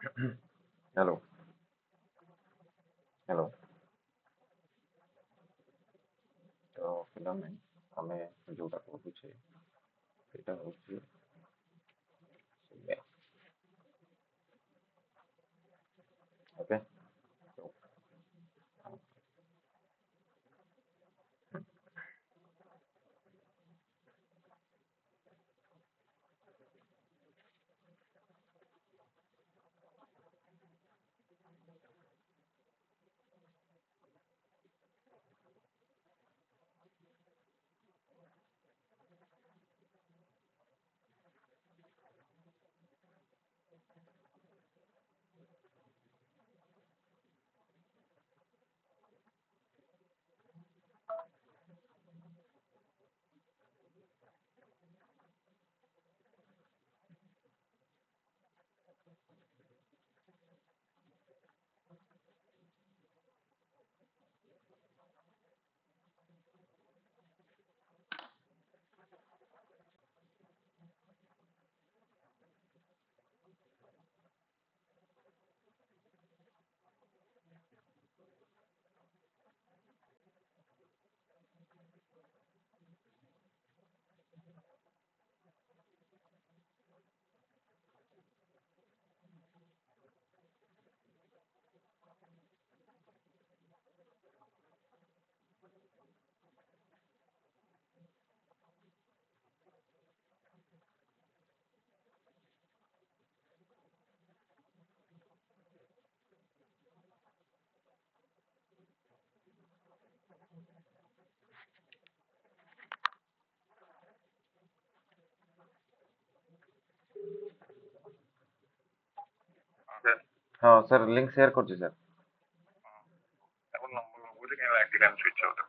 Hello hello. तो film आम जोटा पढ़ुचे सेटा हूँ ओके। हाँ सर लिंक शेयर कर सर।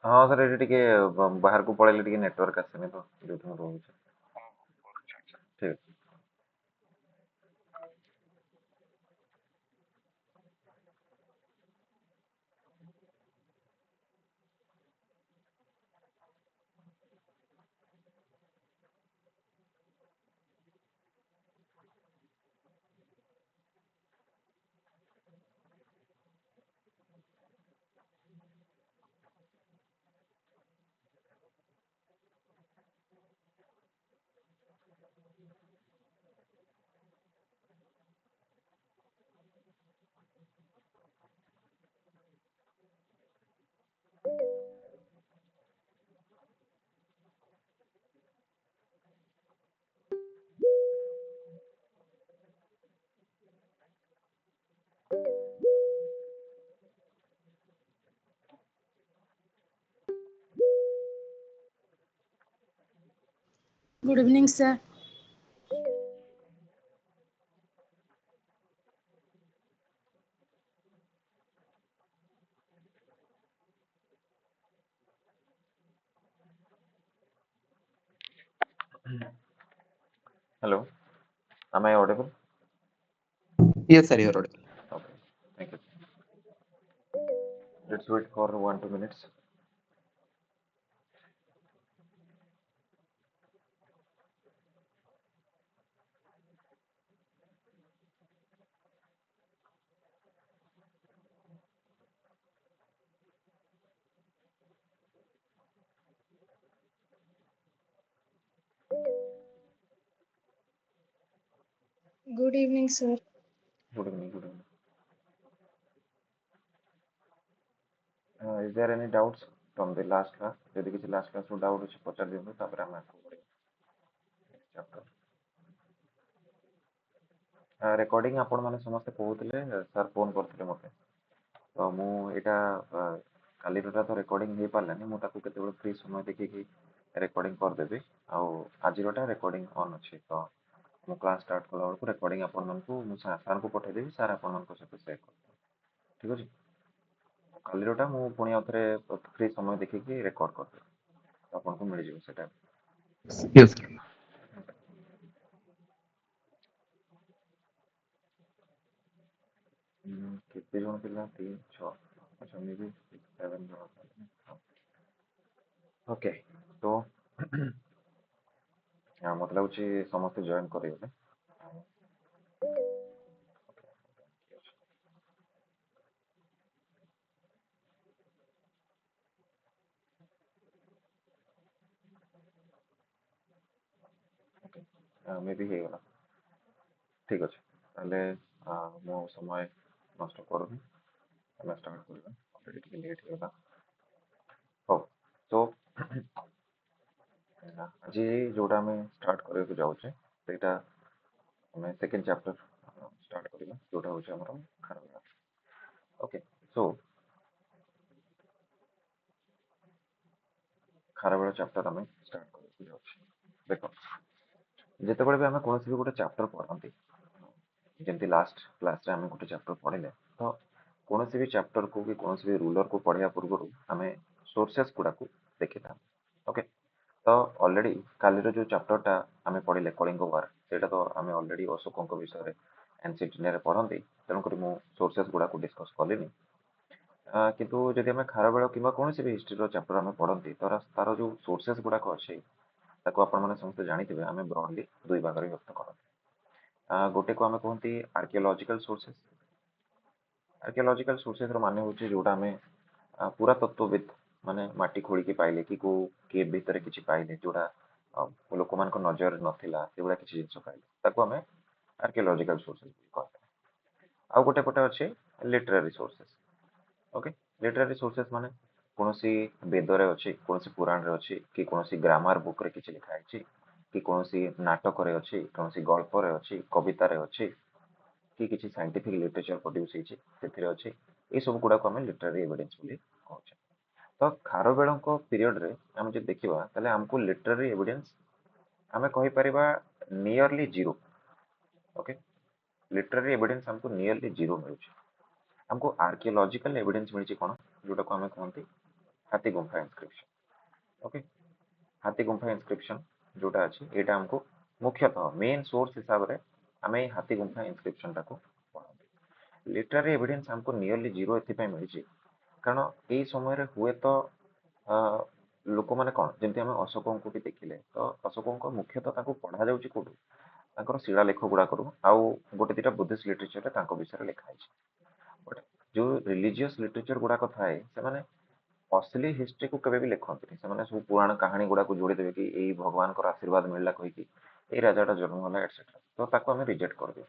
हाँ सर ये टिके बाहर को पड़े टिके नेटवर्क आसेनि तो जो रोचे ठीक Good evening, sir. Hello am I audible? Yes, sir, you're audible. Okay, thank you. Let's wait for 1 2 minutes. Good evening, sir. Good evening, good evening. Is there any doubts from the last class? यदि किसी last class में doubt ଅଛି ପଚାରି ଦିଅନ୍ତୁ ତାପରେ ଆମେ ଆଗକୁ ବଢ଼ିବା next chapter. ରେକର୍ଡିଂ ଆପଣମାନେ ସମସ୍ତେ କହୁଥିଲେ ସାର୍ ଫୋନ୍ କରିଥିଲେ ମୋତେ ତ ମୁଁ ଏଇଟା କାଲିରଟା ତ ରେକର୍ଡିଂ ହେଇପାରିଲାନି ମୁଁ ତାକୁ କେତେବେଳେ ଫ୍ରି ସମୟ ଦେଖିକି ରେକର୍ଡିଂ କରିଦେବି ଆଉ ଆଜିରଟା ରେକର୍ଡିଂ ଅନ୍ ଅଛି ତ ମୁଁ କ୍ଲାସ୍ ଷ୍ଟାର୍ଟ କଲା ବେଳକୁ ରେକର୍ଡିଂ ଆପଣମାନଙ୍କୁ ମୁଁ ସାର୍ଙ୍କୁ ପଠାଇଦେବି ସାର୍ ଆପଣଙ୍କ ସହିତ ସେୟାର କରିଦେବେ ଠିକ୍ ଅଛି କାଲିରଟା ମୁଁ ପୁଣି ଆଉ ଥରେ ଫ୍ରି ସମୟ ଦେଖିକି ରେକର୍ଡ କରିଦେବି ତ ଆପଣଙ୍କୁ ମିଳିଯିବ ସେଇଟା Yes, sir. କେତେ ଜଣ ପିଲା 3 6 ଆଚ୍ଛା ମେ ବି 7 ଜଣ ଓକେ ତ ମତେ ଲାଗୁଛି ସମସ୍ତେ ଜଏନ୍ କରିଗଲେ मे बी ହେଇଗଲା ଠିକ ଅଛି ତାହେଲେ ମୁଁ ସମୟ ନଷ୍ଟ କରୁନି ଆମେ ଷ୍ଟାର୍ଟ କରିବା ଅଲରେଡି ଟିକେ ଲେଟ୍ ହେଇଗଲା ହଉ ତ ଆଜି ଯୋଉଟା ଆମେ ଷ୍ଟାର୍ଟ କରିବାକୁ ଯାଉଛେ ସେଇଟା ଆମେ ସେକେଣ୍ଡ ଚାପ୍ଟର ଷ୍ଟାର୍ଟ କରିବା ଯୋଉଟା ହଉଛି ଆମର Kharavela okay so Kharavela chapter ଆମେ ଷ୍ଟାର୍ଟ କରିବାକୁ ଯାଉଛେ ଦେଖ ଯେତେବେଳେ ବି ଆମେ କୌଣସି ବି ଗୋଟେ ଚାପ୍ଟର ପଢନ୍ତି ଯେମିତି ଲାଷ୍ଟ କ୍ଲାସରେ ଆମେ ଗୋଟେ ଚାପ୍ଟର ପଢିଲେ ତ କୌଣସି ବି ଚାପ୍ଟରକୁ କି କୌଣସି ବି ରୁଲରକୁ ପଢିବା ପୂର୍ବରୁ ଆମେ ସୋର୍ସେସ୍ ଗୁଡାକୁ ଦେଖିଥାଉ ଓକେ ତ ଅଲରେଡି କାଲିର ଯୋଉ ଚାପ୍ଟରଟା ଆମେ ପଢିଲେ କଳିଙ୍ଗ ୱାର ସେଇଟା ତ ଆମେ ଅଲରେଡି ଅଶୋକଙ୍କ ବିଷୟରେ ଏନସିଟିରେ ପଢନ୍ତି ତେଣୁକରି ମୁଁ ସୋର୍ସେସ୍ ଗୁଡାକୁ ଡିସ୍କସ୍ କଲିନି କିନ୍ତୁ ଯଦି ଆମେ ଖାରବେଳ କିମ୍ବା କୌଣସି ବି ହିଷ୍ଟ୍ରିର ଚାପ୍ଟର ଆମେ ପଢନ୍ତି ତ ତାର ଯୋଉ ସୋର୍ସେସ୍ ଗୁଡାକ ଅଛି ତାକୁ ଆପଣମାନେ ସମସ୍ତେ ଜାଣିଥିବେ ଆମେ ବ୍ରଡଲି ଦୁଇ ଭାଗରେ ବିଭକ୍ତ କରନ୍ତି ଗୋଟେକୁ ଆମେ କୁହନ୍ତି ଆର୍କିଓଲୋଜିକାଲ ସୋର୍ସେସ୍ ଆର୍କିଓଲୋଜିକାଲ ସୋର୍ସେସ୍ ର ମାନେ ହଉଛି ଯୋଉଟା ଆମେ ପୁରାତତ୍ତ୍ୱବିତ୍ ମାନେ ମାଟି ଖୋଳିକି ପାଇଲେ କି କୋଉ କେଭ୍ ଭିତରେ କିଛି ପାଇଲେ ଯୋଉଟା ଲୋକମାନଙ୍କ ନଜରରେ ନଥିଲା ସେଭଳିଆ କିଛି ଜିନିଷ ପାଇଲେ ତାକୁ ଆମେ ଆର୍କିଓଲୋଜିକାଲ ସୋର୍ସେସ୍ କହିଥାଉ ଆଉ ଗୋଟେ ପଟେ ଅଛି literary sources okay literary sources ମାନେ କୌଣସି ବେଦରେ ଅଛି କୌଣସି ପୁରାଣରେ ଅଛି କି କୌଣସି ଗ୍ରାମାର ବୁକରେ କିଛି ଲେଖା ହେଇଛି କି କୌଣସି ନାଟକରେ ଅଛି କୌଣସି ଗଳ୍ପରେ ଅଛି କବିତାରେ ଅଛି କି କିଛି ସାଇଣ୍ଟିଫିକ ଲିଟରେଚର ପ୍ରଡ୍ୟୁସ ହେଇଛି ସେଥିରେ ଅଛି ଏଇ ସବୁ ଗୁଡାକୁ ଆମେ ଲିଟରାରୀ ଏଭିଡେନ୍ସ ବୋଲି କହୁଛେ ତ ଖାରବେଳଙ୍କ ପିରିୟଡରେ ଆମେ ଯଦି ଦେଖିବା ତାହେଲେ ଆମକୁ ଲିଟରାରୀ ଏଭିଡେନ୍ସ ଆମେ କହିପାରିବା nearly zero okay literary evidence ଆମକୁ ନିୟରଲି ଜିରୋ ମିଳୁଛି हमको आर्कियोलॉजिकल एविडेंस मिली कौन जोटा को आम कहते हाथी गुंफा इनस्क्रिप्शन ओके हाथी गुंफा इनस्क्रिप्शन जोटा अच्छी यहाँ हमको मुख्यतः मेन सोर्स हिसाब से आम हाथी गुंफा इनस्क्रिप्शन टाक पढ़ते लिटरारी एविडेंस हमको नियरली जीरो एपाई मिली कारण यही समय हुए तो लोक मैंने कौन जमी आम अशोक को भी देखिले तो अशोक मुख्यतः पढ़ा जाऊँगी कौटू शिलालेख गुड़ाक आउ गोटे दुटा बुद्धिस्ट लिटरेचर विषय लिखाई बट जो रिलीजियस लिटरेचर गुड़ाक थाए से असली हिस्ट्री को केवे भी लिखती से सब पुराण कहानी गुड़ा को जोड़ी देवे कि यही भगवान आशीर्वाद मिलला कहीकि ये राजाटा जन्म है एटसेट्रा तो ताको आम रिजेक्ट करदे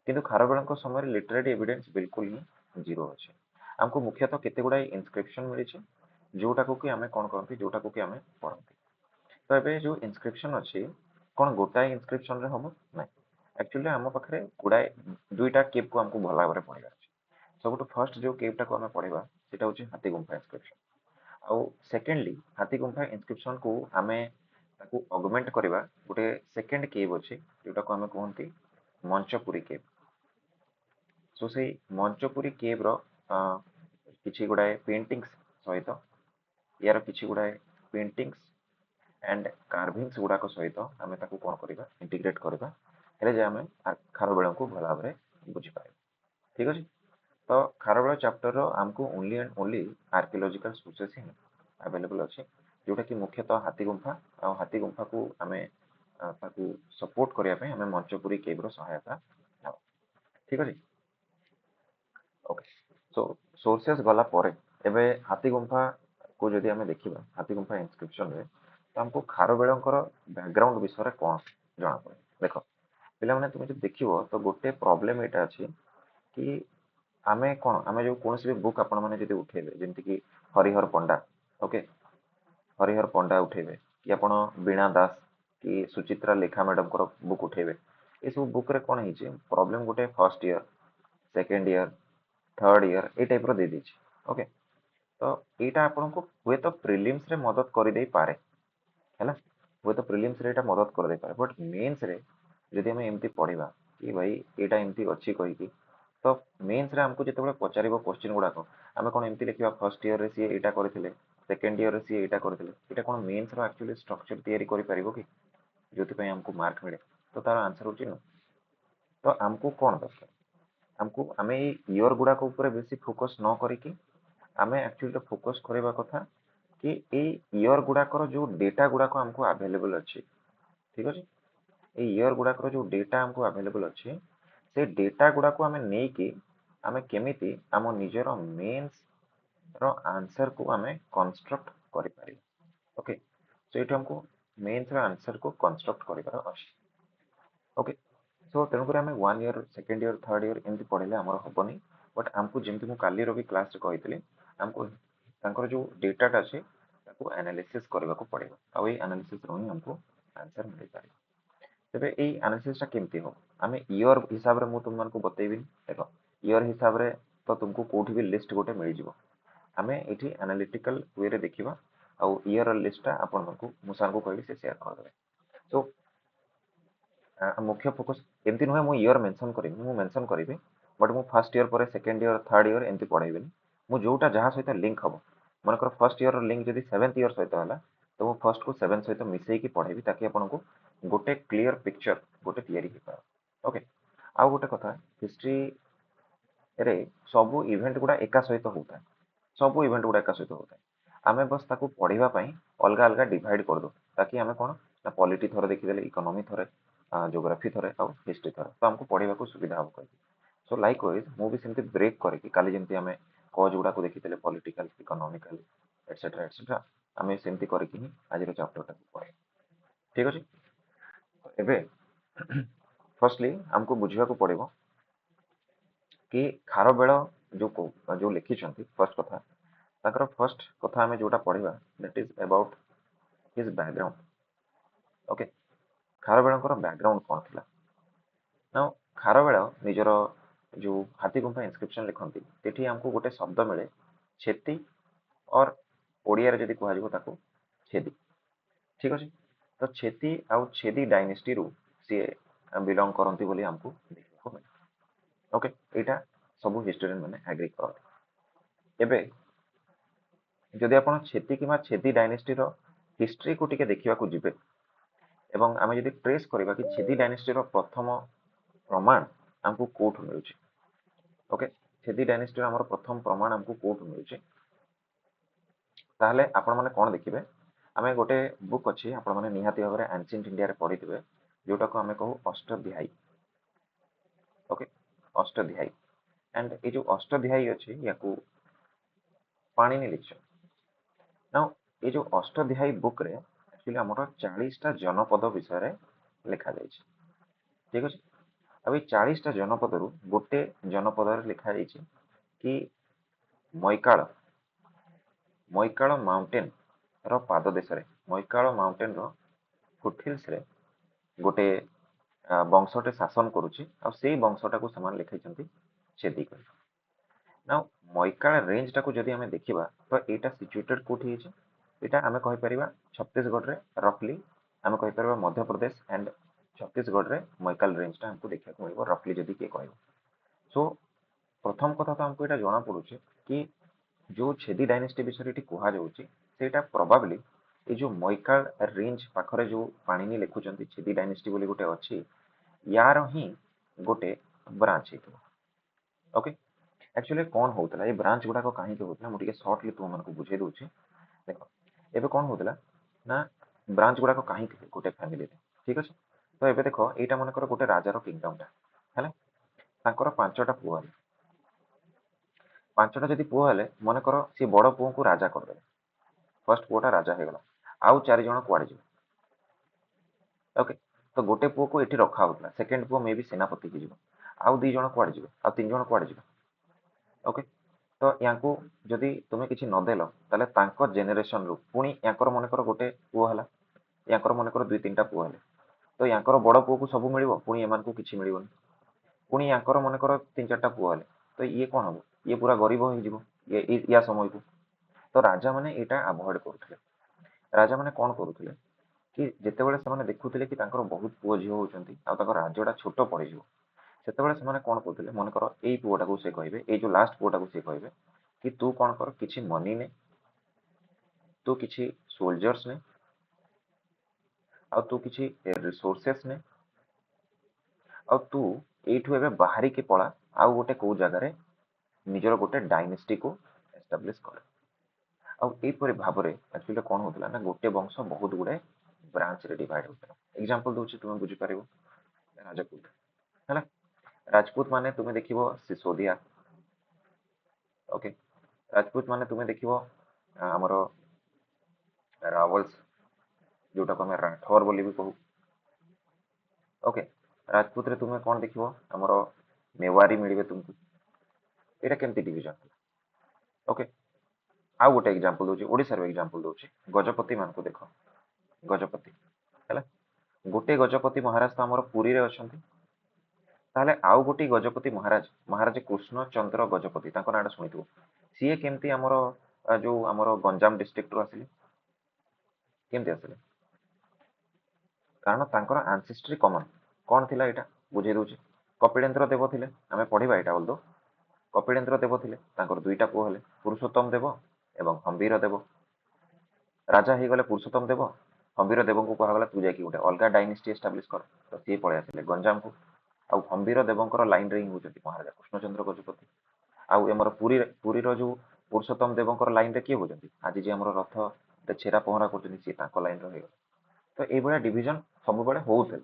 किंतु खारबेल समय लिटरेरी एविडेंस बिल्कुल ही जीरो अच्छे आमको मुख्यतः केते गुड़ा इनस्क्रिप्शन मिली जोटा को कि आम कौन करती जोटा को कि आम पढ़ती तो ये जो इनस्क्रिप्शन अच्छी कौन गोटाए इनस्क्रिप्शन हम ना एक्चुअली आम पाखे गुड़ाए दुईटा केव को आमको भल भाव पढ़ा सब फर्स्ट जो केवटा को आम पढ़ा सेटा हूँ हाथी गुंफा इनस्क्रिप्शन आउ सेकेंडली हाथी गुंफा इनस्क्रिप्शन को आम अगमेंट करवा गोटे सेकेंड केव अच्छे जोटा को आम कहते मंचपुरी केव सो से मंचपुरी केव किसी गुड़ाए पेंटिंग्स सहित यार किसी गुड़ाए पेंटिंग्स एंड कार्विंग्स गुड़ाक सहित आम कौन करवा इंटीग्रेट करवा आम खारबेल को भल भाव बुझीपार ठीक अच्छे तो खारबेल चैप्टर आमको only and only archaeological sources he available अच्छे जोटा कि मुख्यतः हाथी गुंफा आ हाथी गुंफा को आम सपोर्ट करने आम मंचपुरी केव्र सहायता नवा ठीक अच्छे ओके सो सोर्सेस गला परे एबे हाथी गुंफा को जदि आम देखा हाथी गुंफा इनस्क्रिप्शन रे तो हमको खारबेल बैकग्राउंड विषय कौन जना पड़े देख पे तुम जो देख तो गोटे प्रोब्लेम यहाँ अच्छी कि आमे कौन आमे जो कौन भी बुक आपण मैंने जब उठेबे जमीक कि हरिहर पंडा ओके हरिहर पंडा उठेबे कि आपण वीणा दास कि सुचित्रा लेखा मैडम बुक उठेबे ये सब बुक रे कौन है प्रॉब्लम गोटे first year second year third year ये टाइप दे दीजिए ओके तो यहाँ आपन को हुए तो प्रिलिम्स रे मदद कर दे पारे है हुए तो प्रिलिम्स रे मदद कर दे पारे बट मेन्स रे जदि आम एमती पढ़ा कि भाई यहाँ एमती अच्छी कहीकि तो मेन्स रे हमको जिते पचार क्वेश्चन गुड़ाक आम कौन एमती लिखा फर्स्ट ईयर सी यहाँ करते सेकेंड ईयर सी यहाँ करते कौन मेन्स एक्चुअली स्ट्रक्चर तैयारी कर जो हमको मार्क मिले तो तार आंसर हो नो तो आमको कौन दरकार आमको आम इयर गुड़ाक बेसी फोकस न करिकी आम एक्चुअली फोकस करवा कथा कि इयर गुड़ाक जो डेटा गुड़ाक हमको अवेलेबल अच्छी ठीक अच्छे इयर गुड़ाक जो डेटा हमको अवेलेबल अच्छी से डेटा गुड़ाक आम नहीं आम केमी आम निजर मेन्स रो आंसर को आम कंस्ट्रक्ट करें ओके सो ये हमको मेन्स रो आंसर को कंस्ट्रक्ट कर ओके सो तेणुकर आम 1 year 2nd year 3rd year एमती पढ़े आम हेनी बट आमको जमी मुझे कालीर भी क्लास कही आमको जो डेटाटा अच्छे एनालिसिस करने को पड़े आई एनालिसिस ही हमको आंसर मिल पारे तेरे यही एनालिसिस केमती हम आम इयर हिसाब से तुम मानक बतेबी देख इयर हिसाब से तो तुमको कौटी भी लिस्ट गोटे मिल जाव आम ये एनालिटिकल वे देखा आउ इयर लिस्टा आपण सर को कहली से सेयार करदे सो मुख्य फोकस एमती नुहे मु इयर मेंशन करी मु मेंशन करी बट मु first year per 2nd year 3rd year एमती पढ़ेबी मु जोटा जहाँ सहित लिंक हम मनकर फर्स्ट इयर लिंक जब 7th इयर सहित है तो मु फर्स्ट को 7 सहित मिसेकी पढ़ेबी ताकि आपको गोटे क्लीयर पिक्चर गोटे तैयारी ओके आउ गोटे कथा हिस्ट्री रे सबू इवेंट गुड़ा एका सहित होता है सबू इवेंट गुड़ा एका सहित होता है आम बस ताकू पढ़ापी अलग अलग डिवाइड कर दो ताकि आम कौन ना पॉलिटी थोड़े देखीदे इकोनॉमी थोड़े जोग्राफी थोड़े आउ हिस्ट्री थोड़े तो आमको पढ़ाक सुविधा हम कह सो लाइक वाइज मुझे ब्रेक करके काली जमी आम कज गुड़ा को देखी पॉलिटिकल इकोनॉमिकल एटसेट्रा आम सेमती करके आज चैप्टर पढ़े ठीक अच्छे एबे फर्स्टली आमको बुझा पड़ो कि खारबेल जो लिखिं फर्स्ट कथा ताकर फर्स्ट कथा आम जोटा पढ़ा that is about his background okay Kharavela background कौन थी ना खारबेल निजर जो हाथी गुंफा इनस्क्रिप्शन लिखती सेठी हमको गोटे शब्द मिले छेती और ओडिया जदि कह छेदी ठीक अच्छे तो छेती आउ छेदी डायनेस्टी रु सी बिलंग करती बोली हमको देखा मिले ओके यहाँ सब हिस्टोरियन मैंने एग्री करते एबे जदि आप छेती कि छेदी डायनेस्टी हिस्ट्री को टिके देखा जी एवं आम जब ट्रेस करवा कि छेदी डायनेस्टी प्रथम प्रमाण आमको कौटू मिलूँ ओके छेदी डायनेस्टी आम प्रथम प्रमाण आमको कौटू मिलूँ ताहले आपण माने कौन देखिए आम गोटे बुक अच्छी आपण मैंने निहाती भाव में एनसिएंट इंडिया पढ़ी थे जोटा को आम कहू अष्टाध्यायी ओके अष्टाध्यायी एंड ये जो अष्टाध्यायी अच्छी या पाणिनि लिखिछन ना ये जो अष्टाध्यायी बुक रे एक्चुअली आमर 40टा जनपद विषय लिखा जाए ठीक अच्छे अब ये 40टा जनपद रु गोटे जनपद लिखा जाए कि मैकाल मैकाल माउंटेन पाददेश मैकाल माउंटेन फुटहिल्स रे गोटे वंशटे शासन करुच्ची से वंशटा को से लिखाई छेदी कर ना मैकाल रेंज टाक जदि आम देखा तो यहाँ सिचुएटेड कौटी यहाँ आम कहीपर छत्तीसगढ़ में रफली आम कहीपर मध्य प्रदेश एंड छत्तीसगढ़ में मैकाल रेंजटा हमको देखा मिले रफली जदि किए कह सो प्रथम कथा तो हमको यहाँ जना पड़ू कि जो छेदी डायनेस्टी विषय ये कहुचा प्रोबाब्ली ये जो मैकाल रेंज पाखरे जो पाणिनि लिखुंट छेदी डायनेस्टी बोली गोटे अच्छी यार ही गोटे ब्रांच ओके एक्चुअली कौन होता है ब्रांच गुड़ाक कहीं होता मुझे सर्टली तुम मानक बुझे दूसरी देख एबे कौन होता ना ब्रांच गुड़ाक कहीं गोटे फैमिली ठीक अच्छे तो ये देख यहाँ मनकर गोटे राजार किंगडमटा है 5टा पुआ पांचटा जदि पुआ हेले मनकर सी बड़ पुओ को राजा करदे फर्स्ट पुओटा राजा हो गला आउ 4 जण कुआड़े जी ओके तो गोटे पुओ को ये रखा होता सेकेंड पुओ मे भी सेनापति की आउ 2 जण कुआड़े जी आउ 3 जण कुआड़े जी ओके तो या जदि तुम्हें किसी नदेल ताले जेनेरेशन रु पुणी याकर मनकर गोटे पुओ है याकर मनकर 2-3टा पुओ है तो याकर बड़ पुओ को सब मिल पुणी एम को किसी मिलनी पुणी याकर मनकर 3-4टा पुओ है तो ये कौन हम ये पूरा गरीब हो या समय को तो राजा मैंने यहाँ आभोड करुले राजा मैंने कौन करुले कि जिते बड़े से देखुले कि बहुत पुओ झील होती राज्यटा छोट पड़ से कौन करुले मनकर यही पुओटा को सी कहे ये जो लास्ट पुओटा को सी कहे कि तू कौन कर किसी मनी ने तू किसी सोल्जर्स ने आ तू किसी रिसोर्सेस ने आ तू ये बाहरी के पड़ा आउ गोटे कौ जगार निजर गोटे डायनेस्टी को एस्टाब्लिश कर आईपरी भाव में एक्चुअली कौन होता ना गोटे वंश बहुत गुड़े ब्रांच रे डिवाइड होता एग्जांपल दूसरी तुम्हें बुझीपार राजपूत है राजपूत माने तुम्हें देख सिसोदिया ओके राजपूत माने तुम्हें देख आमर रावल्स जोटा को आम राठौर बोली भी कहू ओके राजपूत रे तुमे कौन देखिबो हमरो मेवारी मिलिबे तुमको एटा केमती डिवीजन ओके आउ गोटे एग्जांपल दोची ओडिसा रो एग्जांपल दोची गजपति मान को देखो गजपति हैला गोटे गजपति महाराज तो हमर पुरी रे अछंती ताले आउ गोटे गजपति महाराज महाराज कृष्ण चंद्र गजपति ताको नाडा सुनिथु सीए केमती हमर जो हमर गंजाम डिस्ट्रिक्ट रो आसिले केमती आसिले कारण तांकर एंसेस्ट्री कॉमन कोन थिला एटा बुझे दोची कपिलेंद्र देव थिले हमें पढिबा एटा बोल दो कपिलेंद्र देव थिले तांकर दुईटा पुଅ हेले पुरुषोत्तम देव एवं हंबीर देव राजा हे गले पुरुषोत्तम देव हंबीर देव को कहा गला तू जाकी गोटे अलगा डायनेस्टी एस्टाब्लिश कर तो सी पळे आसिले गंजाम को आउ हंबीर देवंकर लाइन रे होचती महाराजा कृष्णचंद्र गजपति आउ एमर पुरी रो जो पुरुषोत्तम देवंकर लाइन रे के होचती आज जे हमर रथ ते छेरा पहरा करचनी सी ताको लाइन रे तो ए भलिया डिवीजन सब बेले होउथल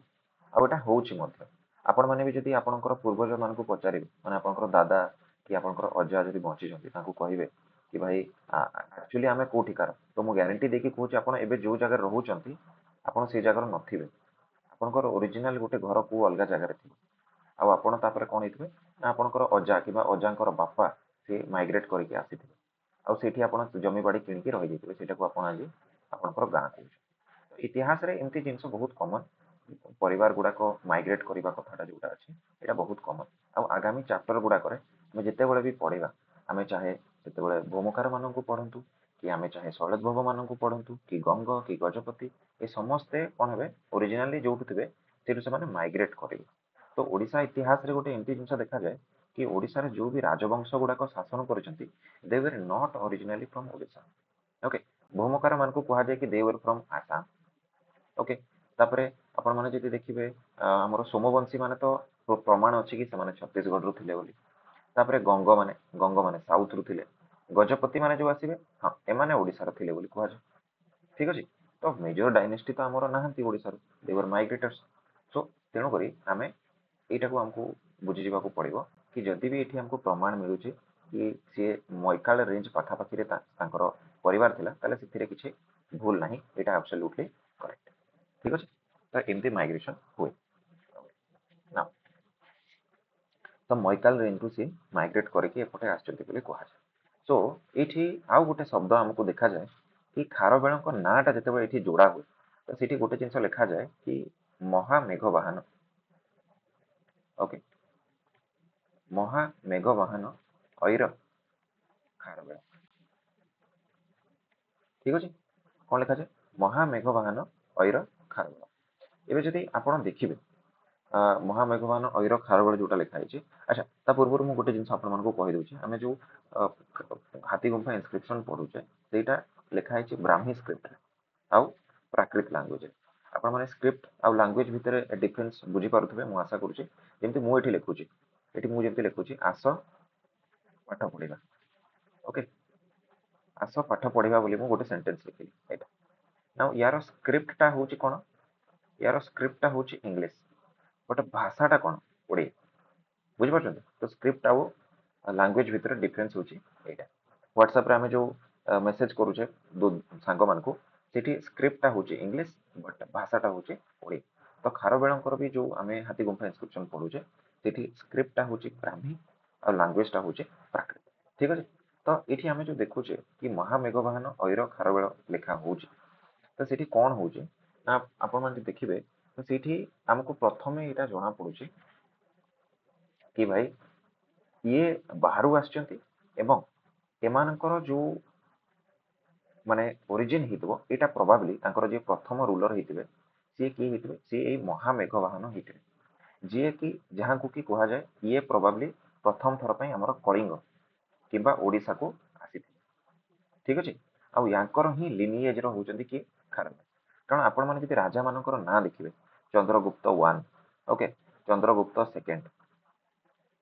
आ एटा होउची मध्य आपण माने भी जदी आपनकर पूर्वज मान को पचारिबे माने आपनकर दादा कि आपनकर अजा जदी बंची जंती ताको कहिबे कि भाई एक्चुअली आमे कोठिकार तो मु गारंटी देकी कहूची आपण एबे जो जगह रहउचंती आपण से जगह नथिबे आपनकर ओरिजिनल गोटे घर को अलगा जगह रे थिबे आ आपण तापर कोन हितबे ना आपनकर अजा किबा अजांकर बापा से माइग्रेट करके आसीथिबे आ सेठी आपण जमी बाड़ी किनके रहि जैतिबे सेटा को आपण आज आपनकर गां कहउछ इतिहास रे एमती जिंस बहुत कॉमन परिवार गुड़ाक माइग्रेट करने कथाटा जोटा अच्छे ये बहुत कॉमन आगामी चैप्टर गुड़ाक आम जिते बड़े भी पढ़ा आम चाहे जिते भौमकार मान पढ़ु कि आम चाहे शैलद्भव मान पढ़ु कि गंग कि गजपति ये समस्ते कौन हे ओरिजिनाली जो थे से माइग्रेट करेंगे तो ओडिशा इतिहास रे गोटे एमती जिन देखा जाए कि ओडिशा रे जो भी राजवंश गुड़ाक शासन करछंती they were not originally from Odisha okay Bhaumakara मान को कहा जाए कि they were from Assam okay तापरे आपण माने जदि देखिबे हमर सोमवंशी माने तो प्रमाण अछि कि से छत्तीसगढ़ रु थिले बोली तापरे गंग माने साउथ रु थिले गजपति माने जो आसीबे हां ए माने ओडिसा रो थिले बोली कहै ठीक अछि तो मेजर डायनेस्टी तो हमर नाहंती ओडिसा रो दे वर माइग्रेटर्स सो तेनो करी हमें एटा को हमको बुझि जिबा को पड़िबो कि जदि भी एठी हमको प्रमाण मिलु छै कि से मोइकाल रेंज पाखा पाखी रे तांकर परिवार थिला ताले सिथिरे किछि भूल नाही एटा एब्सोल्युटली करेक्ट ठीक अछि तो एमती माइग्रेशन हुए ना तो मैकाल रेंज रु सी माइग्रेट करके एपटे आछंती बोली कहा जाय सो एठी आउ गोटे शब्द हमको देखा जाए कि खारबेल को नाटा जते एठी जोड़ा हुए तो सेठी गोटे जिंस लिखा जाए कि महामेघवाहन ओके महामेघवाहन ऐर खारबेल ठीक अछि कोन लिखा जाए महामेघवाहन ऐर खारबेल एबे जदि आपण देखिबे महामेघवाहन ऐर खारबेल जोटा लिखा है अच्छा ता पूर्व मु गोटे जिनस आपण मानको कहि दोछि हमें जो हाथी गुंफा इंस्क्रिप्शन पढुचे सेटा लिखा है ब्राह्मी स्क्रिप्ट आउ प्राकृत लैंग्वेज आपण माने स्क्रिप्ट आउ लैंग्वेज भितर डिफरेंस बुझी पारुथबे मु आशा करूछि जेंति मु एठी लिखुछि एठी मु जेंति लिखुछि आस पाठ पढिबा ओके आस पाठ पढिबा बोली मु गोटे सेंटेंस लिखिली एटा नाउ यार स्क्रिप्ट टा होछि कोन यार स्क्रिप्ट टा होछि इंग्लिश बट भाषाटा कौन ओडिया बुझिपार तो स्क्रिप्ट आउ लैंग्वेज भितर डिफरेंस होची एटा व्हाट्सएप रे हमें जो मेसेज करूचे दो सांग मान को सेठी स्क्रिप्टटा होची इंग्लिश बट भाषाटा होची ओडिया तो खारबेलंकर भी जो हमें हाथी गुंफा इंस्क्रिप्शन पढुचे सेठी स्क्रिप्टटा होची ब्राह्मी और लैंग्वेजटा होची प्राकृत ठीक अछि तो एठी हमें जो देखुचे कि महामेघवाहन ऐर खारबेल लिखा होची तो सेठी कोन होची ना आपण माने देखिबे तो सेठी हमको प्रथमे एटा जणा पडुची कि भाई ये बाहरु आछंती एवं एमानकर जो माने ओरिजिन हितबो एटा प्रोबेबली तांकर जे प्रथम रूलर हितबे से की हितबे से ए महामेघवाहन हितबे जे कि जहां को की कहा जाए ये प्रोबेबली प्रथम थर पई हमर कलिंग किबा ओडिसा को आसी ठीक अछि आ यांकर ही लिनिएज रो होचंती कि खारबेल कारण आपण माने जदि राजा मानकर ना देखिबे Chandragupta 1 okay Chandragupta second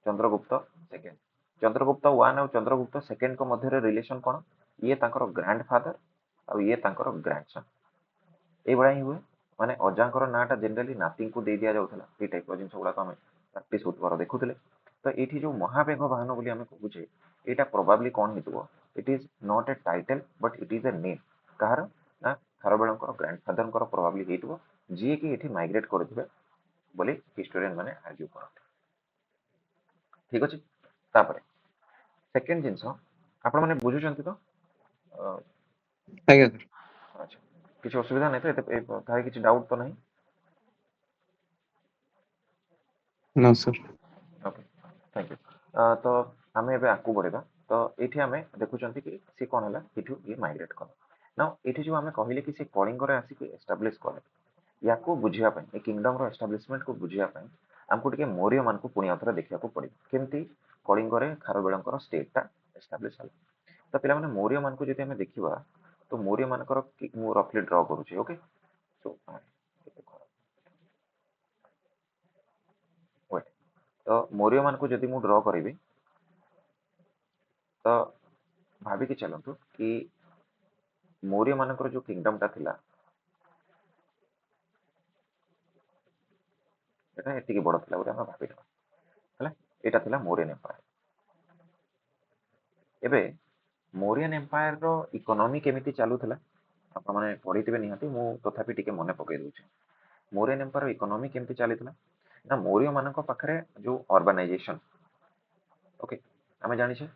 Chandragupta second Chandragupta 1 और चंद्रगुप्त सेकंड को मध्य रिलेशन कोन ये तांकर ग्रैंडफादर और ये तांकर ग्रैंडसन ए बडा ही हुए माने अजांकर नाटा जनरली नाती को दे दिया जाउथला ए टाइप रो जिंस गुडा हमें प्रैक्टिस होतबार देखुथिले तो एठी जो महामेघवाहन बोली हमें कहूचे एटा प्रोबेबली कोन हितबो it is not a title but it is a name कहार ना खारबेलंकर ग्रैंडफादर प्रोबेबली हितबो जे कि एठी माइग्रेट करथिबे बोली हिस्टोरियन माने आर्ग्यू करते। ठीक अछि तापर सेकंड जिंस आपण माने बुझुचंती तो आज्ञा सर। अच्छा किसी असुविधा नहीं तो एते तारे किसी डाउट तो नहीं? No sir. Okay thank you. तो आम एबे आकु बढ़िबा तो एठी आमे देखुचंती कि सी कोन हला एठू ये माइग्रेट कर नाउ एठी जो आमे कहिले कि सी कलिंग रे आसी कि एस्टैब्लिश करे याकू बुझिया पय ए किंगडम रो एस्टैब्लिशमेंट को बुझिया पय हमको टिके मौर्य मान को पुणी आथरा देखिया को पड़िबो केमती कलिंग रे खारबेळंकर स्टेट ता एस्टैब्लिश हला। तो पिला माने मौर्य मान को जति हमें देखिबा तो मौर्य मानकर मु रफली ड्रॉ करूची ओके सो वेट तो मौर्य मान को जति मु ड्रॉ करिवि तो भाबी कि चलंतु कि मौर्य मानकर जो किंगडम ता थिला एटा एतिकी बड़ थिला बोली हम भाबी हला एटा थिला मौर्यन एम्पायर। एबे मौर्यन एम्पायर रो इकोनॉमी केमिति चालू थिला आपण माने पढिथिबे निहाती मु तथापि टिके मने पकई दउची। मौर्यन एम्पायर इकोनॉमी केमिति चालिथिला ना मौर्य मानक पाखरे जो अर्बानाइजेशन ओके आमे जानिछे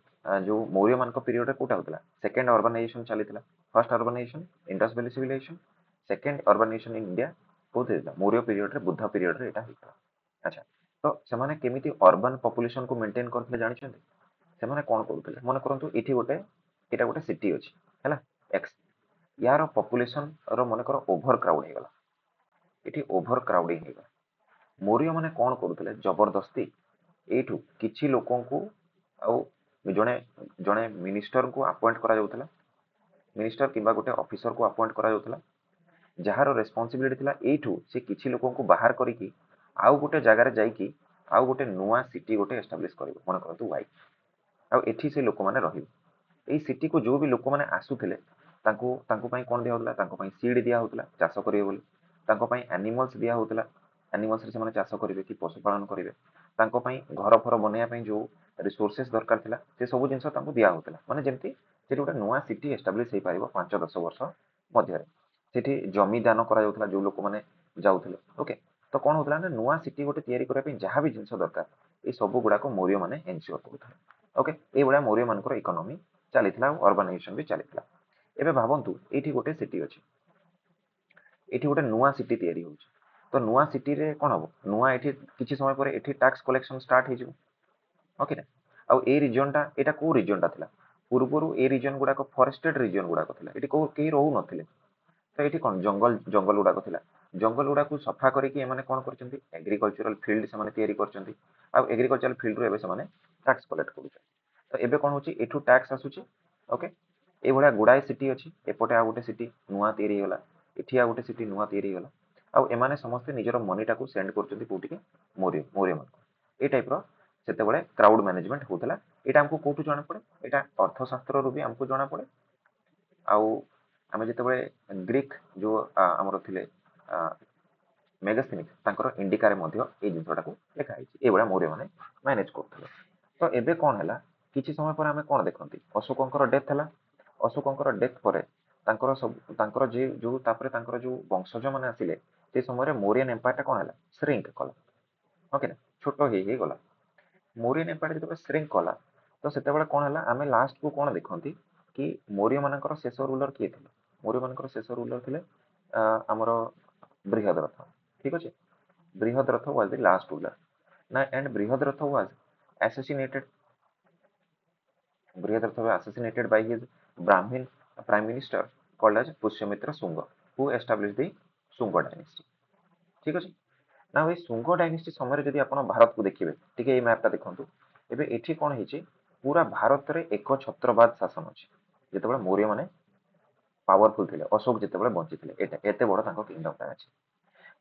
जो मौर्य मानक पीरियड रे कोटा होतला सेकंड अर्बानाइजेशन चलीथिला first urbanisation Indus valley civilisation second urbanisation in India कोथे दिला मौर्य पीरियड रे बुद्ध पीरियड रे एटा हिता। अच्छा तो सेमाने केमिति अर्बन पॉपुलेशन को मेंटेन करथले जानिछन्ते सेमाने कोन करूथले मन करंतु एठी गोटे एटा गोटे सिटी अछि हैला एक्स यार पॉपुलेशन रो मन कर ओवर क्राउड हे गला एठी ओवर क्राउडिंग हे गला मौर्य माने कोन करूथले जबरदस्ती एठू किछि लोकन को आउ जणे जणे मिनिस्टर को अपॉइंट करा जाउथला मिनिस्टर किबा गोटे ऑफिसर को अपॉइंट करा जाउथला जहार रेस्पोंसिबिलिटी थिला एठू से किछि लोकन को बाहर करिकि आउ गोटे जगह रे जाईकि आउ गोटे नुवा सिटी गोटे एस्टैब्लिश करिवो मन करंतु वाई आउ एठी से लोक माने रहिबे एई सिटी को जो भी लोक माने आसुथिले तांको तांको पई कोन दिया होतला तांको पई सीड दिया होतला चाष करिवे बोली तांको पई एनिमल्स दिया होतला एनिमल्स रे से माने चाष करिवे कि पशुपालन करिवे तांको पई घर फर बनेया पई जो रिसोर्सेस दरकार थिला से सब जिंस तांको दिया होतला माने जेमति सेठी गोटे नुवा सिटी एस्टैब्लिश हे पारिबो 5-10 वर्ष मध्य सेठी जमी दान करा जाउथला जो लोक माने जाउथले ओके तो कोन होतला ना नुवा सिटी गोटे तयारी करा पई जहां भी जिंस दरकार ए सब गुडा को मौर्य माने एन्श्योर करूथले ओके ए बडा मौर्य मानकर इकोनॉमी चलीथिला अर्बानाइजेशन भी चलीथिला। एबे भाबंतु एठी गोटे सिटी अछि एठी गोटे नुवा सिटी तयारी होउछ तो नुआ सिटी रे कोन हबो नुआ एठी किछि समय पर एठी टैक्स कलेक्शन स्टार्ट हे जिवो ओके ना आउ ए रीजन टा एटा को रीजन टा थिला पूर्वरु ए रीजन गुडा को फॉरेस्टेड रीजन गुडा को थिला एठी को केही रहू नथिले तो एठी कोन जंगल जंगल गुडा को थिला जंगल गुडा को सफा करिकि एमाने कोन करचंती एग्रीकल्चरल फील्ड से माने तयारी करचंती आउ एग्रीकल्चरल फील्ड रो एबे से माने टैक्स कलेक्ट करूछ तो एबे कोन होची एठू टैक्स आसुची ओके ए भलिया गुडाए सिटी अछि एपटे आ गोटे सिटी नुआ तयारी होला एठी आ गोटे सिटी नुआ तयारी होला आउ एमाने समस्त निजर मनी टाकू सेंड करचंती कोठी के मौर्य मौर्य मान ए टाइप रो सेते बळे क्राउड मैनेजमेंट होतला एटा हमको कोठु जाना पड़े एटा अर्थशास्त्र रो भी हमको जाना पड़े आउ आमे जते बळे ग्रीक जो हमर थिले मेगास्थेनिक्स तांकर इंडिका रे मध्य ए जिंसटा को लेखा आइछि ए बळे मौर्य माने मैनेज करथले। तो एबे कोन हला किछि समय पर आमे कोन देखंती अशोकंकर डेथ हला अशोकंकर डेथ परे तांकर सब तांकर जे जो तापरे तांकर जो वंशज माने आसिले से समय रे मौर्यन एम्पायर टा कोन हला श्रिंक कला ओके ना छोटो हे गला मौर्यन एम्पायर जब श्रिंक कला तो सेते बळे कोन हला आमे लास्ट को कोन देखंती कि मौर्य मानकर शेष रूलर किए थिले मौर्य मानकर शेष रूलर थिले हमर बृहद्रथ ठीक अछि Brihadratha was the last ruler ना and Brihadratha was assassinated Brihadratha was assassinated by his Brahmin prime minister called as Pushyamitra Sunga who established the Sunga dynasty ठीक अछि ना ए सुंग डायनेस्टी समय जदि आपण भारत को देखिबे ठीक ए मैप ता देखंतु एबे एठी कोन हिची पूरा भारत रे एक छत्रवाद शासन अछि जेतेबेले मौर्य माने पावरफुल थिले अशोक जेतेबेले बंची थिले एटा एते बड़ तांको किंगडम ता अछि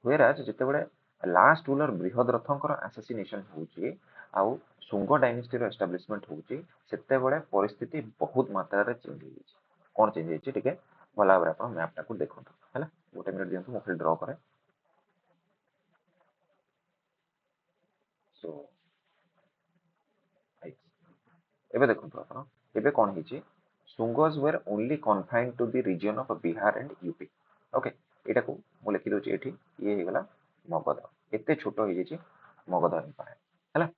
व्हेयरएज जेतेबेले लास्ट रूलर बृहद्रथंकर असैसिनेशन होउची आउ सुंग डायनेस्टी रो एस्टैब्लिशमेंट होउची सेतेबेले परिस्थिति बहुत मात्रा रे चेंज होई कोन चेंज होई ठीक है भला भाबरे आपण मैप ता को देखंतु हैला गोटे मिनिट दियंतु मो खाली ड्रॉ करे सो एबे देखंतु आपण एबे कोन हिची Sungas were only confined to the region of Bihar and UP okay एटा को मु लिखि दोची एठी ये हे गला मगध एते छोट हो जाइए मगध एम्पायर है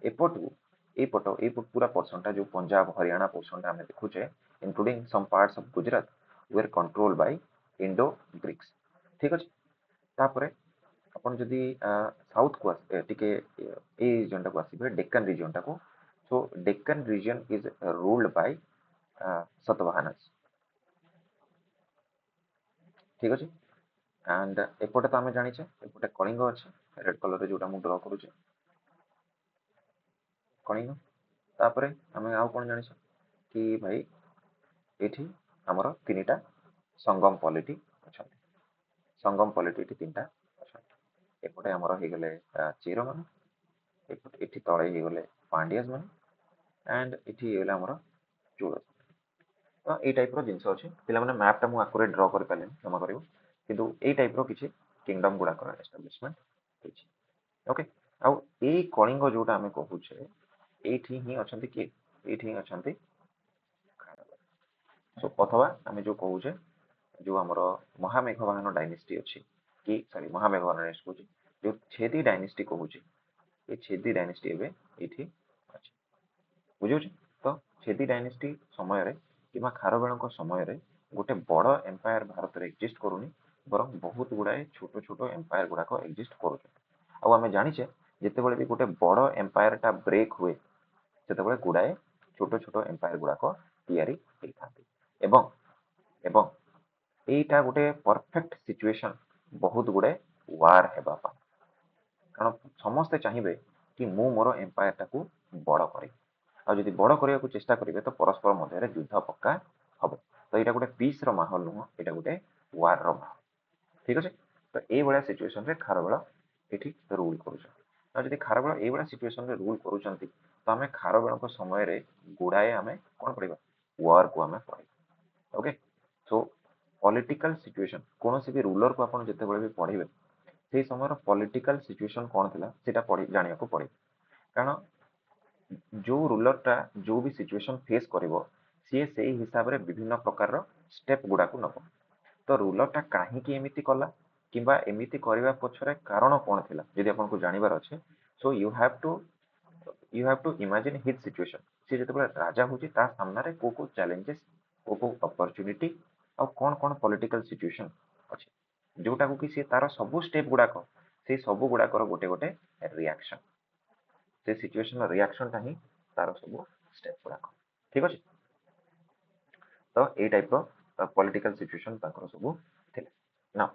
एपटू एपट पूरा पोर्शनटा जो पंजाब हरियाणा पोर्शनटा आम देखुचे including some parts of Gujarat were control by Indo Greeks ठीक अच्छे तापर अपन जदि साउथ को टिके ए रीजन को आसबे डेक्कन रीजन टाको so Deccan region is ruled by Satavahanas ठीक अच्छे एंड एपटे तो आम जाचे एपटे कलिंग अच्छे रेड कलर जोटा मुझे ड्र करुचे कलिंग तापर आम आउ कौन जाचे कि भाई ये आमर तीन टा संगम पॉलिटी अच्छा संगम पॉलिटी तीन टा अच्छा एपटे आमर हो गले चेर मान एपटे तले हो गले पांड्यास मान एंड ये गले आमर चोल तो ये टाइप जिनस अच्छे पे मैपटा मुझे आकुरेट ड्र कर पारे क्षमा कर किंतु ये टाइप किसी किंगडम गुड़ाक एस्टाब्लिशमेंट ओके आउ ए कलिंग जोटा आम कहूचे ये ही अच्छा किए ये अच्छा सो अथवा आम जो कहूचे जो आमर महामेघवाहन डायनेस्टी अच्छी कि सॉरी महामेघवाहन डायनेस्टी कहूँ जो छेदी डायनेस्टी कहूचे ये छेदी डायनेस्टी एवं ये अच्छे बुझे तो छेदी डायनेस्टी समय कि खारवेल समय गोटे बड़ एम्पायर भारत में एक्जिस्ट करूनी बर बहुत गुड़ाए छोट छोट एम्पायर गुड़ाक एक्जिस्ट करें जाचे जिते भी गोटे बड़ एम्पायरटा ब्रेक हुए से गुड़ाए छोट छोट एम्पायर गुड़ाक तैयारी एवं एवं एटा गोटे परफेक्ट सिचुएशन बहुत गुड़े वार हेबा कारण समस्ते चाहिए कि मु मोर एम्पायर टाकू बड़ करी आदि बड़ करने को चेष्टा करेंगे तो परस्पर मध्य युद्ध पक्का हम तो यहाँ गोटे पीस माहौल नुह यहाँ गोटे वार माहौल ठीक अच्छे तो ये सिचुएशन खारवेल ये रूल कर खारवेल ये सिचुएशन रूल कर तो आम खारवेल समय गुड़ाए आम कौन पढ़ा वार को आम पढ़ा ओके सो पॉलिटिकल सिचुएशन कौन भी रूलर को आप जिते भी पढ़े से समय पॉलिटिकल सिचुएशन कौन थी जाना पड़े कारण जो रूलरटा जो भी सिचुएशन फेस करिवो सी से हिसाब रे विभिन्न प्रकार स्टेप गुड़ाक नब तो रूलरटा कहीं एमती कला कि एमती करने पछरे कारण कौन थी जदि आपको जानवर अच्छे so you have to imagine his situation सी जो राजा हूँ सामने को चैलेंजेस को अपॉर्चुनिटी आ कौन कौन पॉलिटिकल सिचुएशन अच्छे जोटा को कि सी तार सबू स्टेप गुड़ाक से सबू गुड़ाकर गोटे गोटे रिएक्शन से सिचुएशन रिएक्शन ही तार सब स्टेप गुड़ाक ठीक अच्छे तो ये टाइप पॉलिटिकल सिचुएशन सब थे ना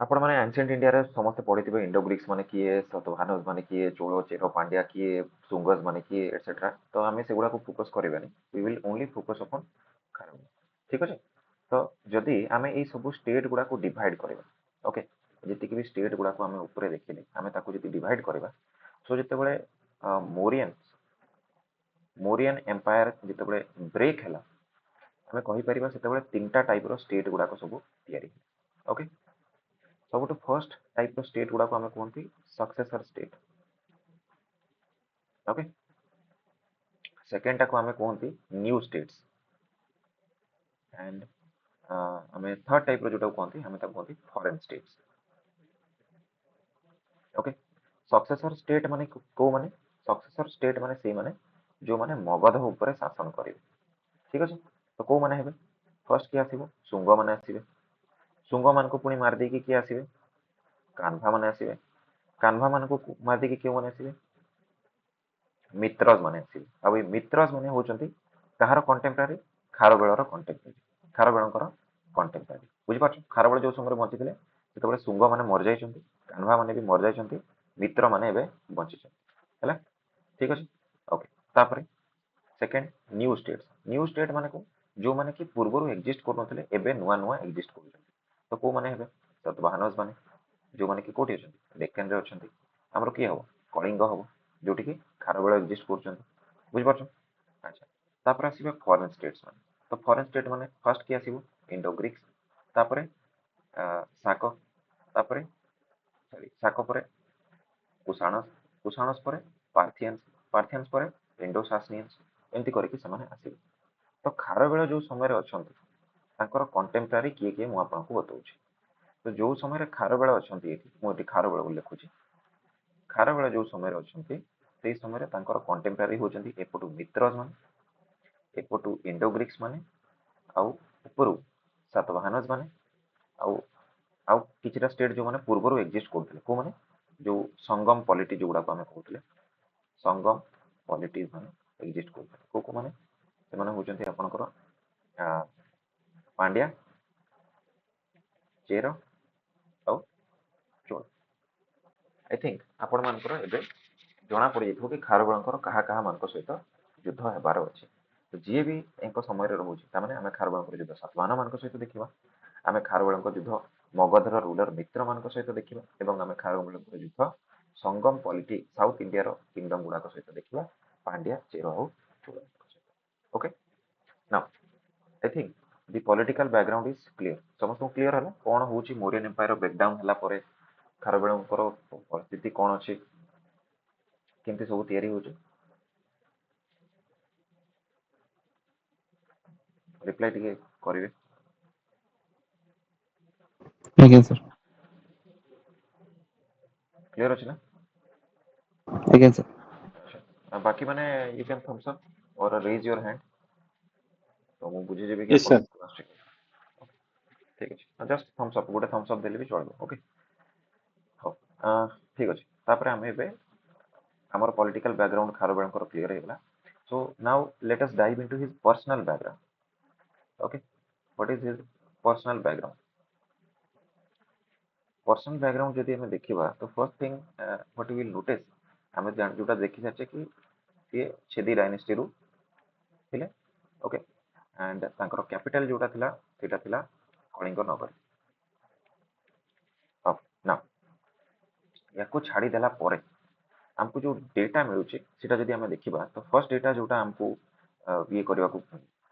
आपण मैंने एंशिएंट इंडिया रे समस्त पढ़ी थे इंडो ग्रीक्स माने किए सतवाहनस माने किए चोल चेर पांड्या किए सुंगस माने किए एटसेट्रा तो आम से गुड़ा फोकस करवानी वी विल ओनली फोकस अपन खारवेल ठीक अच्छे तो जदि आम ये सब स्टेट गुड़ा को डिवाइड करवा ओके जी भी स्टेट गुड़ा को आम ऊपर देखिले आम डिवाइड करवा सो जिते मोरियन एम्पायर जिते ब्रेक है आम कहीपर से तीन टाइप स्टेट गुड़ाक सब तैयारी ओके सब फर्स्ट टाइप स्टेट गुड़ा को आम कहते सक्सेसर स्टेट ओके सेकेंड टाक आम कहते न्यू स्टेट्स एंड आम थर्ड टाइप जो कहते आम कहते foreign states okay successor state माने को माने सक्सेसर स्टेट माने से माने जो माने मगध ऊपर शासन करेंगे ठीक अच्छे तो कौ मैंने फर्स्ट किए आसो शुंग मैंने आसवे शुंग मान को पुणी मारदे किए आसवे कान्भा मैंने आसवे कान्भा मान को मारदे क्यों मैंने आसवे मित्रज मैंने आसवे आ मित्रज मैंने होती कहार कंटेम्परारी खारवेलर कंटेम्परारी खारवेलर कंटेम्परारी बुझीपार खारवेल जो समय बंची से शुंग मैंने मर जा कान्भा मैंने भी मर जा मित्र मैंने बंची है ठीक अच्छे ओके तापर सेकेंड न्यू स्टेट माने को जो माने कि पूर्व एक्जिस्ट करुनथिले एबे नुआ नुआ एक्जिस्ट कर तो को माने हेबे सतवाहनस माने जो माने कि कोठी अछंती डेक्कन रे अछंती हमरो की हबो कलिंग हबो जोटी कि खारवेल एक्जिस्ट करछंती बुझ पाछो अच्छा तापर आसीबे फॉरेन स्टेट्स माने तो फॉरेन स्टेट माने फर्स्ट की आसीबो इंडो ग्रीक्स तापर साको तापर सॉरी साको परे कुषाणस कुषाणस परे पार्थियंस पार्थियंस परे इंडो सासनियंस एमती करके ସେମାନେ ଆସିବେ तो खारवेल जो समय अच्छा कंटेम्परारी किए किए मुझे आपको बताऊँ तो जो समय खारବେଳ ଅଛନ୍ତି ଏଠି ମୁଁ ଏଠି ଖାରବେଳ ବୋଲି ଲେଖୁଛି ଖାରବେଳ जो समय ଅଛନ୍ତି ସେଇ ସମୟରେ ତାଙ୍କର କଣ୍ଟେମ୍ପରାରୀ ହେଉଛନ୍ତି ଏପଟୁ ମିତ୍ରଜ ମାନେ ଏପଟୁ ଇଣ୍ଡୋଗ୍ରୀକ୍ସ ମାନେ ଆଉ ଉପରୁ ସାତବାହନଜ ମାନେ ଆଉ ଆଉ କିଛିଟା ଷ୍ଟେଟ୍ ଯୋଉମାନେ ପୂର୍ବରୁ ଏକ୍ଜିଷ୍ଟ କରୁଥିଲେ କୋଉମାନେ ଯୋଉ ସଂଗମ ପଲିଟି ଯୋଉଗୁଡାକୁ ଆମେ କହୁଥିଲେ ସଂଗମ ପଲିଟିज ମାନେ ଏକ୍ଜିଷ୍ଟ କରୁଥିଲେ କୋଉ ମାନେ ସେମାନେ ହେଉଛନ୍ତି ଆପଣଙ୍କର ପାଣ୍ଡ୍ୟା ଚେର ଆଉ ଚୋଳ आई थिंक आपण मानकर एबे जना पड़ जाइथिबो कि खारबेळंकर काहा काहा मानक सहित युद्ध हेबार अछि तो जी भी एंको समय रे रहउछि तामाने आमे खारबेळंकर युद्ध सातवाहन मानक सहित देखिबा आमे खारबेळंकर युद्ध मगधर रूलर मित्र मानक सहित देखिबा एवं आमे खारबेळंकर युद्ध संगम पॉलिटी साउथ इंडिया रो किंगडम गुडा सहित देखिबा पांड्या चेरो हो Chola okay now I think the political background is clear समस्त क्लियर हला कोन होउछि मौर्यन एम्पायर ब्रेकडाउन हला परे खारबेळंकर परिस्थिति कोन अछि केमती सब तैयारी होउछि रिप्लाई टिके करिवे ଆଜ୍ଞା ସାର୍ क्लियर अछि ना ଆଜ୍ଞା ସାର୍ बाकी माने यू कैन थम्स अप और रेज योर हैंड तो मु बुझी जेबे कि Yes, आपण sir. ठीक अछि जस्ट थम्स अप गोटे थम्स अप देले भी चलबो ओके हो ठीक अछि तापर हम एबे हमर पॉलिटिकल बैकग्राउंड खारबेळंकर क्लियर हेला so now let us dive into his personal background okay what is his personal background personal background जदि हमें देखिबा तो first thing what you will notice हमें जान जोटा देखि साचे कि ये छेदी डायनेस्टी रु थिले ओके एंड तांकर कैपिटल जोटा थिला सेटा थिला कलिंग नगर अब ना याको छाड़ी देला परे हमको जो डेटा मिलुची सेटा जदि हमें देखिबा तो फर्स्ट डेटा जोटा हमको ये करबा को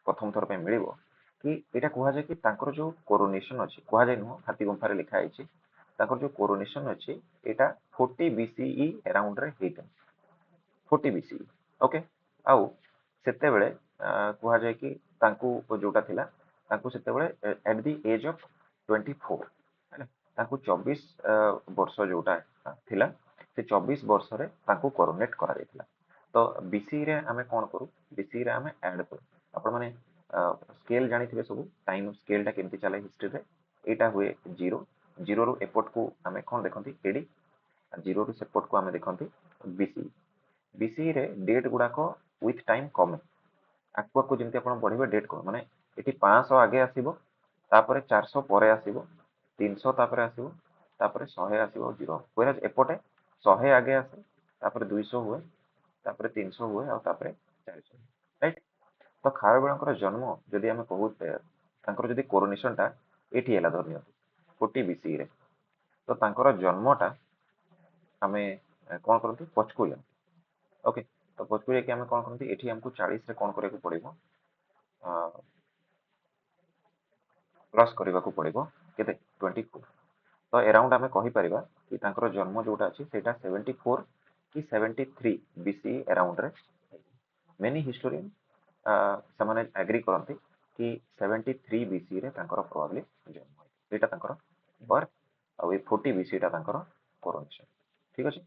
प्रथम थर पे मिलिबो कि एटा कुहा जाय कि तांकर जो कोरोनेशन अछि कुहा जाय नो हाथी गुंफा रे लिखा आइछि तांकर जो कोरोनेशन अछि एटा 40 बीसीई अराउंड रे हेता 40 बीसीई ओके आउ सेते बेले कुहा जाय कि तांको जोटा थिला तांको सेते बेले एट द एज ऑफ 24 हैना तांको 24 वर्ष जोटा थिला से 24 वर्ष रे तांको कोरोनेट करा जायतिला तो बीसी रे हमें कोन करू बीसी रे हमें ऐड करू आपण माने स्केल जानिथिबे सब टाइम स्केल टा केमति चले हिस्ट्री रे एटा हुए 0 0 रु एपोर्ट को हमें कोन देखंती एडी 0 रु सेपोर्ट को हमें देखंती बीसी बीसी रे डेट गुडा को विथ टाइम कम आकु आकु जेमति आपण बढ़िबे डेट को माने एटी 500 आगे आसीबो तापरे 400 परे आसीबो 300 तापरे आसीबो तापरे 100 आसीबो 0 व्हेरएज एपोटे 100 आगे आसे तापरे 200 हुए तापरे 300 हुए और तापरे 400 राइट तो खारबेळंकर जन्म जदि हमें कहू तांकर जदि कोरोनेशन टा एठी हैला धरनियो 40 बीसी रे तो तांकर जन्मटा हमें कोन करंती पचकुया ओके तो पचकुया के हमें कोन करंती एठी हमको 40 रे कोन करे को पड़िबो प्लस करबा को पड़िबो केते 24 तो अराउंड आमे कहि परिबा कि तांकर जन्म जोटा अछि सेटा 74 कि 73 बीसी अराउंड रे मेनी हिस्टोरियन समाने एग्री करंती कि 73 बीसी रे तांकर प्रोबब्ली जन्म एटा तांकर बर्थ आ 40 बीसी टा तांकर कोरोनेशन ठीक अछि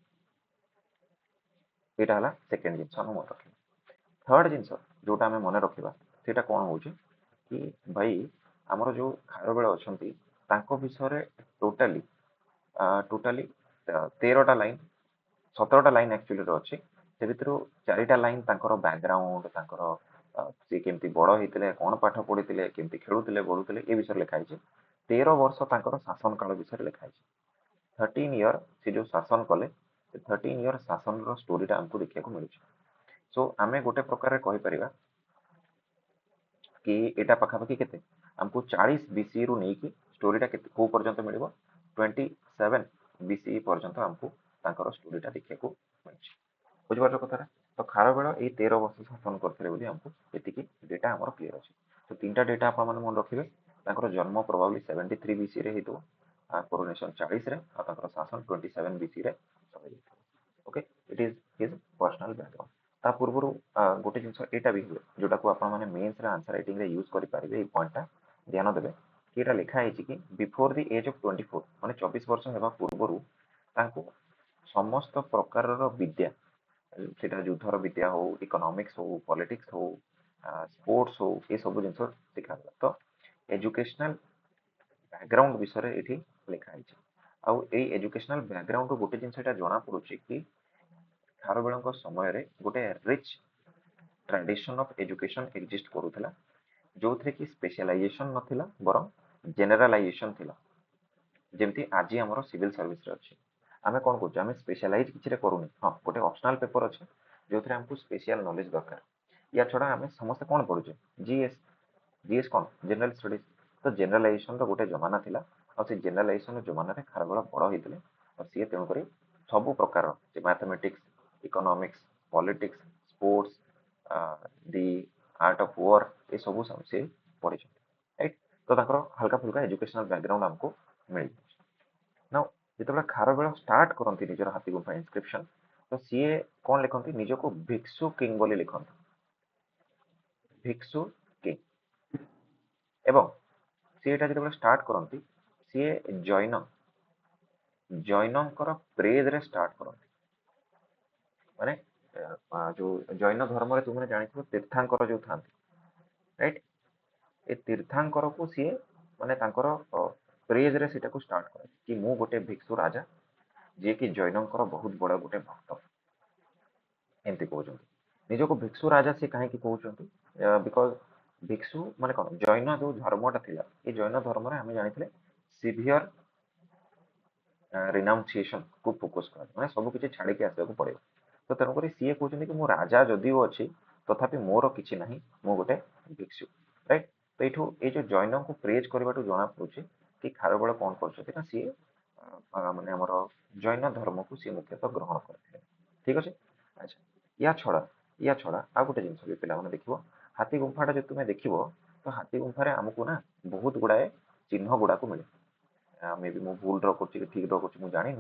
एटा हला सेकंड जिंस हम मन रखिबा थर्ड जिंस जोटा हमें मन रखिबा सेटा कोन होउची कि भाई हमर जो खारबेळ अछंती तांको विषय टोटाली टोटाली 13 टा लाइन 17 टा लाइन एक्चुअली रो अछि से भितरो 4 टा लाइन तांकर बैकग्राउंड तांकर से केमती बड़ हेतिले कोन पाठ पढितिले केमती खेलुतिले बढुतिले ए विषय लिखा आइছে 13 वर्ष तांकर शासन काल विषय लिखा आइছে 13 ईयर से जो शासन कले 13 ईयर शासन रो स्टोरी टा हमको देखिया को मिलुछ सो आमे गोटे प्रकार रे कहि परिबा कि एटा पखापखि केते हमको 40 बीसी रु नेकी स्टोरी टा केते को पर्यंत मिलिबो 27 बीसी पर्यंत हमको तांकर स्टोरी टा देखिया को मिलछ बुझ पारछ कथाटा तो खारबेळ ए 13 वर्ष शासन करथिले बोली हमको एतिकी डेटा हमर क्लियर अछि तो तीनटा डेटा आपण माने मन रखिबे तांकर जन्म प्रोबब्ली 73 बीसी रे हेतो कोरोनेशन 40 रे आ तांकर शासन 27 बीसी रे okay it is his personal background ता पूर्वरु गोटे जिंस एटा भी हुए जोटा को आपण माने मेंस रे आंसर राइटिंग रे यूज करि पारिबे ए पॉइंट टा ध्यान देबे ଏଟା ଲେଖା ହେଇଛି कि बिफोर द एज ऑफ 24 माने 24 वर्ष हेबा पूର୍ବरु तांको समस्त प्रकारर विद्या सेटा युद्धर विद्या हो इकोनॉमिक्स हो पॉलिटिक्स हो स्पोर्ट्स हो ये सब जिन शिखा तो एजुकेशनल बैकग्राउंड विषय ये लिखा है आउ ए एजुकेशनल बैकग्राउंड गोटे जिन जना पड़ुछि कि खारबेल समय गोटे rich tradition of education exist करूला जो थे कि स्पेशलाइजेशन नथिला बरं जेनेरालाइजेशन थिला जेमती आज आमर सिविल सर्विस अच्छे आम कौन कर आम स्पेशलाइज किसी करूनी हाँ गोटे ऑप्शनल पेपर अच्छे जो थे आमको स्पेशल नॉलेज दरकार या छड़ा आम समस्त कौन पढ़ुचे जीएस जीएस कौन जनरल स्टडीज तो जेनेरालाइजेशन गोटे जमाना थिला और से जेनेरालाइजेशन जमाना खारबेल बड़ होते और सी तेणुक सब प्रकार mathematics economics politics sports the art of war ये सब से पढ़ी राइट तो हल्का फुल्का एजुकेशनल बैकग्राउंड हमको मिल ना जिते खारबेल स्टार्ट करती निजर हाथी गुंफा इनस्क्रिप्शन तो सी कौन लिखती निज को भिक्षु किंग बोली लिखती भिक्षु किंग एवं सी जो स्टार्ट करती सी जैन जैनकर प्रेज रे स्टार्ट करती माने जो जैन धर्म तुमने जानी तीर्थांकर जो था राइट ए तीर्थांकर को सी माने प्रेज रे सीटा को स्टार्ट कर कि मु गोटे भिक्षु राजा जे कि जैनकर बहुत बड़ गोटे भक्त एमती कहते निज को भिक्षु राजा सी कहीं कहते बिकज भिक्षु माने कौन जैन जो धर्मटा थिला ये जैन धर्म आम जानी सिभियर रिनाउंसिएशन को फोकस कर मैंने सब किसी छाड़ी आसवा को पड़े तो तेणुक सी कहते कि मो राजा जदिव अच्छी तथापि मोर कि ना मु गोटे भिक्षु राइट तो ये जो जैन को प्रेज करने जना पड़े कि खारबेल कौन कर सी माने आमर जैन धर्म को सी मुख्यतः ग्रहण करते ठीक अच्छे अच्छा या छड़ा आ गोटे जिन भी पे देख हाथी गुंफाटा जो तुम्हें देख तो हाथी गुंफार आमको ना बहुत गुड़ाए चिन्ह गुड़ाक मिले मे भी मु भूल रखुच्छी ठीक रखुच्छी मुझे जानी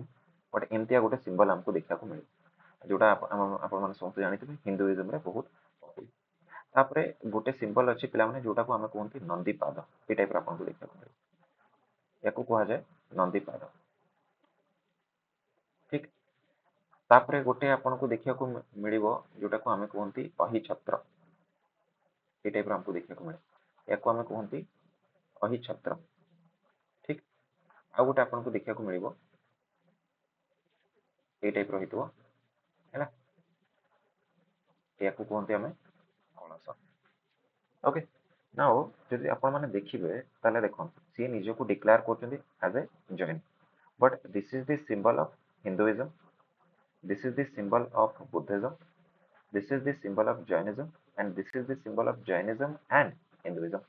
बट एमती गोटे सिंबल आमको देखा मिले जोटा आप समस्त जानते हिंदुइज्म बहुत तापरे गोटे सिंबल अच्छी पे जोटा को आम कहते नंदीपाद ये टाइप आपको देखा मिले या कह जाए नंदीपाद ठीक तापरे गोटे आपन को देखा मिल जोटा को आम कहते अहि छत्र ये टाइप हमको देखा मिले या आम कहते अहि छत्र ठीक आ गोटे आपन को देखा मिल ये टाइप रही है या कहते आम कलश ओके नाउ जदि आपण माने देखिबे ताले देखो सी निज को डिक्लेयर करछन्ती as a Jain but this is the symbol of Hinduism this is the symbol of Buddhism this is the symbol of Jainism and this is the symbol of Jainism and Hinduism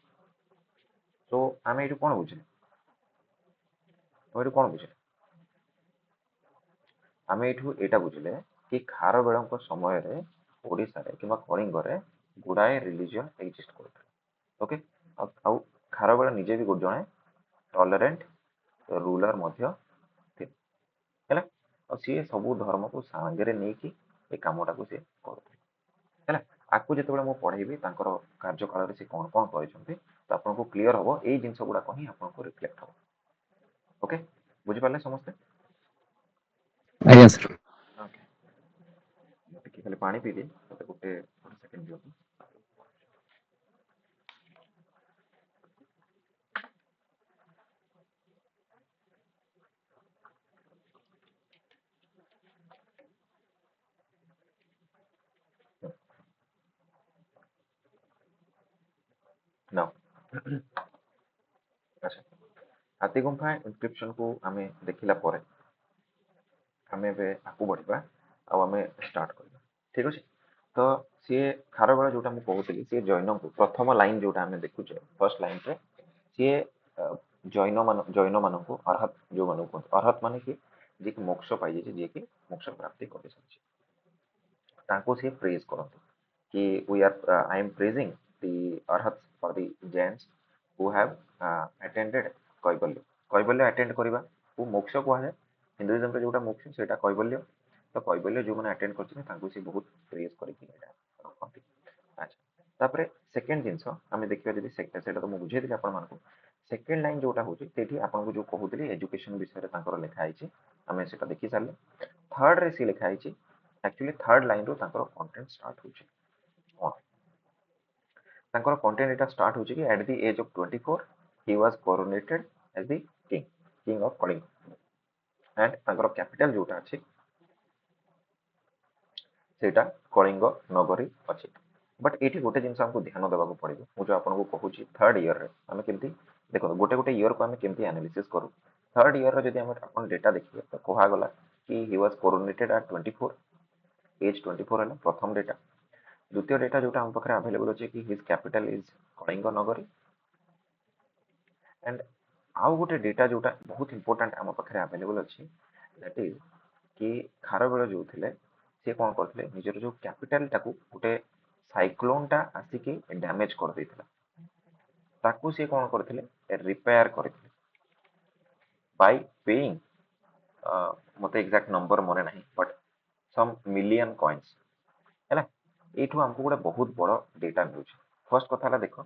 तो आम ये कौन बुझे कौन बुझे आम ये बुझिले कि खारबेल समय ओडिशा रे किंबा कलिंग रे गुड़ाए रिलीजन एक्जिस्ट करते ओके आउ खारबेल निजे भी जड़े टॉलरेंट रूलर सी सब धर्म को सांगे नहीं ये कमटा को सी कर आपको जो मुझे पढ़ेबी कार्यकाल से कौन कौन कर तो आपको क्लीयर हम यही जिनस गुड़ाक ही आपको रिफ्लेक्ट हम ओके बुझिपारे समस्ते ଆଜ୍ଞା ସାର୍ ओके खाली पानी पी दिए गोटे सेकेंड दियो नाउ अच्छा हाथी गुंफा इनस्क्रिप्शन को आम देखला आम आगे बढ़ा आम स्टार्ट करवा ठीक अच्छे तो सी खारबेल जोटा मुझे कहती सी जैन को प्रथम लाइन जोटा आम देखुचे फर्स्ट लाइन रे सी जैन मान अर्हत जो मान कहते अर्हत मान कि जी कि मोक्ष पाई जी कि मोक्ष प्राप्ति कर सी प्रेज करते कि we are I am praising the arhat for the Jains who have attended kaivalya kaivalya attend करवा को मोक्ष कहुए हिंदुइज्म जोटा मोक्ष से कैबल्य तो कैबल्य जो मैंने अटेंड कर बहुत प्रेज करती अच्छा तापर सेकेंड जिनस आम देखा जी से तो मुझे बुझेदी आपको सेकेंड लाइन जोटा होची सेठी आपन को जो कहूतली एजुकेशन विषय रे तांकर लिखा आइछि हमें सेटा देखि सारले थर्ड रे सी लिखा आइछि एक्चुअली थर्ड लाइन रो तांकर कंटेंट स्टार्ट होची कोन तांकर कंटेंट एटा स्टार्ट होची कि at the age of 24 he was coronated as the king of Kalinga and तांकर कैपिटल जोटा अछि सेटा कलिंग नगरी अछि बट एठी गोटे जिंस हमको ध्यान देबा को पड़िबो मु जो आपन को कहूची थर्ड ईयर रे हमें केमती देखो गोटे गोटे ईयर को हमें केमती एनालिसिस करू थर्ड ईयर रे जदि हम अपन डेटा देखिए तो कहा गला कि he was coronated at 24 as 24 है प्रथम डेटा द्वितीय डेटा जोटा हम पाखरे अवेलेबल अछि कि हिज कैपिटल इज कलिंग नगरी एंड आउ गोटे डेटा जोटा बहुत इंपोर्टेंट हम पाखरे अवेलेबल अछि दैट इज कि खारबेल जो थिले से कोन करथिले निजर जो कैपिटल टाकू गोटे साइक्लोन टा आसिकी डैमेज कर देथिला ताकू से कोन करथिले रिपेयर करथिले बाय पेइंग मते एग्जैक्ट नंबर मने नहीं बट सम मिलियन कॉइन्स हैला एठू हमको गोटे बहुत बड़ डेटा मिलुछ फर्स्ट कथा ला देखो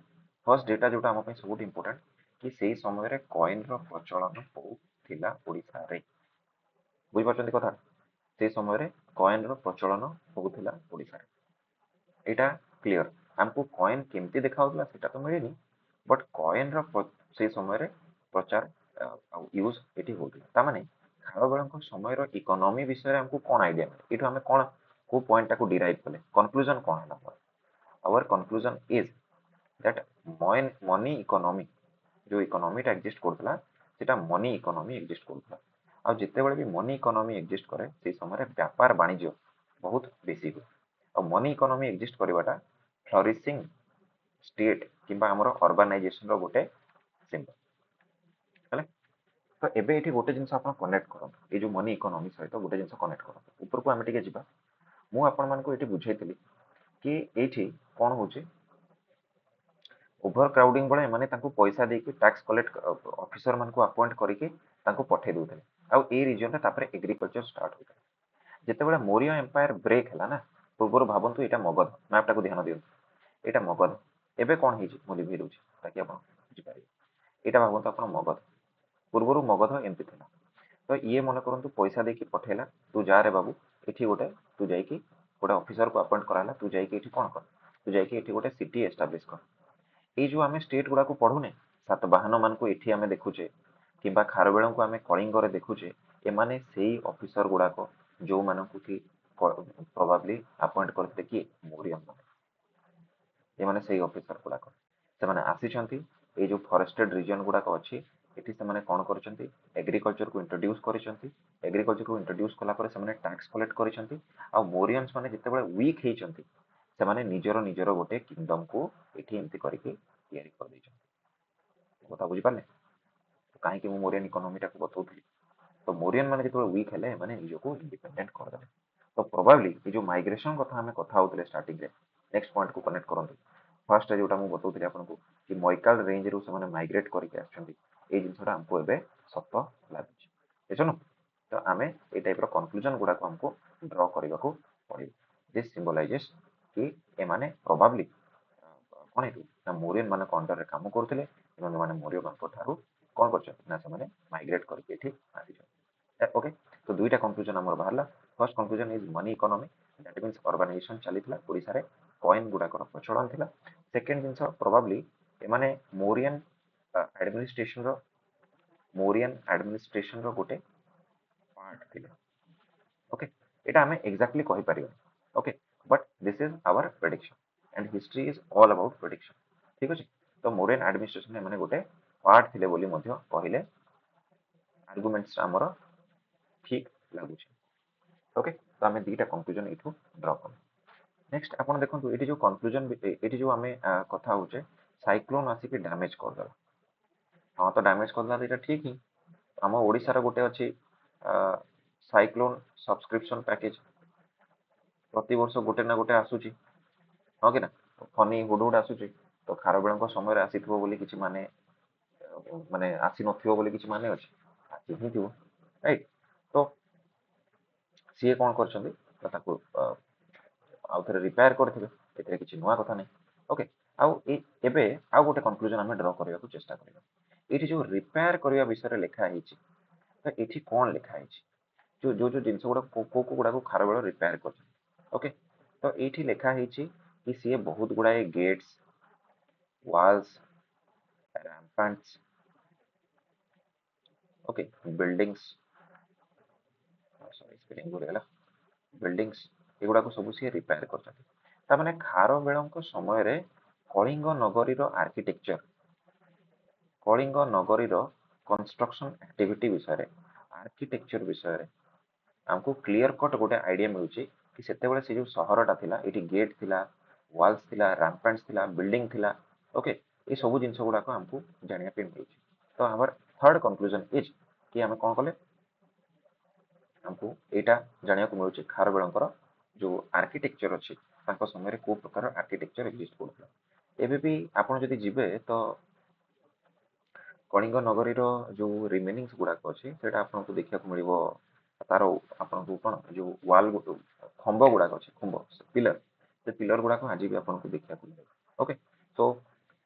फर्स्ट डेटा जोटा हम पे सब इंपोर्टेंट कि सेही समय रे कॉइन रो प्रचलन बहुत थिला ओडिसा रे बुझि पाछंती कथा से समय रे कॉइन रो प्रचलन बहुत थिला ओडिसा रे एटा क्लियर हमको कॉइन केमती देखाउतला सेटा तो मिलेनी बट कॉइन रो से समय रे प्रचार यूज एठी होतला ता माने खारबेलଙ୍କ ସମୟର इकोनॉमी विषय रे हमको कोन आईडिया मिले एठू हमें कोन को पॉइंट टाको डिराइव कले कंक्लूजन कोन हला our conclusion is that money economy जो इकोनॉमी टा एग्जिस्ट करथला सेटा मनी इकोनॉमी एग्जिस्ट करथला आ जिते बेले भी मनी इकोनॉमी एग्जिस्ट करे से समय रे व्यापार वाणिज्य बहुत बेसी हो आ मनी इकोनॉमी एग्जिस्ट करबाटा फ्लोरिशिंग स्टेट किंबा हमर अर्बानाइजेशन रो गोटे सिंबल हले तो एबे एठी गोटे जिंस आपण कनेक्ट करन ए जो मनी इकोनॉमी सहित गोटे जिंस कनेक्ट करन ऊपर को हम टिके जिबा मु आपण मान को एठी बुझाइतली कि एठी कोन होचे ओभर क्राउडिंग बळे माने तांको पैसा देके टैक्स कलेक्ट ऑफिसर मान को अपॉइंट करके तांको पठे दोथले आ ए रीजन रे तापरे एग्रीकल्चर स्टार्ट होता जेते बेले मौर्य एम्पायर ब्रेक हला ना पूर्वर भाबंतु एटा मगध मैप टाको ध्यान दियो एटा मगध एबे कोन हेजी मु लिभि दोछि ताकि आपण बुझि पारिबे एटा भाबंतु आपण मगध पूर्वर मगध एमपी थिला तो ये मन करंतु पैसा देके पठेला तू जा रे बाबू एठी गोटे तू जाईकी गोटे ऑफिसर को अपॉइंट कराला तू जाईकी एठी कोन कर तू जाईकी एठी गोटे सिटी एस्टैब्लिश कर ए जो आमे स्टेट गुडा को पढुने सातवाहन मान को एठी आमे देखुचे किंबा खारबेल को आमे कलिंग रे देखुचे एमाने सेही ऑफिसर गुडा को जो मान को कि प्रोबेबली अपॉइंट करते कि मौर्यन माने एमाने सेही ऑफिसर गुडा को से माने आसीचंती ए जो फॉरेस्टेड रीजन गुडा को अछि एठी से माने कोन करचंती एग्रीकल्चर को इंट्रोड्यूस करिसंती एग्रीकल्चर को इंट्रोड्यूस कला पर से माने टैक्स कलेक्ट करिसंती आ मौर्यंस माने जते बेले वीक हेचंती से माने निजरो निजरो गोटे किंगडम को एठी एमती करके तयारी कर दैछंती कथा बुझि पाले काहे कि मु मौर्यन इकोनॉमी टा को बतौथली तो मौर्यन माने जते वीक हेले माने निजो को इंडिपेंडेंट कर देले तो प्रोबेबली ए जो माइग्रेशन कथा हमें कथा होतले स्टार्टिंग रे नेक्स्ट पॉइंट को कनेक्ट करंतु फर्स्ट जोटा मु बतौथली आपन को कि मोइकल रेंज रो से माने माइग्रेट करके आछंती ए जिंसटा हमको एबे सत्य लागुची बुझछनु तो आमे ए टाइप रो कंक्लूजन गुडा को हमको ड्रा करबा को पड़िबो दिस सिंबलाइजेस कि ए माने प्रोबेबली कोन हेतु ना मौर्यन माने अंडर रे काम करथिले एमाने माने मौर्य मान थारु कोन करछ ना से माने माइग्रेट करके एठी आसी ओके तो दुईटा कंक्लूजन हमर बाहरला first conclusion is money economy that means urbanisation चलीतला ओडिसा रे कॉइन गुडा कर प्रचलन थिला सेकंड जिंस प्रोबेबली एमाने मौर्यन एडमिनिस्ट्रेशन रो गोटे पार्ट थिला ओके एटा हमें एग्जैक्टली कहि परिबा okay but this is our prediction and history is all about prediction ठीक अछि तो मौर्यन एडमिनिस्ट्रेशन में माने गोटे पार्ट थिले बोली मध्य कहिले आर्गुमेंट्स हमर ठीक लागु छै ओके तो हमें दीटा कंक्लूजन इथु ड्रा कर नेक्स्ट आपण देखंतु एठी जो कंक्लूजन एठी जो हमें कथा होचे साइक्लोन आसी के डैमेज कर दला हां तो डैमेज कर दला एटा ठीक ही हम ओडिसा रो गोटे अछि साइक्लोन सब्सक्रिप्शन पैकेज प्रति वर्ष गोटे ना गोटे आसुची हां कि ना फनी हुडहुड आसुची तो खारबेल समय रे आसीथबो बोली किछि माने माने आसी नथिबो बोली किछि माने अछि आसी ही थिबो राइट तो सीए कोन करछंती तो ताको आउ थरे रिपेयर करथिबे एते किछि नुवा कथा नै ओके आउ एबे आउ गोटे कंक्लूजन हमें ड्रा करबा को चेष्टा करिबा ये जो रिपेयर करने विषय लिखाई तो ये कौन लिखाई जो जो जो जिन गुड़ा को गुड़ा खारबेल रिपेयर कर ओके तो ये लिखाई कि सी बहुत गुड़ाए gates walls ramparts okay buildings sorry spelling भूल गला बिल्डिंग्स एगुड़ा को सब सी रिपेयर कर खारबेल समय रे कलिंग नगरी आर्किटेक्चर कलिंग नगरी कंस्ट्रक्शन एक्टिविटी विषय आर्किटेक्चर विषय हमको क्लियर कट गोटे आइडिया मिलूँ कि सेतेबेले से जो सहरटा थिला एटी गेट थिला वाल्स थिला रैम्पेंट्स थिला बिल्डिंग थिला ओके ये सब जिन गुड़ाक हमको जाना मिलूँ तो आमर थर्ड कंक्लूजन इज कि आम कौन कले हमको यहाँ जाना मिलूँ खारबेल जो आर्किटेक्चर अच्छी समय को प्रकार आर्किटेक्चर एक्जिस्ट करता एबे भी आपड़ जदि जीवे तो कलिंग नगरी जो रिमेनिंग्स गुड़ाक अच्छी से आपको देखा मिल तार आपको कौन जो वाल खंब गुड़ाक अच्छे खंब पिलर से पिलर गुड़ाक आज भी आपको देखा मिले ओके तो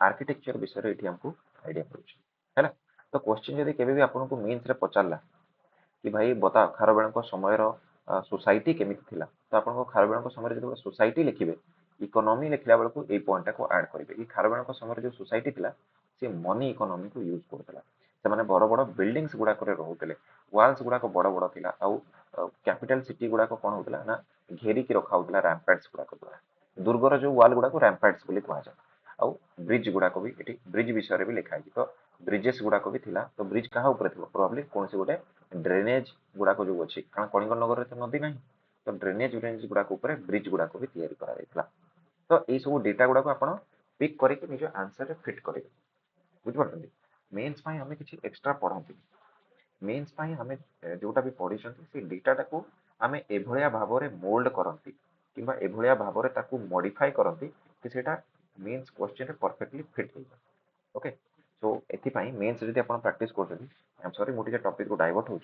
आर्किटेक्चर विषय ये हमको आइडिया मिलूँ है तो क्वेश्चन जब केवे भी आपको मेन्स रे पचारा कि भाई बता खारबेल समय सोसाइटी केमी थिला तो आप खारबेल समय जो सोसाइटी लिखे इकोनॉमी लिखला बेलू ये पॉइंट को ऐड करेंगे खारबेल समय जो सोसाइटी थिला सी मनी इकोनॉमी को यूज करता से बड़ बड़ बिल्डिंग्स गुड़ाक रोते वाल्स गुड़ाक बड़ बड़ थी आउ कैपिटल सिटी गुड़ाक कौन होता ना घेरिकी रखा होता रैम्पेट्स गुड़ाक द्वारा दुर्गर जो वाल गुड़ाक रैम्पेट्स बोली कहुए आउ ब्रिज गुड़ाक भी ये ब्रिज विषय भी लिखाई तो ब्रिजेस गुड़ाक भी थिला तो ब्रिज क्या प्रोबेबली कौन गोटे ड्रेनेज गुड़ाक जो अच्छी कारण कलिंग नगर तो नदी ना तो ड्रेनेज व्रेनेज गुड़ाक ब्रिज गुड़ाक भी या तो ये सब डेटा गुड़ाक आप पिक करके निज आंसर रे फिट करेंगे बुझिपार मेन्स आम किसी एक्सट्रा पढ़ती मेन्स आम जोटा भी पढ़ी से डेटाटा को आम एभलिया भाव में मोल्ड करती कि एभलिया भाव में मॉडिफाई करती कि सेटा मेन्स क्वेश्चन रे परफेक्टली फिट हो ओके सो एथिपाई मेन्स जदि आप प्रैक्टिस कर आई एम सॉरी मुझे टॉपिक को डाइवर्ट हो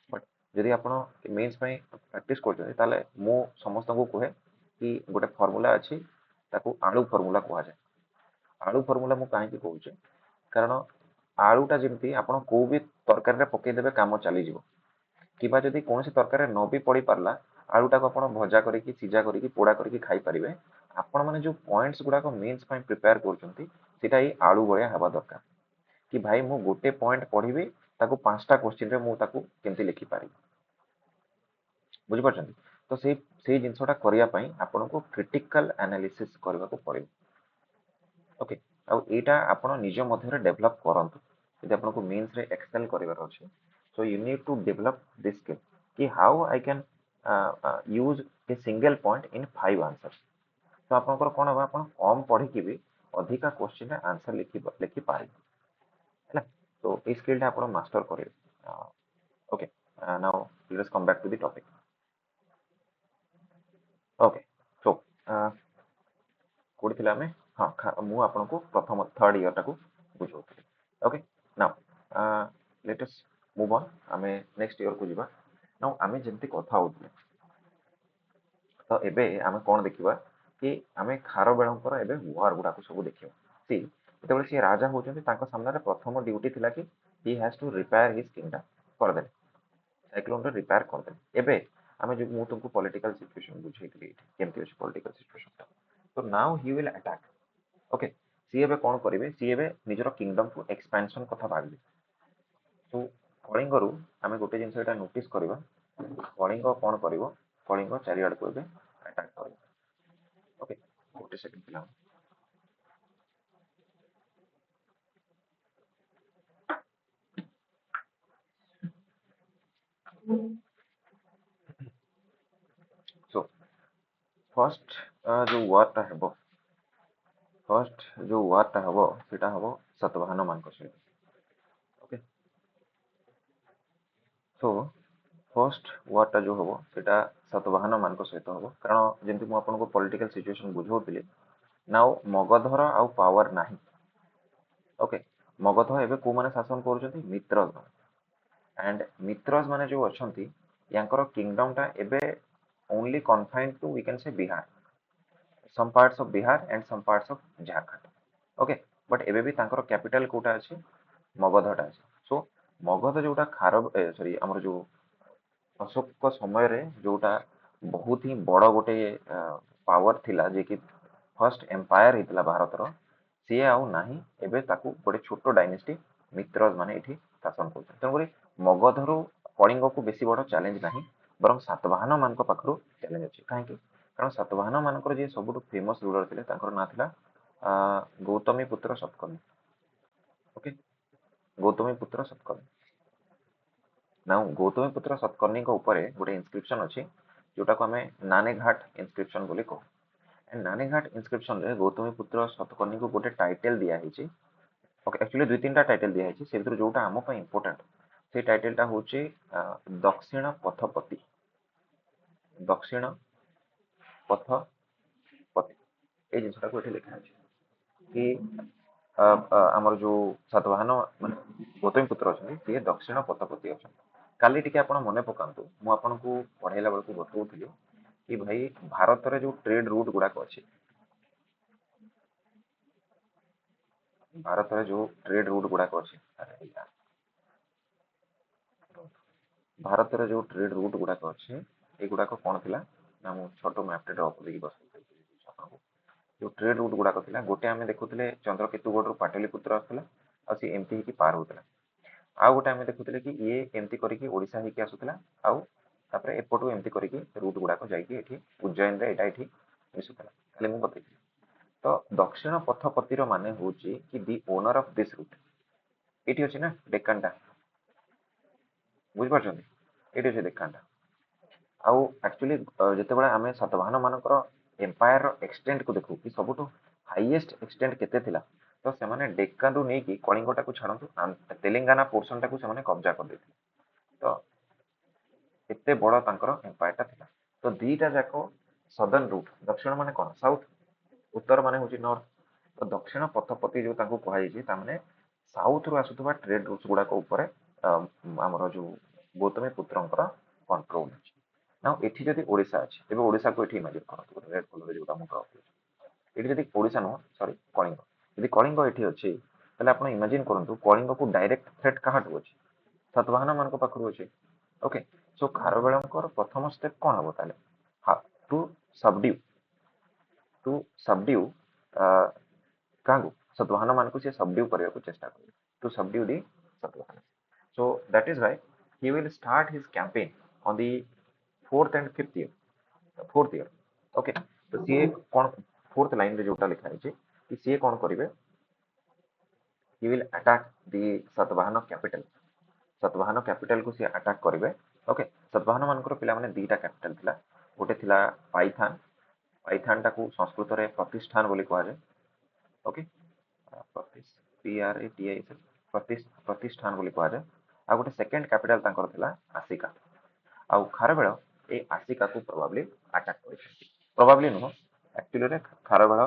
बट जदि आप मेन्स प्रैक्टिस कर मु समस्त को कहे कि गोटे फर्मूला अच्छी ताकू आलू फर्मूला कहुए आलू फर्मूला मु कहीं कहूँ कारण आलूटा जमी आप भी तरकारी पकईदे कम चलीज कि जदि कौन तरकारी न भी पड़ पारा आलूटा को आप भजा करके सीझा करके पोड़ा करके खाई पारे आपण मैंने जो पॉइंट्स गुड़ाक मेन्स प्रिपेयर करा ये आलू भाया हवा दरकार कि भाई मु गोटे पॉइंट पढ़ी ताकू 5टा क्वेश्चन रे मु ताकू केमती लिखि पारि बुझिपार तो से जिनसटा करने आपन को क्रिटिकल एनालिसिस करने को पड़े ओके आईटा आप निज मध्य डेभलप करंतु यदि आपको मेन्स रे एक्सेल करिवार अछि so you need to develop this skill कि how I can use a single point in 5 answers तो आपनकर कोन हबा आपन कम पढ़ी कि भी अधिका क्वेश्चन रे आंसर लिखि पारे है तो ए स्किल आप मास्टर करेंगे okay now let's come back to the topic okay so कोडी थिला हमें हाँ मु आपनको प्रथम थर्ड ईयर टाको बुझाउथि okay now let us move on आमे नेक्स्ट ईयर को जीवा नाउ आमे जेंति कथा होथले तो एबे आमे कोन देखिबा कि आमे खारबेलंकर एबे वार गुडा को सब देखिबा सी जेतेबेले सी राजा होचंती तांको सामने रे प्रथम ड्यूटी थिला कि he has to repair his kingdom कर दे साइक्लोन रे रिपेयर कर दे एबे आमे जो मु तुमको पॉलिटिकल सिचुएशन बुझेइतली केमति अछि पॉलिटिकल सिचुएशन तो now he will attack okay सी एबे कोन करिवे सी एबे निजरो किंगडम को एक्सपेंशन कथा भाबिबे तो कलिंग रु आमे गोटे जिंस एटा नोटिस करबा कलिंग कोन करिवो कलिंग चारियाड को एबे अटैक करिवो ओके गोटे सेकंड पिला सो फर्स्ट जो वार ता हेबो फर्स्ट जो वार ता हेबो सेटा हेबो सतवाहन मान को सहित ओके सो फर्स्ट वार्टा जो हम सेटा सतवाहन मान सहित हम कारण जमी मुझे आपको पॉलिटिकल सिचुएशन बुझाऊली नाउ मगधर आउ पावर ना ओके मगध एवं कौ मैंने शासन कर मित्रज एंड मित्रज माने जो अच्छा यांकर किंगडम टा एबे only confined to we can say Bihar some parts of Bihar and some parts of Jharkhand okay but एबे भी तांकर कैपिटल कोटा अछि मगधटा अछि सो मगध जोटा खार सॉरी हमर जो अशोक समय रे जोटा बहुत ही बड़ गोटे पावर थिला जे कि फर्स्ट एम्पायर हितला भारत रो सी आउ नाही एबे ताकू गोटे छोटो डायनेस्टी मित्र माने एठी शासन करछन तेनकरी मगधरू कलिंग को बेसी बड़ चैलेंज नाही बरं सातवाहन मान पाखरु चैलेंज अछि काहे कि कारण सातवाहन मानकर जे सबुठु फेमस रूलर थिले तांकर ना थिला गौतमी पुत्र सतकर्णी ओके गौतमी पुत्र सतकर्णी ना गौतमी पुत्र सतकर्णी को ऊपर गोटे इनस्क्रिप्शन अछि जोटा को हमें नानेघाट इनस्क्रिप्शन बोली कहू एंड नानेघाट इनस्क्रिप्शन रे गौतमी पुत्र सतकर्णी को गोटे टाइटल दिया हिची ओके एक्चुअली दुई तीन टा टाइटल दिया हिची से भितर जोटा हम पय इंपोर्टेंट से टाइटलटा होची दक्षिण पथपति दक्षिण पथपति ए जिनसटा को एठी लिखा अछि कि आमर जो सातवाहन माने गौतमी पुत्र अछंती से दक्षिण पथपति अछंती काली टिके आपण मने पकांतु मु आपनकू पढाइला बेलकू बतौथिली कि भाई भारत रे जो ट्रेड रूट गुडाक अछि भारत रे जो ट्रेड रूट गुडाक अछि अरे यार भारत रे जो ट्रेड रूट गुडाक अछि ए गुडाक कोन थिला ना मु छोटो मैप टे ड्रॉ करी बस जो ट्रेड रूट गुडाक थिला गोटे आमे देखुथिले चंद्रकेतुगढ़ रु पाटलिपुत्र आसथिला आ सी एमपी की पार होतला आउ गोटे आमे देखुथिले कि ये एमती करिकि ओडिसा हेकी आसुथिला आउ तापरे एपटू एमती करिकि रूट गुडाक जाईकि एठी उज्जैन रे एटा एठी मिसुथिला खाली मु बतैछि तो दक्षिण पथपति रो माने होची कि the owner of this route एठी अछि ना डेक्कन टा बुझ पारछन्ती एठी अछि डेक्कन टा आउ एक्चुअली जेतेबेले आमे सातवाहन मानकर एम्पायर एक्सटेंट को देखू कि सबुठु हाईएस्ट एक्सटेंट केते थिला तो से माने डेक्कन रु नै कि कलिंगटा को छाडंतु तेलंगाना पोर्शन टा को से माने कब्जा कर देथिले तो एते बड़ तांकर एम्पायर टा थिला तो दीटा जाको सदर्न रूट दक्षिण माने कोन साउथ उत्तर माने होची नॉर्थ तो दक्षिण पथपति जो तांको कहै छी ता माने साउथ रु आसुतबा ट्रेड रूट्स गुडा को ऊपर हमर जो गौतमी पुत्रंकर कंट्रोल अछि नाउ एठी जदि ओडिसा अछि तेबे ओडिसा को एठी इमेजिन करतो रेड कलर रे जोटा मु ड्रॉ करछि एठी जदि ओडिसा नो सॉरी कलिंग यदि कलिंग एठी अछि तले आपण इमेजिन करंतु कलिंग को डायरेक्ट थ्रेट काहाटू अछि सातवाहन मान को पाखरु अछि ओके सो खारवेळंकर प्रथम स्टेप कोन हबो ताले हा टू सबड्यू टू सबड्यू कांगो सतवाहन मान को से सबड्यू करबा को चेष्टा करे to subdue the Satavahana so that is why he will start his campaign on the fourth year okay तो सी कौन फोर्थ लाइन रे जोटा लिखा है कि सी कौन करिवे he will attack the Satavahana capital को सी अटैक करिवे ओके सतवाहन मानकर पिला माने दीटा कैपिटल थिला गोटे थिला पाइथान पाइथान टाकू संस्कृत रे प्रतिष्ठान बोली कहा जाय ओके प्रतिष्ठान बोली कहा जाय आ गोटे सेकंड कैपिटल तांकर थिला आसिका आउ खारवेळ ए आसिका को प्रोबेबली अटैक करिसेंती प्रोबेबली नो एक्चुअली रे खारवेळ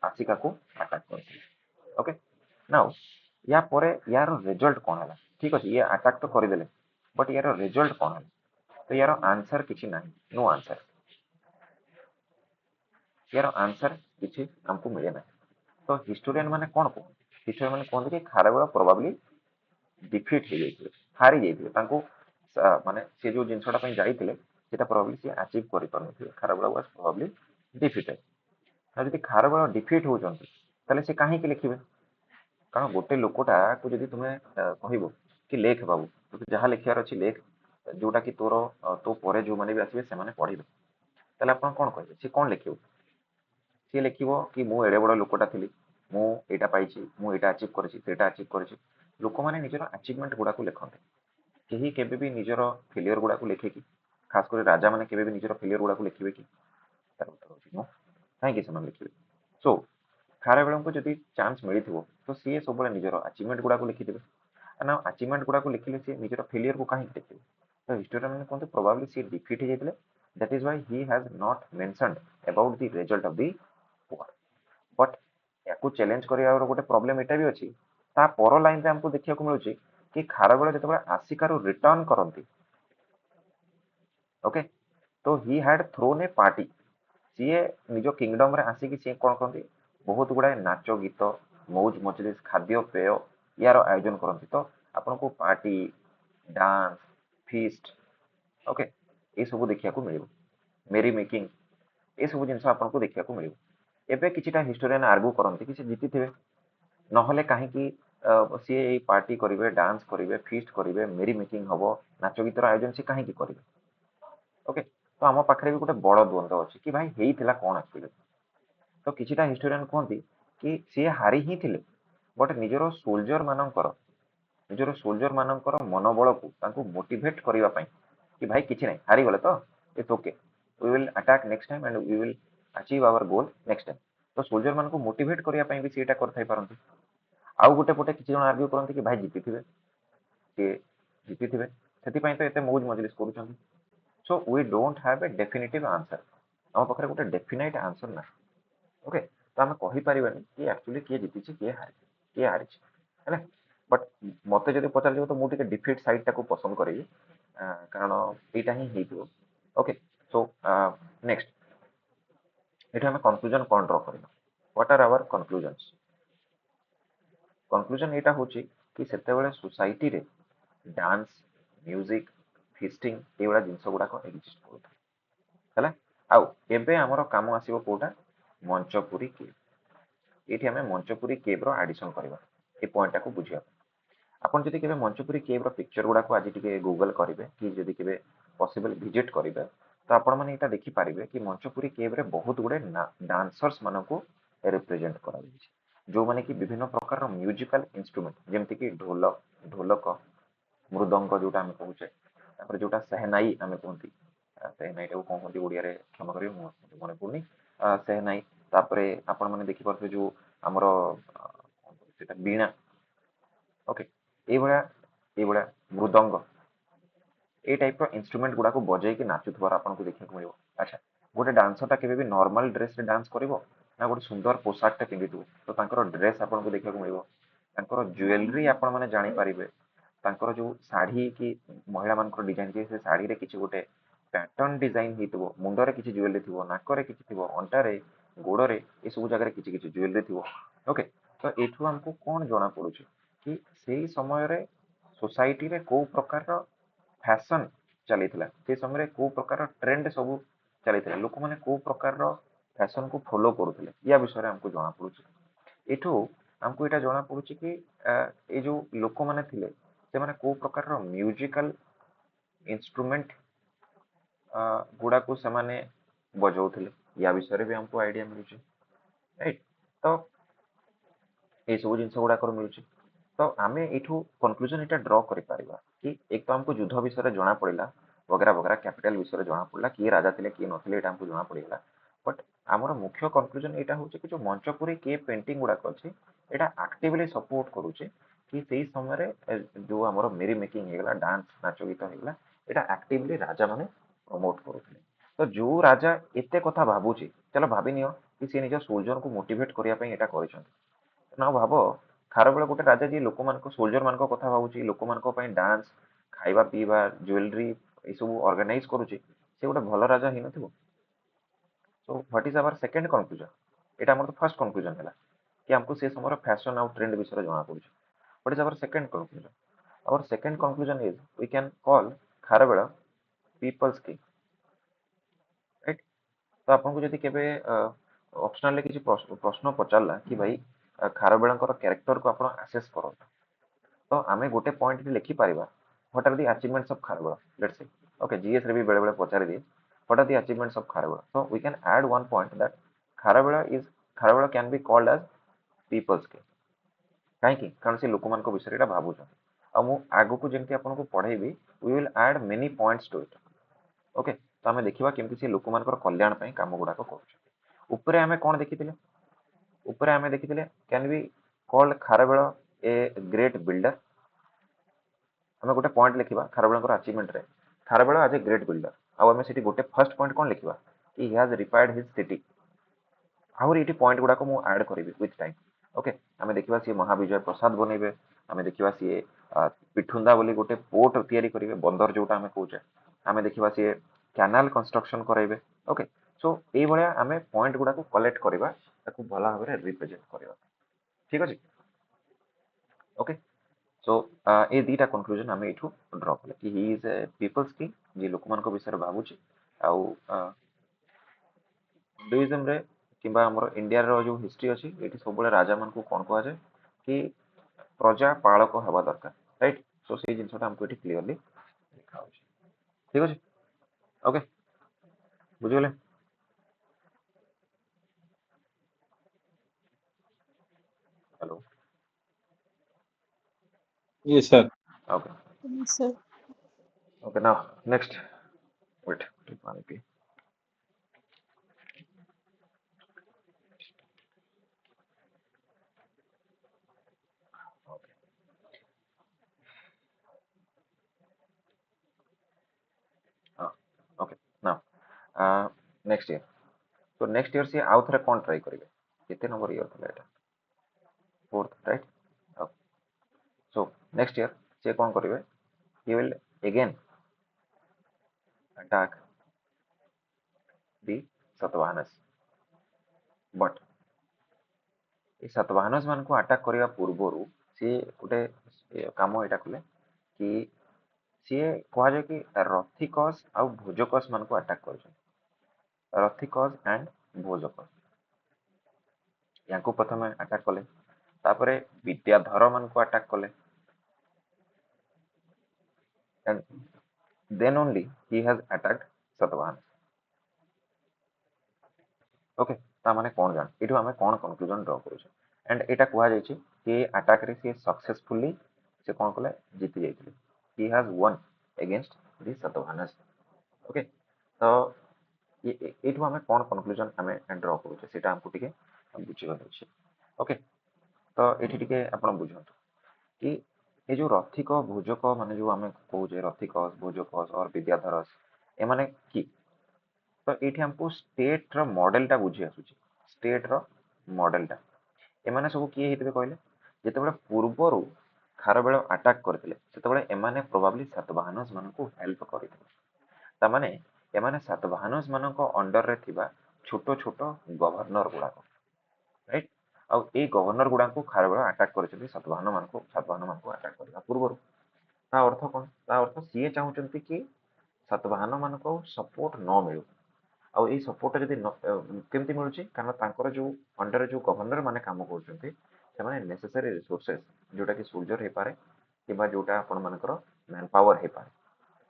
आसिका को अटैक करथि ओके नाउ या परे यार रिजल्ट कोन हला ठीक अछि ये अटैक तो करि देले बट यार रिजल्ट कोन हला तो यार आंसर किछि नाही नो आंसर यार आंसर किछि हमको मिले ना तो हिस्टोरियन माने कोन को हिस्टोरियन माने कोन कि खारवेळ प्रोबेबली डिफीट हे जाइथिले हारि जाइथिले तांको माने से जो जिंसटा पय जाइथिले सेटा प्रोबेबली से अचीव करि परनथिले खारवेळ वाज प्रोबेबली डिफीटेड आ जदि खारवेळ डिफीट हो जंती तले से काहे कि लिखिबे कारण गोटे लोकटा को जदि तुमे कहिबो कि लेख बाबू तो जहां लिखियार अछि लेख जोटा कि तोर तो परे जो माने भी आसीबे से माने पढिबे तले आपण कोन कहबे से कोन लिखिबो सी लिखिबो कि मु एडे बड़ लोकटा थिली मु एटा पाइछि मु एटा अचीव करछि सेटा अचीव करछि लोक माने निजर अचीवमेंट गुडा को लिखन्ते केही केबे भी निजर फेलियर गुडा को लिखे कि खास कर राजा माने केबे भी निजर फेलियर गुडा को लिखिबे कि तार उत्तर होछि नो काहे कि समान लिखिबे सो खारवेळ को जदि चांस मिलिथिबो तो सी सब बळे निजर अचीवमेंट गुडा को लिखिदेबे ना अचीवमेंट गुडा को लिखिले सी निजर फेलियर को काहे लिखिबे तो हिस्टोरियन माने कोन प्रोबेबली सी डिफीट हे जेतले that is why he has not mentioned about the result of the war but याकू चैलेंज करिया गोटे प्रॉब्लम एटा भी अछि ता पर लाइन रे हमको देखिया को मिलुची कि खारवेळ जेतबे आसिका रो रिटर्न करंती ओके तो he had thrown a party सीए निजो किंगडम रे आसी कि सी कोन करंती बहुत गुडा नाच गीत मौज मजलिस खाद्य पेय यार आयोजन करती तो आपन को पार्टी डांस फीस्ट ओके ये सब देखा मिल मेरी मेकिंग ये सब जिन आपन को देखा मिल एबे किछिटा हिस्टोरियन आर्गु करती कि जीति थे नहले कहीं सी ये पार्टी करेंगे डांस करेंगे फीस्ट करेंगे मेरी मेकिंग हम नाच गीतर आयोजन सी कहीं करेंगे ओके तो आम पाखे भी गोटे बड़ द्वंद्व अच्छी कि भाई होता कौन एक्चुअली तो किछिटा हिस्टोरियन कहती कि सी हारी ही थे बट निजर सोल्जर मानकर निजर सोल्जर मानकर मनोबल को मोटिवेट करने कि भाई किसी ना हारी गले तो it's okay we will attack next time and we will achieve our goal next time तो सोल्जर मान को मोटिवेट करने भी सीटा कर आउ गोटे पटे किसी जन आर्ग्यू करते कि भाई जीति थे सी जीति थे से तो मौज मजलिस कर so we don't have a definitive answer आम पाखे गोटे डेफिनाइट आंसर ना ओके तो आम कहीपर कि एक्चुअली किए जीति किए हारी है बट मत जब पचार तो मुझे डिफिट साइड टाक पसंद करी कारण यहाँ ही ओके सो नेक्स्ट ये आम कनक्लूजन कौन ड्र कर व्हाट आर आवर कनक्लूजन्स कनक्लूजन यहाँ हूँ कि से सोसाइटी रे डांस म्यूजिक फिस्टिंग ये जिनस गुड़ाक एक्जिस्ट करूला आउ एबे आमर काम आसो कोटा मंचपुरी केव ये आम मंचपुरी केव्र आडिशन करवा ये पॉइंटा को बुझा आपन जदि केबे मंचपुरी केव्र पिक्चर गुड़ाक आज टे गूगल करेंगे कि जदि केबे पॉसिबल विजिट करेंगे तो आपण मैंने यहाँ देखिपारे कि मंचपुरी केव्रे बहुत गुड़े डांसर्स मान को रिप्रेजेंट कर जो मैंने कि विभिन्न प्रकार म्यूजिकल इंस्ट्रुमेंट जमती कि ढोलक ढोलक मृदंग जोटा आम कहे जोटा सेहनाई आम कहती सेहनाई टाक कौन कहते ओडिया क्षमा करेंगे मन पड़नी सेहनाई तापर आपण मैंने देखिपे जो आमर बीणा ओके ये मृदंग ये टाइप इंस्ट्रुमेंट गुड़ा को बजे नाचुवर आपको देखा मिले अच्छा गोटे डांसरटा के नॉर्मल ड्रेस डांस कर ना गोटे सुंदर पोशाक पिंधि तो ड्रेस आपको देखा मिले ज्वेलरी आपण मैंने जानीपारे जो शाढ़ी कि महिला मान डिजाइन से शाढ़ी किसी गोटे पैटर्न डिजाइन हो मुंडरे किसी ज्वेलरी थी नाकरे किसी थी अंटारे गोड़े ये सब जगह किसी ज्वेलरी थी ओके तो ये आमको कौन जना पड़ू कि से समय सोसाइटी रे को प्रकार फैशन चली से समय को प्रकार ट्रेंड सब चली लोक मैंने को प्रकार फैशन को फॉलो करुले या विषय आमको जना पड़ू एठू आमको यहाँ जना पड़ू कि ये जो लोक मैंने थे से माने को प्रकार म्यूजिकल इंस्ट्रुमेंट गुड़ा को से माने बजाउथिले या विषय भी हमको आइडिया मिलुची राइट तो ये सब जिन गुड़ाक मिलूँ तो आम यू कनक्लूजन यहाँ ड्र कर कि एक तो हमको युद्ध विषय जना पड़ा वगैरह वगैरह कैपिटल विषय जना पड़ा किए राजा थे किए नथिले हमको जना पड़ा बट आमर मुख्य कनक्लूजन यहाँ हूँ कि जो मंचपुरी के पेंटिंग गुड़ाक अच्छे यहाँ आक्टिवली सपोर्ट करुचे कि से समय जो आम मेरी मेकिंग होगा डांस नाच गीत होगा यहाँ आक्टिवली राजा मैंने प्रमोट करुले तो जो राजा एत कथा भावुची चलो भावी नियो कि सी निज सोल्जर को मोटिवेट करने यहाँ कर ना भाव खारबेल गोटे राजा जी लोक मान सोल्जर मान कथा भावुची लोक मान डांस खाଇବା पीवा ज्वेलरी ये सब ऑर्गेनाइज करुचे से गोटे भल राजा ही नथिबो so what is our second conclusion एटा हमर फर्स्ट कनक्लूजन है कि हमको से समय फैशन आउट ट्रेंड विषय जना पड़ुछ what is our second conclusion our second conclusion is we can call Kharavela people's king right तो आपको जदि केबे ऑप्शनल किसी प्रश्न पचारला कि भाई खारबेल कैरेक्टर को आप आसेस कर तो आम गोटे पॉइंट लिखि पारिबा what are the achievements of Kharavela let's say okay GS रे भी बेले बेले पचारि दिए what are the achievements of Kharavela so we can add one point that Kharavela can be called as people's king कहीं कारण से लोक मान विषय भावुन आगु को जमी आपको पढ़ेबी we will add many points to it okay तो आम देखा केमती से लोक मान कल्याण कम गुड़ाक कर आम कौन देखी ऊपर आम देखी can be called Kharavela a great builder आम गोटे पॉइंट लिखा खारबेल अचीवमेंट रे Kharavela as a great builder आम से गोटे फर्स्ट पॉइंट कौन लिखा कि he has repaired his city आहरी ये पॉइंट गुड़ाक मुझे ऐड करी विथ टाइम ओके आम देखा सी महाविजय प्रसाद बनइबे आम देखा सी पिठुंदा बोली गोटे पोर्ट तैयारी करेंगे बंदर जोटा आम कहे आम देखा सी कैनाल कंस्ट्रक्शन कराइबे ओके सो ये भाया आम पॉइंट गुड़ाक कलेक्ट करवा भल भाव रिप्रेजेंट करवा ठीक अच्छे ओके सो ए दीटा कंक्लूजन आम एठू ड्रॉ कले कि he is a people's king जी लोक मान विषय भावुची आउ हिंदुइज्म रे किंबा हमर इंडिया रो जो हिस्ट्री अछि एठी सब राजा मान को कोन कहआ जाय कि प्रजा पालक हवा दरकार राइट सो से जिनसटा हमको एठी क्लियरली लिखा होछि ठीक अछि ओके बुझिगले hello Yes, sir. Okay Yes, sir. Okay now next wait पानी पी ओके हां ओके नाउ नेक्स्ट ईयर तो नेक्स्ट ईयर से आउ थरे कोन ट्राई करिवे केते नंबर ईयर थला एटा fourth right so next year से कोन करिवे he will again attack the Satavahanas but ए सातवाहनस मान को अटैक करने पूर्वर सी गोटे काम यहाँ कले कि सी कह जाए कि रथिकस आउ भोजकस मान को अटैक कर रथिकस एंड भोजकस या प्रथम अटैक कले तापरे विद्याधर मान को अटैक कले and then only he has attacked Satavahana okay ता माने कोन जान एठू हमें कोन कंक्लूजन ड्रॉ करू एंड एटा कुआ जाय कि अटैक रे से सक्सेसफुली से कोन कले जीति जाइथिले he has won against the Satavahanas okay तो ये एठू हमें कोन कंक्लूजन हमें ड्रॉ करू सेटा हमको टिके बुझिबार अछि ओके तो एठी टिके आपण बुझंतु कि ये जो रथिक भोजक माने जो आमे कहूजे रथिकस भोजकस और विद्याधरस ए माने की तो ये हमको स्टेट रो मॉडल टा बुझी आसुची स्टेट रो मॉडल टा एमाने सब किए हेतबे कहले जेतेबेले पूर्वरु खारबेल अटैक करथिले सेतेबेले एमाने प्रोबेबली सातवाहनस मानको हेल्प करिथिले ता माने एमाने सातवाहनस मानको अंडर रे थिबा छोटो छोटो गवर्नर गुडा राइट आउ ए गवर्नर गुडा को खारबेल अटैक करथिले सातवाहन मानको अटैक करला पूर्वरु ता अर्थ कोन ता अर्थ सीए चाहुचंती कि सातवाहन मानको सपोर्ट न मिलु आउ एई सपोर्ट जदि केमती मिलुची कारण तांकर जो अंडर जो गवर्नर माने काम करछंती ସେମାନେ नेसेसरी रिसोर्सेस जोटा कि सोल्जर हे पारे किबा जोटा आपण मानकर मैन पावर हे पारे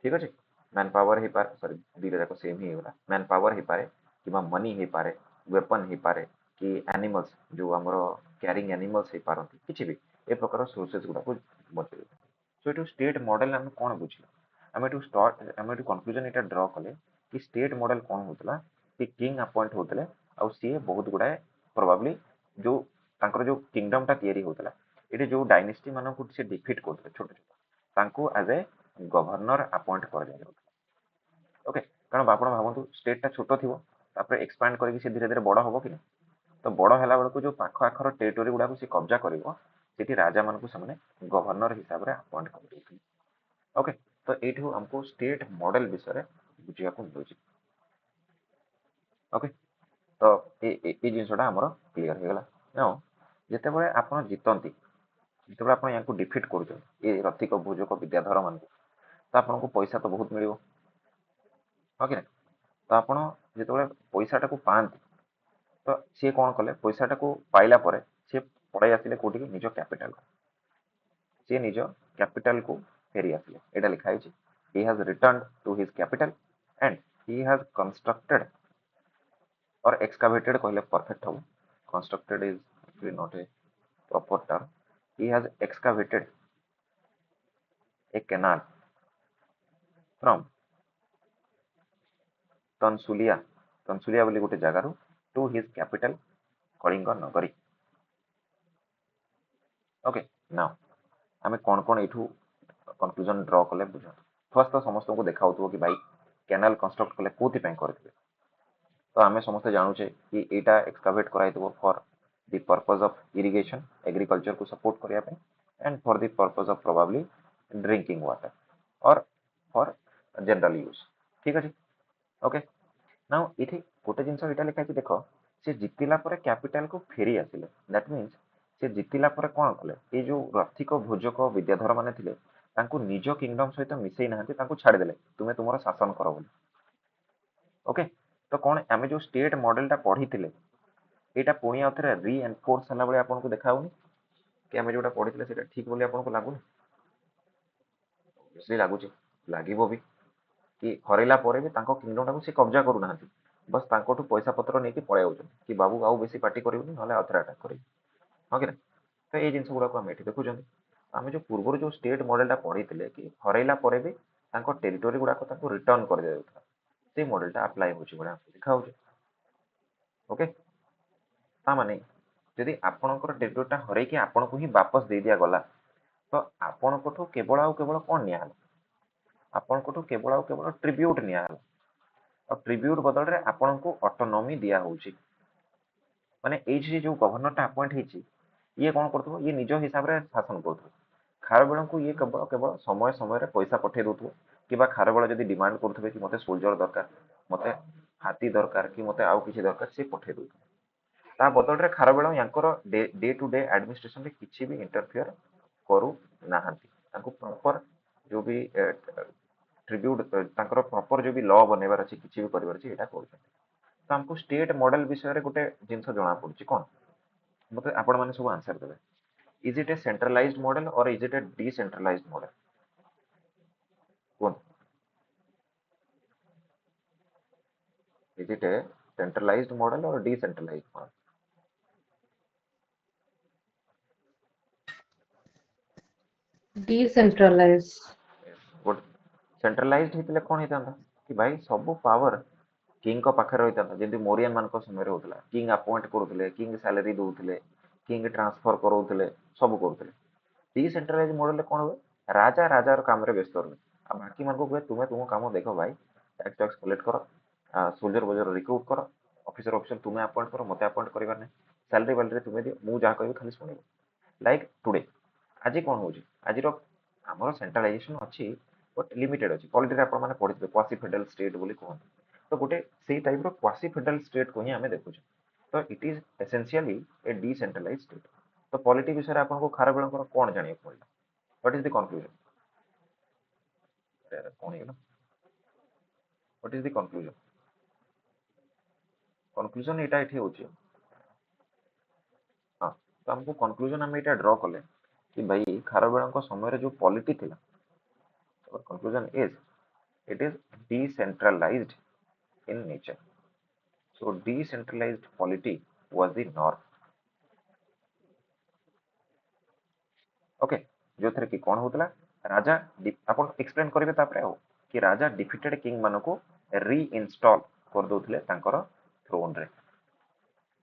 ठीक अछि मैन पावर हे पारे सॉरी दीटा जाक सेम ही होला मैन पावर हे पारे किबा मनी हे पारे वेपन हे पारे कि एनिमल्स जो हमरो कैरिंग एनिमल्स हे पारंती किछि भी ए प्रकार सोर्सेस गुडा को बचै सो इट स्टेट मॉडल हम कोन बुझी हम टू स्टार्ट हम टू कंक्लूजन एटा ड्रॉ कले कि स्टेट मॉडल कोन होतला कि किंग अपॉइंट होतले आ सी बहुत गुडा प्रोबेबली जो तांकर जो किंगडम टा तयारी होतला एटी जो डायनेस्टी मानन को से डिफीट करथले छोट छोट तांको एज ए गवर्नर अपॉइंट कर दिया ओके कारण आपण भाबंतु स्टेट टा छोट थिबो तापर एक्सपांड करके से धीरे धीरे बड़ होबो कि तो बड़ हैला बेलको जो पाख आखर टेरिटोरी गुडा को से कब्जा करिवो सेठी राजा मान को सामने गवर्नर हिसाब रे अपॉइंट कर देथि ओके तो एठू हमको स्टेट मॉडल विषय बुझिया को मिलुची ओके तो ए जिनसटा हमर क्लियर हो गला नाउ जेतेबेले आपण जितंती जेतेबेले आपण याको डिफीट करूछन ए रथिक भोजक विद्याधर मान तो आपन को पैसा तो बहुत मिलियो ओके तो आपण जेतेबेले पैसा टाको पांती तो सी कोन कले पैसा टाको पाइला परे सी पड़ाई आसिले कोठी निज कैपिटल सी निज कैपिटल को फेरी आसिले एटा लिखा है he has returned to his capital and he has constructed or excavated कहले परफेक्ट हो constructed is actually not a proper term he has excavated a canal from तनसुलिया बोली गोटे जगार टू हिज कैपिटल कलिंग नगरी ओके नाउ आमे कोन कोन एठू conclusion draw कले बुझ first तो समस्त को देखा कि भाई कैनाल कंस्ट्रक्ट कले कोथि पय करथिबे तो आमे समस्त जानू छे कि एटा एक्सकावेट कराइतबो for the purpose of irrigation agriculture को सपोर्ट करिया पे and for the purpose of probably drinking water or for general use ठीक अछि ओके नाउ इथे गोटे जिंस एटा लिखा छै देखो से जितिला परे कैपिटल को फेरी आसिले दैट मींस से जितिला पर कौन कले ये जो रथिक भोजक विद्याधर माने थिले तांको निज किंगडम सहित मिसई नाहंती तांको छाड़ी देले तुमे तुमर शासन करो बोली ओके तो कौन आमे जो स्टेट मॉडल टा पढ़ी थिले एटा पुणी आउथरे री एनफोर्स हला बळे आपन को देखाउनी कि आमे जोटा पढ़ी थिले सेटा ठीक बोली आपन को लागुनी इसलिए लागू लागिबो भी कि हरैला पर भी तांको किंगडम टाको से कब्जा करू नाहंती बस तांकोठु पैसा पत्र नेकी पळे आउछन कि बाबू आउ बेसी पार्टी करिवनी नले आउथरे अटैक करिवनी हां कि ना तो ये जिनस गुड़ा को हम एठी देखुछन आमे जो पूर्व जो स्टेट मॉडल टा पढ़ी थिले कि हरैला पर भी तांको टेरिटरी गुड़ा को तांको रिटर्न कर दे देउथा से मॉडल टा अप्लाई होची बडा देखा होची ओके ता माने यदि आपणकर टेरिटरी टा हरै कि आपन को ही वापस दे दिया गला तो आपन कोठो केवल आउ केवल कोन निया आपन कोठो केवल आउ केवल ट्रिब्यूट निया और ट्रिब्यूट बदल रे आपन को ऑटोनॉमी दिया होची माने एई जो गवर्नर टा अपॉइंट हेची ये कौन करथो ये निज हिसाब रे शासन करथो खारबेल को ये केवल केवल समय समय रे पैसा पठे दउथो किबा खारबेल जदी डिमांड करथबे कि मते सोल्जर दरकार मते हाथी दरकार कि मते आउ किछि दरकार से पठे दउथो ता बदल रे खारबेल यांकर डे टू डे एडमिनिस्ट्रेशन रे किछि भी इंटरफियर करू नाहंती तांको प्रॉपर जो भी ट्रिब्यूट तांकर प्रॉपर जो भी लॉ बनेबार अछि किछि भी परिवार अछि एटा करछन तो हमको स्टेट मॉडल विषय रे गोटे जिंस जणा पड़छि कोन मते आपण माने सब आंसर देबे is it a centralised model or is it a decentralised model कोन is it a centralised model or decentralised model decentralise good centralised हितले कोन हितांदा कि भाई सब पावर किंग को पाखर रहिता जेंति मोरियन मान को समय रे होतला किंग अपॉइंट करूतले किंग सैलरी दउतले किंग ट्रांसफर करूतले सब करूतले डिसेंट्रलाइज मॉडल कोन हो राजा राजा काम रे व्यस्त रहे आ बाकी मान को कहे तुमे तुम काम देखो भाई टैक्स टैक्स कलेक्ट करो सोल्जर वोल्जर रिक्रूट करो ऑफिसर ऑफिसर तुमे अपॉइंट करो मते अपॉइंट करबार नै सैलरी वैलरी तुमे दियो मु जा कहबी खाली सुनिबो लाइक टुडे आज कौन हो आज आमर सेंट्रलाइजेशन अच्छी बट लिमिटेड अच्छी पॉलिटी आपण मैंने पढ़ी क्वासी फेडरल स्टेट बोली कहते तो गोटे से टाइप क्वासी फेडरल स्टेट को ही आम देखुं तो it is essentially a decentralize state तो पॉलिटी विषय में आपको खारबेल कौन जाना पड़ा व्हाट इज द कंक्लूजन कौन है what is the conclusion conclusion एटा एठी होची हां तो हमको कंक्लूजन हम एटा ड्रॉ कले कि भाई खारबेल समय रे जो पॉलिटी थिला our conclusion is it is decentralized in nature so decentralized polity was the norm okay जो थरे कि कोन होतला राजा अपन एक्सप्लेन करिवे तापरे हो कि राजा डिफिटेड किंग मानो को रीइंस्टॉल कर दोथले तांकर थ्रोन रे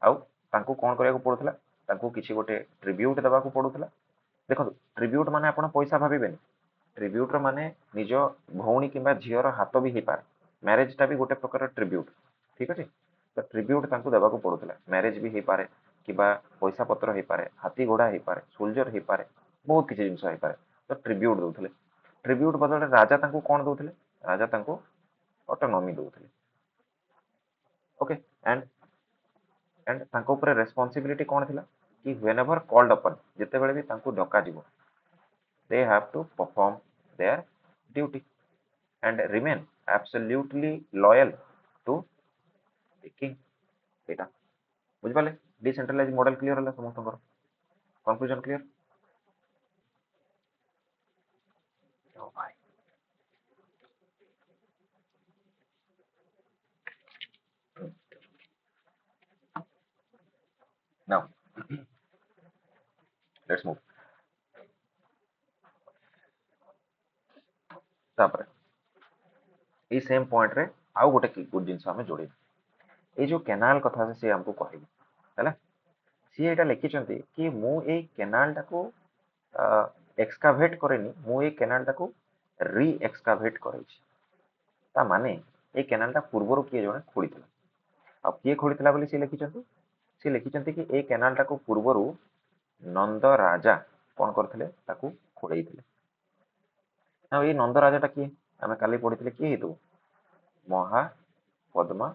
आउ तांको कोन करिया को पडुथला तांको किछि गोटे ट्रिब्यूट देबा को पडुथला देखो ट्रिब्यूट माने आपण पैसा भाबिबेनी ट्रिब्यूट माने निज भौणी किंबा झीर हाथ भी पारे मैरिज टा भी गोटे प्रकार ट्रिब्यूट ठीक अच्छे तो ट्रिब्यूट तांको देबाको पडुथला मैरिज भी पारे किबा पैसा पत्र पारे हाथी घोड़ा पारे सोल्जर पारे बहुत किछि जिंस पारे तो ट्रिब्यूट दउथले ट्रिब्यूट बदले राजा तांको कोन दउथले राजा तांको ऑटोनॉमी दउथले ओके एंड तांको ऊपर रेस्पोंसिबिलिटी कोन थिला कि व्हेनेवर कॉल्ड अपन जते बेले भी तांको डका जिवो they have to perform their duty and remain absolutely loyal to the king एटा बुझ पाले डिसेंट्रलाइज मॉडल क्लियर होला समस्तकर कंक्लूजन क्लियर ओ भाई नाउ लेट्स मूव तापर ए सेम पॉइंट रे आउ गोटे की गुड जिंस हमें जोड़ी ए जो कैनाल कथा से हमको कहबी हैला सी एटा लिखि चंती कि मु ए कैनाल टाको एक्सकावेट करेनी मु ए कैनाल टाको री एक्सकावेट करे छी ता माने ए कैनाल टा पूर्वरु किए जने खोलितला अब किए खोलितला बोली सी लिखि चंती कि ए कैनाल टाको पूर्वरु नंद राजा कोन करथिले ताको खोलेइथिले ना ए नंद राजा टा किए आमे काली पढिथिले किए हेतु महा पद्मा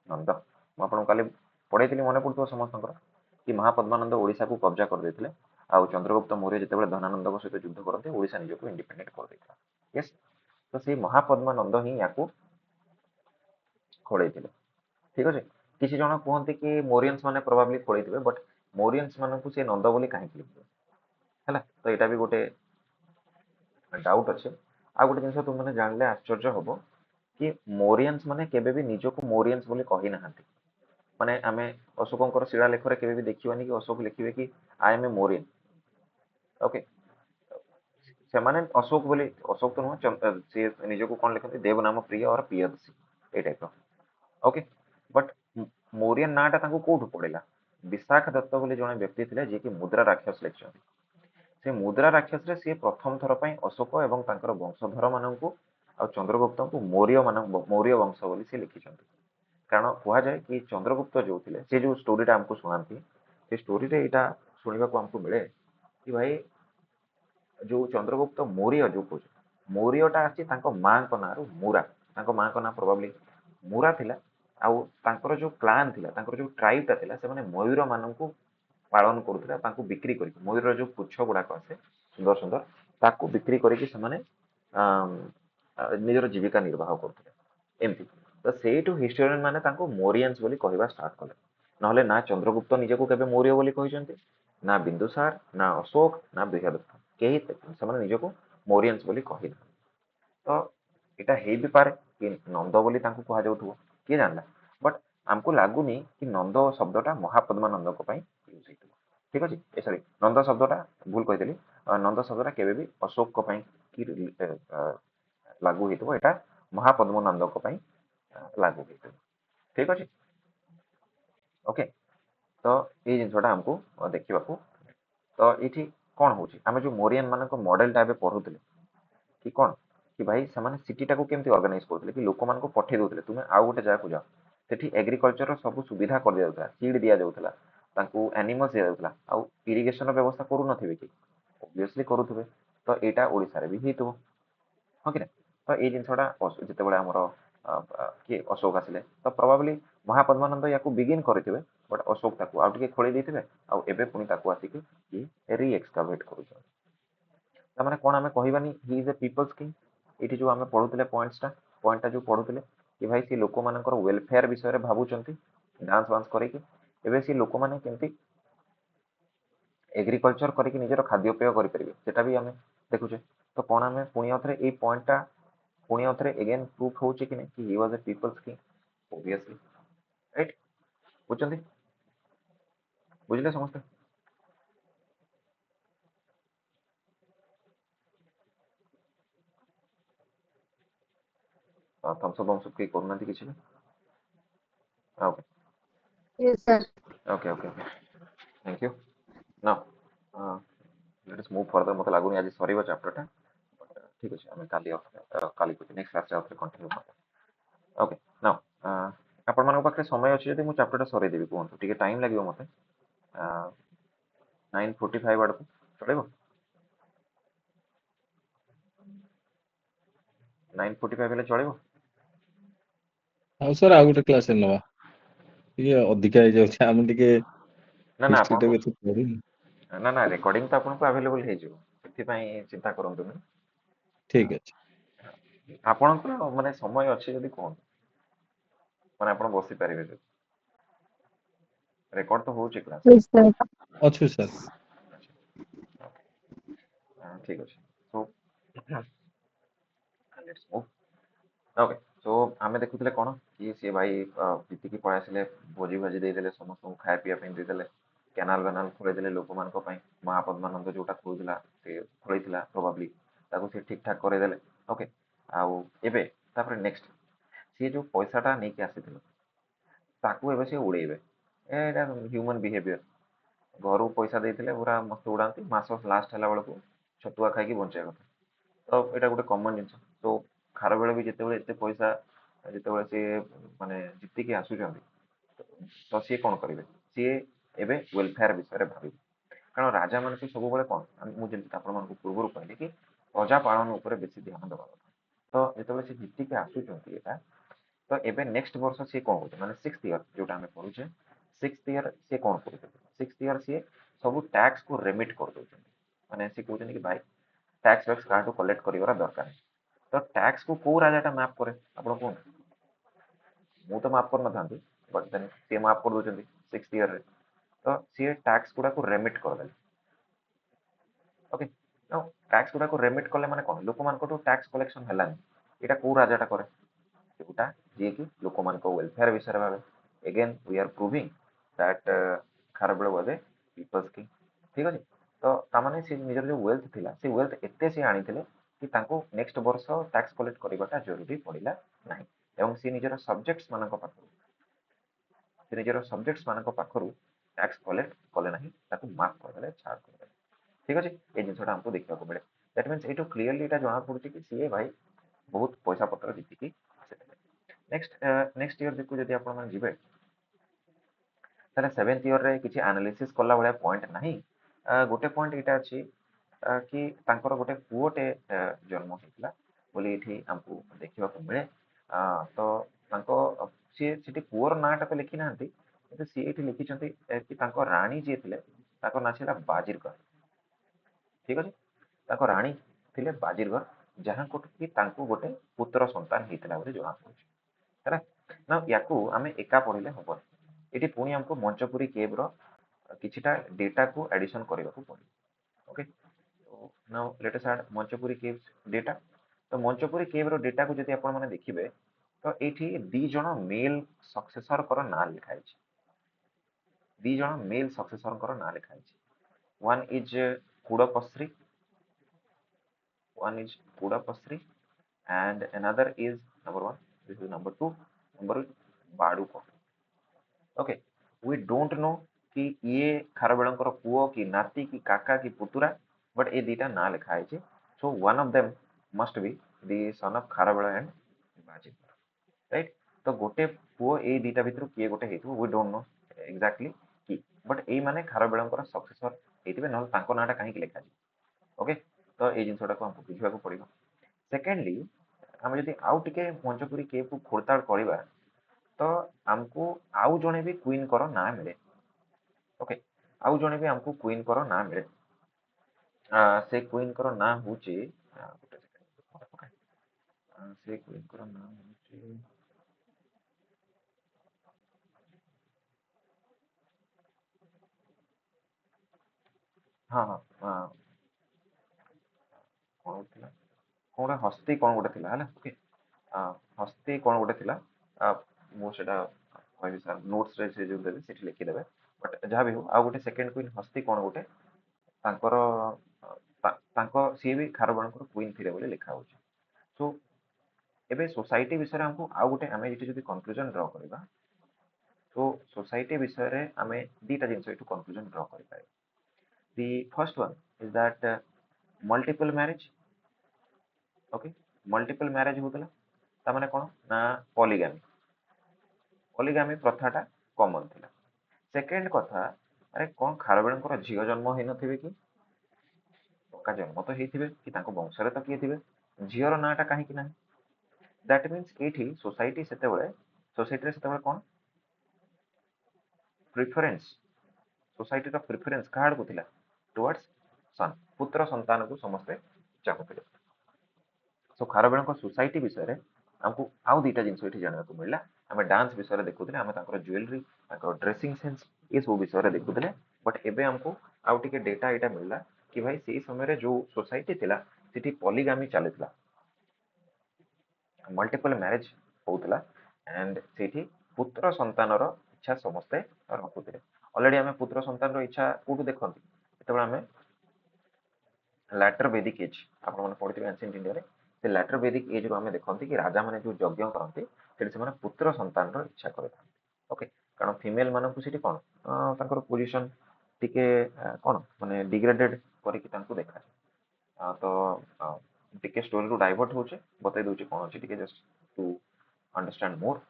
नंद मु आपन काली पढैथिली मने पडतो समस्तकर कि महापद्मानंद ओडिशा को कब्जा कर देथिले आउ चंद्रगुप्त मौर्य जेतेबेले धनानंद को सहित युद्ध करते ओडिशा निजको इंडिपेंडेंट कर देथिला यस तो से महापद्मानंद ही याको खोलेइथिले ठीक अछि किछि जण कहंती कि मौर्यंस माने प्रोबेबली खोलेइथिबे बट मौर्यंस मानकु से नंद बोली काहे लिखिबे हैला तो एटा भी गोटे डाउट अछि आ गोटे जिंस तुम माने जानले आश्चर्य हबो कि मौर्यंस माने केबे भी निजको मौर्यंस बोली कहि नाहांती माने आमे अशोकंकर शिलालेखरे केबे भी देखिबानी कि अशोक लिखिबे कि I am a Mauryan okay ସେମାନେ ଅଶୋକ ବୋଲି ଅଶୋକ ତ ନୁହଁ ସେ ନିଜକୁ କଣ ଲେଖନ୍ତି ଦେବ ନାମ ପ୍ରିୟ ଅର ପିୟଦର୍ଶୀ ଏଇ ଟାଇପ ର ଓକେ ବଟ୍ ମୌରିଆନ ନାଁଟା ତାଙ୍କୁ କୋଉଠୁ ପଡିଲା ବିଶାଖ ଦତ୍ତ ବୋଲି ଜଣେ ବ୍ୟକ୍ତି ଥିଲେ ଯିଏକି ମୁଦ୍ରା ରାକ୍ଷସ ଲେଖିଛନ୍ତି ସେ ମୁଦ୍ରା ରାକ୍ଷସରେ ସିଏ ପ୍ରଥମ ଥର ପାଇଁ ଅଶୋକ ଏବଂ ତାଙ୍କର ବଂଶଧର ମାନଙ୍କୁ ଆଉ ଚନ୍ଦ୍ରଗୁପ୍ତଙ୍କୁ ମୌର୍ୟ ବଂଶ ବୋଲି ସେ ଲେଖିଛନ୍ତି କାରଣ କୁହାଯାଏ କି ଚନ୍ଦ୍ରଗୁପ୍ତ ଯୋଉ ଥିଲେ ସେ ଯୋଉ ଷ୍ଟୋରିଟା ଆମକୁ ଶୁଣାନ୍ତି ସେ ଷ୍ଟୋରିରେ ଏଇଟା ଶୁଣିବାକୁ ଆମକୁ ମିଳେ କି ଭାଇ जो चंद्रगुप्त मौर्य जो कह मौर्यटा आसी माँ नाँ मुरा माँ ना प्रोबेबली मुरा थिला आउ तांकर जो क्लान थिला तांकर जो ट्राइबटा थिला से माने मयूर माननकु पालन करूथिला तांकु बिक्री करी मयूर जो पुच्छ गुडाक आसे सुंदर सुंदर ताकु बिक्री करी समाने निजर जीविका निर्वाह करूथिले एमती तो सेठु हिस्टोरियन माने तांकु मौर्यंस बोली कहवा स्टार्ट कले नहले ना चंद्रगुप्त निजको केबे मौर्य बोली कहिसंती ना बिंदुसार ना अशोक ना बृहदत्त केही ସେମାନେ ନିଜକୁ ମୌରିଆନ୍ସ ବୋଲି କହିଲେ ତ ଏଇଟା ହେଇ ବି ପାରେ କି ନନ୍ଦ ବୋଲି ତାଙ୍କୁ କୁହାଯାଉଥିବ କିଏ ଜାଣିଲା ବଟ୍ ଆମକୁ ଲାଗୁନି କି ନନ୍ଦ ଶବ୍ଦଟା ମହାପଦ୍ମାନନ୍ଦଙ୍କ ପାଇଁ ୟୁଜ୍ ହେଇଥିବ ଠିକ ଅଛି ଏ ସରି ନନ୍ଦ ଶବ୍ଦଟା ଭୁଲ କହିଥିଲି ନନ୍ଦ ଶବ୍ଦଟା କେବେ ବି ଅଶୋକଙ୍କ ପାଇଁ କି ଲାଗୁ ହେଇଥିବ ଏଇଟା ମହାପଦ୍ମନନ୍ଦଙ୍କ ପାଇଁ ଲାଗୁ ହେଇଥିବ ଠିକ ଅଛି ଓକେ ତ ଏଇ ଜିନିଷଟା ଆମକୁ ଦେଖିବାକୁ ତ ଏଇଠି कौन हूँ आम जो मौर्यन मान मॉडलटा ए पढ़ुले कि कौन कि भाई से सिटीटा को केमती ऑर्गेनाइज करते कि लोक मान पठे दौले तुम्हें आउ गोटे जगह जाओ सेठी एग्रीकल्चर सब सुविधा कर दिया सीड दि जाऊला एनिमल्स दि जाऊला आउ इरिगेशन व्यवस्था करू नथिबे कि ऑब्वियसली करूथबे तो एटा ओडिसा रे भी हेतु हाँ कि तो ये जिनसटा जितेबाला आमर किए अशोक आसिले तो प्रोबेबली महापद्मानंद या बिगिन करते बट अशोक ताकू आउ टिके खोली देथिबे आउ एबे पुनी ताकू आसिकी ये रीएक्सकावेट करूछन त माने कोन हमें कहबानी he is a people's king एठी जो हमें पढुतले पॉइंटटा जो पढुतले कि भाई से लोक मानकर वेलफेयर विषय रे भाबुचंती डांस वांस करे कि एबे से लोक माने केमती एग्रीकल्चर करके निजर खाद्यपेय करेंगे सेटा भी आम देखुचे तो कौन आम पुणी आउे ये पॉइंटा पुणी आउे एगेन प्रूफ हो कि नहीं कि he was a people's king obviously right बुझे बुझले समस्ते थम्स अप बम्स अप कहीं करना किसी भी okay Yes, sir. Okay okay thank you now let us move further मते लागुनी आज सरीबो चैप्टरटा ठीक अछि हम काली काली को नेक्स्ट क्लास रे कंटिन्यू करबा ओके नाउ आपण मानक पाखरे समय अछि जदि मु चैप्टरटा सरै देबी कोन ठीक टाइम लागियो मते 9:45 आडको चलेबो 9:45 हेले चलेबो हाँ सर आ गोटे क्लास नवा ये अधिका हो जाउछ हम टिके ना ना हिस्ट्री आपण टा को बेसी पढिन ना ना रिकॉर्डिंग तो आपण को अवेलेबल हे जो सेति पई चिंता करंतु नै ठीक अछि आपण को माने समय अछि जदि कोन माने आपण बसी पारिबे जो रेकॉर्ड तो होउची क्लास Yes, sir. अच्छु सर ठीक अछि so let's move okay so आमे देखुतले कोन कि से भाई जीति की पळा आसिले भोजी भाजी दे देले समस्त को खाया पिया पे दे देले कैनाल वैनाल खोले देले लोक मान को पई महापद्मानंद जोटा खोजला से खोलेथिला प्रोबेबली ताको से ठीक ठाक करे देले ओके आउ एबे तापर नेक्स्ट से जो पैसाटा नै कि आसिथिलो ताकू एबे से उड़ेबे एटा ह्यूमन बिहेवियर घर पैसा देते पूरा मस्त उड़ाती मस लास्ट है बेलू छतुआ खाई बचा कथा तो यहाँ गोटे कमन जिन तो खार बेले भी जिते एत पैसा जिते सी माने जीतिकी आसुच्च तो सी कौन करेंगे सी एवं वेलफेयर विषय भाव कारण राजा मान सब कौन मुझे पूर्व कहली कि प्रजा पालन बेसी ध्यान दवा कथा तो जो जीतिकी आसुच्च तो एवं नेक्स्ट वर्ष सी कौन हो माने 6th ईयर जोटा आम पढ़ुचे सिक्स्थ ईयर सी कौन कर सिक्स्थ ईयर सी सब टैक्स को रेमिट कर दौरान माने सी कहते कि भाई टैक्स वैक्स क्या कलेक्ट कर दरकार तो टैक्स को कौ राजाटा मैप करे आप कहते मु तो मैप कर ना बट देन सी मैप कर दौरान सिक्स्थ ईयर रे तो सी टैक्स गुड़ा को रेमिट करदे ओके टैक्स गुड़ा को रेमिट कले माने कौन लोक मान टैक्स कलेक्शन है यहाँ कौ राजाटा करे जोटा जी कि लोक मान वेलफेयर विषय भावे again we are proving that Kharavela was a people's king ठीक अच्छे तो तामाने से निजर जो वेल्थ थिला से वेल्थ एते से आनी कि तांको नेक्स्ट वर्ष टैक्स कलेक्ट करवाटा जरूरी पड़िला नाही एवं से निजर सब्जेक्ट्स मानक पाखरु से निजर सब्जेक्ट्स मानक पाखरु टैक्स कलेक्ट कले नाही ताको माफ करदेले छाड़ करदेले ठीक अच्छे ये जिनसा हमको देखा मिले दैट मीन्स ये क्लीयरली यहाँ जना पड़ी कि सी भाई बहुत पैसा पत्र जीतिकी नेक्स्ट नेक्स्ट ईयर देखो जब आप जी सेवेन्थ ईयर रे किसी एनालिसिस कला भाया पॉइंट ना गोटे पॉइंट यहाँ अच्छी कि तांकर गोटे पुओटे जन्म होता बोली ये आमको देखा मिले तो सी पुअर नाटा तो लिखी ना सी ये लिखिं कि राणी जी थे ना छा बाजीरगर ठीक अच्छे राणी थे बाजीरगर जहाँ कि गोटे पुत्र संतान होता जना पड़ा ना या आम एका पढ़ले हम ये पुणी आमको मंचपुरी केव्र किछिटा डेटा को एडिशन करने को पड़े okay now let us add Manchapuri caves data तो मंचपुरी केव्र डेटा को जब आप देखिए तो ये दी जन मेल सक्सेसर कर ना लिखाई दी जन मेल सक्सेसर कर ना लिखाई one is Kudepasri and another is number 1 this is number 2 number बाड़ूको ओके वी डोंट नो कि ये खारबेलंकर पुओ कि नाती कि काका कि पुतुरा बट ये दीटा ना लिखा है so one of them must be the son of Kharavela and बाजी राइट तो गोटे पुओ ये दीटा भितर किए गोटे हेतु वी डोंट नो एग्जैक्टली कि बट ये माने खारबेलंकर सक्सेसर हेतिबे न तांको नाटा काहे कि लिखा ओके तो ये जिनसटा को हमको बुझिबा को पड़िबो सेकेंडली आम जदि आउ टिके पंचपुरी केव को खोलताड़ करवा तो आमको आउ जड़े भी क्वीन कर ना मिले ओके आउ जड़े भी आमको क्वीन कर ना मिले से क्वीन कर ना हूँ से क्वीन कर ना हूँ हाँ हाँ कौन थिला कौन हस्ती कौन गोटे थिला है ओके हस्ती कौन गोटे थिला मुझे कहबी सर नोट्स रे से जो देबे सेठी लिखि देबे बट जहाँ भी हो आ गोटे सेकंड क्वीन हस्ती कौन गोटे तांकर सी भी खारबणकर क्वीन थिले बोली लिखा होची सो एबे सोसाइटी विषय हमको आ गोटे आमे जेटी जदी कंक्लूजन ड्रा करबा तो सोसाइटी विषय रे आमे दीटा जिंस एटू कंक्लूजन ड्रा करि पाए the first one is that multiple marriage okay multiple marriage होतला ता माने कोन ना पॉलीगैमी पॉलीगैमी प्रथाटा कॉमन थिला सेकंड कथा अरे कोन खारबेलंकर झियो जन्म हेइ नथिबे कि टका जन्म तो हेइथिबे कि तांको वंशरे तो किए थिबे झियोर नाटा काहे कि नाही दैट मीन्स एठी सोसाइटी सोसाइटी से कौन प्रिफरेन्स सोसाइटी प्रिफरेन्स क्या को थिला टुवर्ड्स सन पुत्र संतान को समस्ते चाहूले सो खारबेल सोसाइटी विषय हमको आउ दीटा जिन जाना मिलला आम डांस विषय देखुले आम ज्वेलरी ड्रेसिंग सेंस ये सब विषय देखुले बट एबे हमको आउ टिके डेटा यहाँ मिलला कि भाई से समय जो सोसाइटी थिला सेठी पॉलीगामी चलता मल्टीपल मैरिज होता एंड से पुत्र संतान इच्छा समस्ते रखुते अलरेडी आम पुत्र संतान इच्छा कौटू देखते जो आम लैटर वेदिक एज आप पढ़ते एंशिएंट इंडिया रे से लैटर वेदिक एज रू आम देखते कि राजा मैंने जो यज्ञ करते से पुत्र संतान इच्छा करते ओके कारण फिमेल मानक कौन पोजिशन टिके कौन माने डिग्रेडेड करके देखा तो टिके स्टोरी रू डाइवर्ट होचे बतई दूचे कौन अच्छे टिके just to understand more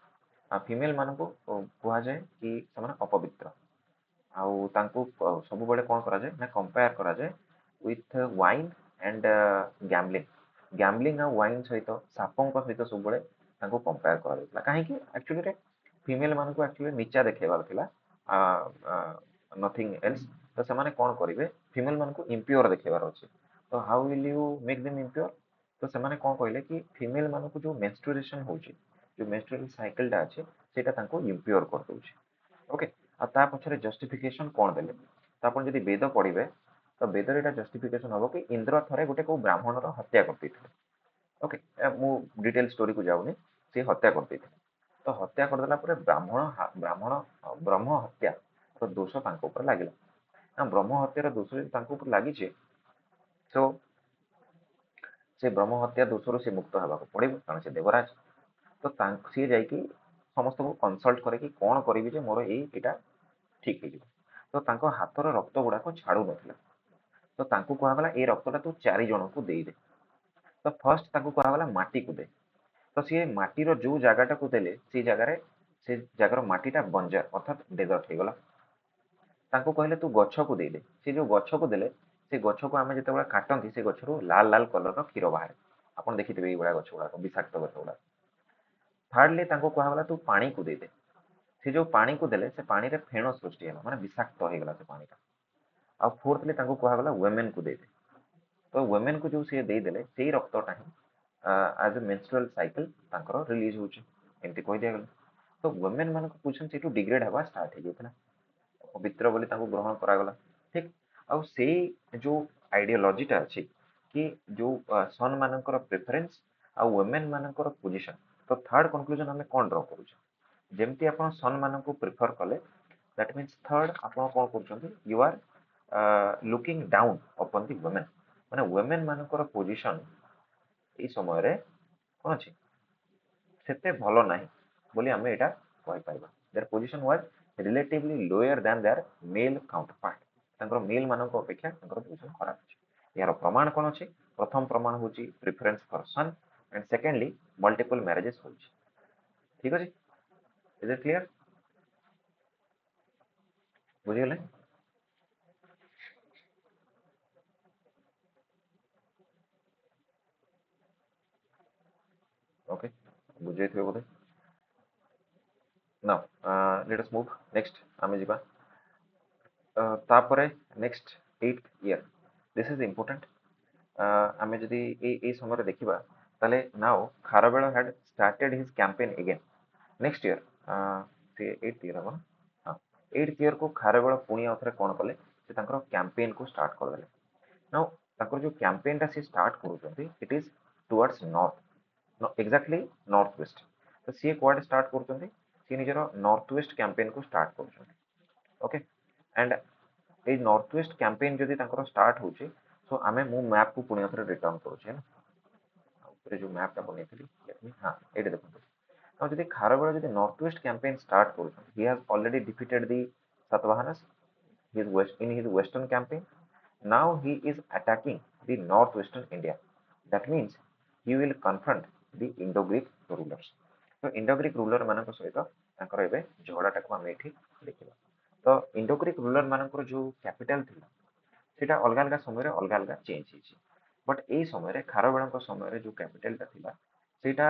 female मानक कह जाए कि अपवित्र आउ सब बड़े कौन करा जाए ना कंपेयर करा जाए with wine and gambling gambling आ वाइन सहित सापों सहित सब बड़े कंपेयर करा कहीं एक्चुअली फिमेल मानक एक्चुअली नीचा देखेबार थिला नथिंग एल्स तो से कौन करेंगे फीमेल मान को इम्प्योर देखेबार अच्छे तो how will you make them impure तो से कौन कहले कि फीमेल मान को जो मेंस्ट्रुएशन होची जो मेंस्ट्रुअल साइकिल टा अच्छे सेटा तांको इम्प्योर कर दोची ओके आ ता पछरे जस्टिफिकेशन कौन देले तो आपण जदि वेद पढ़िबे तो वेद एटा जस्टिफिकेशन हबो कि इंद्र थरे गोटे को ब्राह्मण रो हत्या करते ओके मु डिटेल स्टोरी को जाऊनी से हत्या करते तो हत्या करदेला ପରେ ब्राह्मण ब्रह्म हत्या तो दोष तांको ऊपर लागिला ना ब्रह्म हत्यार दोष जदि तांको ऊपर लागिचे तो से ब्रह्म हत्या दोषरू से मुक्त हेबाक पड़िबो कारण से देवराज तो सी जाइकी समस्त को कंसल्ट करे कि कौन करिवि जे मोर एटा ठीक है तो तांको हाथर रक्त गुड़ाक छाड़ू नथिला तो तांको कहगला ए रक्तटा तू 4 जन को दे दे तो फर्स्ट तांको कहगला माटी को दे तो सी माटीर जो जगटा को देले से जगार माटीटा बंजर अर्थात डेजर्ट हो गला तांको कहले तू गछ को दे दे से जो गछ को देले से गछ को आमे जेतेबेला काटंती से गछरू लाल लाल कलर क्षीर बाहर आपन देखिथिबे एई बडा गछ गुडा विषाक्त गछ गुडा थर्डली तांको कहगला तू पानी को दे दे से जो पानी को देले से पानी रे फेण सृष्टि होला माने विषाक्त हो गला से पानीटा आ फोर्थली तांको कहगला वुमेन को दे दे तो वुमेन को जो से दे देले सेई रक्तटा ही एज ए मेंस्ट्रुअल साइकिल तांकर रिलीज होचे एमती कहि दिया गला तो वुमेन मान को पोजिशन से डिग्रेड हवा स्टार्ट हो जाता पवित्र बोली तांको ग्रहण करागला ठीक आउ से जो आइडियोलॉजीटा अच्छी कि जो सन मानकर प्रेफरेंस आ वुमेन मानकर पोजिशन तो थर्ड कंक्लूजन हमें कौन ड्र करूँ जमती आप सन मान को प्रिफर कले दैट मीन्स थर्ड आप कौन कर you are looking down upon the women माने वुमेन मानकर पोजिशन ये समय रे कौन अच्छी सेते भलो नाही बोली हमें एटा कहि पाइबा their position was relatively lower than their male counterpart तांकर मेल मानक अपेक्षा तांकर पोजीशन खराब अछि यार प्रमाण कोन अछि प्रथम प्रमाण होची preference for son and secondly multiple marriages होची ठीक अछि इज इट क्लियर बुझि गेले ओके बुझे थे बोले now let us move next आमे जिबा तापरे next 8th year this is important आमे जदि ए समय देखिबा ताले now Kharavela had started his campaign again next year से 8th ईयर हम हां 8th ईयर को खारबेल पुणी आउथरे कोन कले से तांकर कैंपेन को स्टार्ट कर देले नाउ तांकर जो कैंपेन ता से स्टार्ट करूछंती it is towards north exactly north west तो सी क्वाड स्टार्ट करूछंती सी निजर नॉर्थ वेस्ट कैंपेन को स्टार्ट करूछंती ओके and a north west campaign जदि तांकर स्टार्ट होची सो आमे मु मैप को पुणी आउथरे रिटर्न करूछे ना ऊपर जो मैप ता बनेथिली लेट मी हां एटे देखंतु now जदि खारबेल जदि नॉर्थ वेस्ट कैंपेन स्टार्ट करूछंती he has already defeated the Satavahanas his west in his western campaign now he is attacking the northwestern India that means he will confront the Indo-Greek rulers तो Indo-Greek ruler मानक सहित तांकर एबे झगड़ाटा को हम एठी देखिबा तो Indo-Greek ruler मानकर जो कैपिटल थिला सेटा अलग अलग समय रे अलग अलग चेंज हिची बट ए समय रे खारबेलक समय रे जो कैपिटल ता थिला सेटा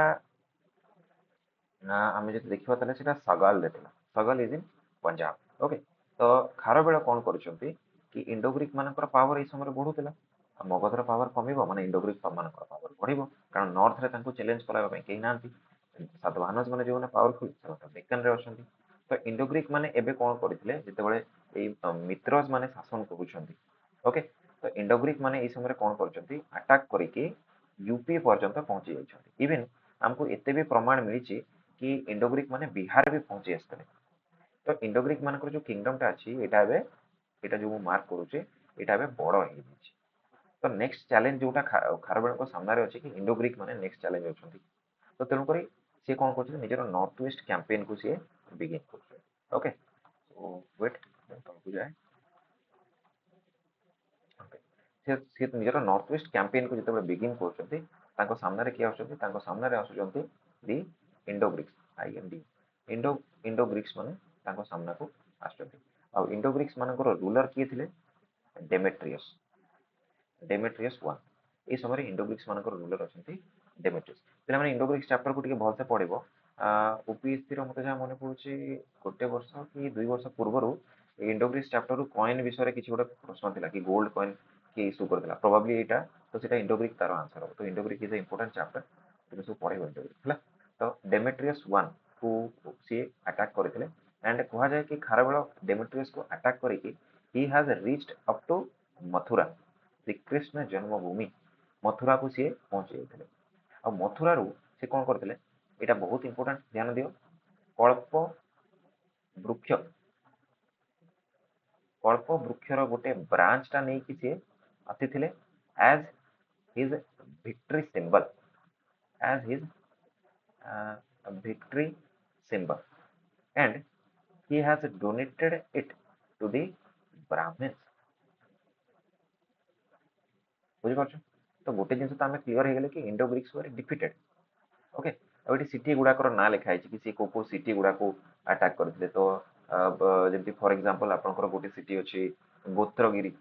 ना आमे जे देखिबा तले सेटा सगाल देथिला सगाल इज इन पंजाब ओके तो खारबेल कोन करूछंती कि इंडो ग्रीक मानकर पावर ए समय बढ़ुतिला मगधर पावर कमिबो माने इंडो ग्रीक मानकर पावर बढ़िबो कारण नॉर्थ रे तांको चैलेंज कराबा पई केही नांती सातवाहनस माने जो पावरफुल से डेक्कन रे अछंती तो इंडो ग्रीक माने एबे कोन करथिले जेतेबेले ए मित्रस माने शासन करूछंती ओके तो इंडो ग्रीक माने ए समय कोन करछंती अटैक करिके यूपी पर्यंत पहुंची जाइछंती इवन हमको एते भी प्रमाण मिलिछि कि इंडो ग्रीक माने बिहार भी पहुंची आस्तले तो इंडो ग्रीक मानकर जो किंगडम टा अछि एटा जो मु मार्क करूचे एटा एबे बड़ हे जाइछि तो नेक्स्ट चैलेंज जोटा खारबेल को सामना रे अछि कि इंडो ग्रीक माने नेक्स्ट चैलेंज अछंती तो तेनु करी से कोन करछि निजर नॉर्थ वेस्ट कैंपेन को से बिगिन करछि ओके सो वेट तो जाए ओके से निजर नॉर्थ वेस्ट कैंपेन को जते बिगिन करछंती तांको सामना रे कि आछंती तांको सामना रे आछंती दी Indo Greeks IND Indo Greeks माने तांको सामना को आछंती आ इंडो ग्रीक्स मानकर रूलर किए थिले डेमेट्रियस डेमेट्रियस 1 ए समय इंडो ग्रीक्स मानकर रूलर अछंती डेमेट्रियस पिला माने इंडो ग्रीक्स चैप्टर को टिके भलसे पढिबो ओपीएससी रो मते जहाँ मन पड़ुछि गोटे वर्ष कि 2 वर्ष पूर्वरु इंडोग्रिक्स चैप्टर रु कॉइन विषय किछि गोटे प्रश्न थिला कि गोल्ड कॉइन के इशू करथिला प्रोबेबली एटा तो सेटा इंडोग्रिक तार आंसर हो तो इंडोग्रिक इज अ इंपोर्टेंट चैप्टर तो सब पढ़े इंडोग्रिक हला तो डेमेट्रियस 1 को सी अटैक करथिले एंड कहा जाय कि खारबेल डेमेट्रियस को अटैक करिकि he has reached up to Mathura Shri Krishna Janmabhoomi Mathura को सी पहुंच जाइथिले आ मथुरा रु से कोन करथिले एटा बहुत इंपोर्टेंट ध्यान दियो कल्प वृक्ष कल्प वृक्षर गोटे ब्रांच टा नहीं कि सी आसीथिले as his victory symbol as his victory symbol and he has donated it to the brahmins बुझी पारछ तो गोटे जिंस तो आमे क्लियर हे गेले कि Indo Greeks were defeated okay अब एटी सिटी गुडाकर ना लिखा है कि सी को सिटी गुडा को अटैक करथिले तो जेमति फॉर एग्जांपल आपनकर गोटे सिटी अछि गोत्रगिरी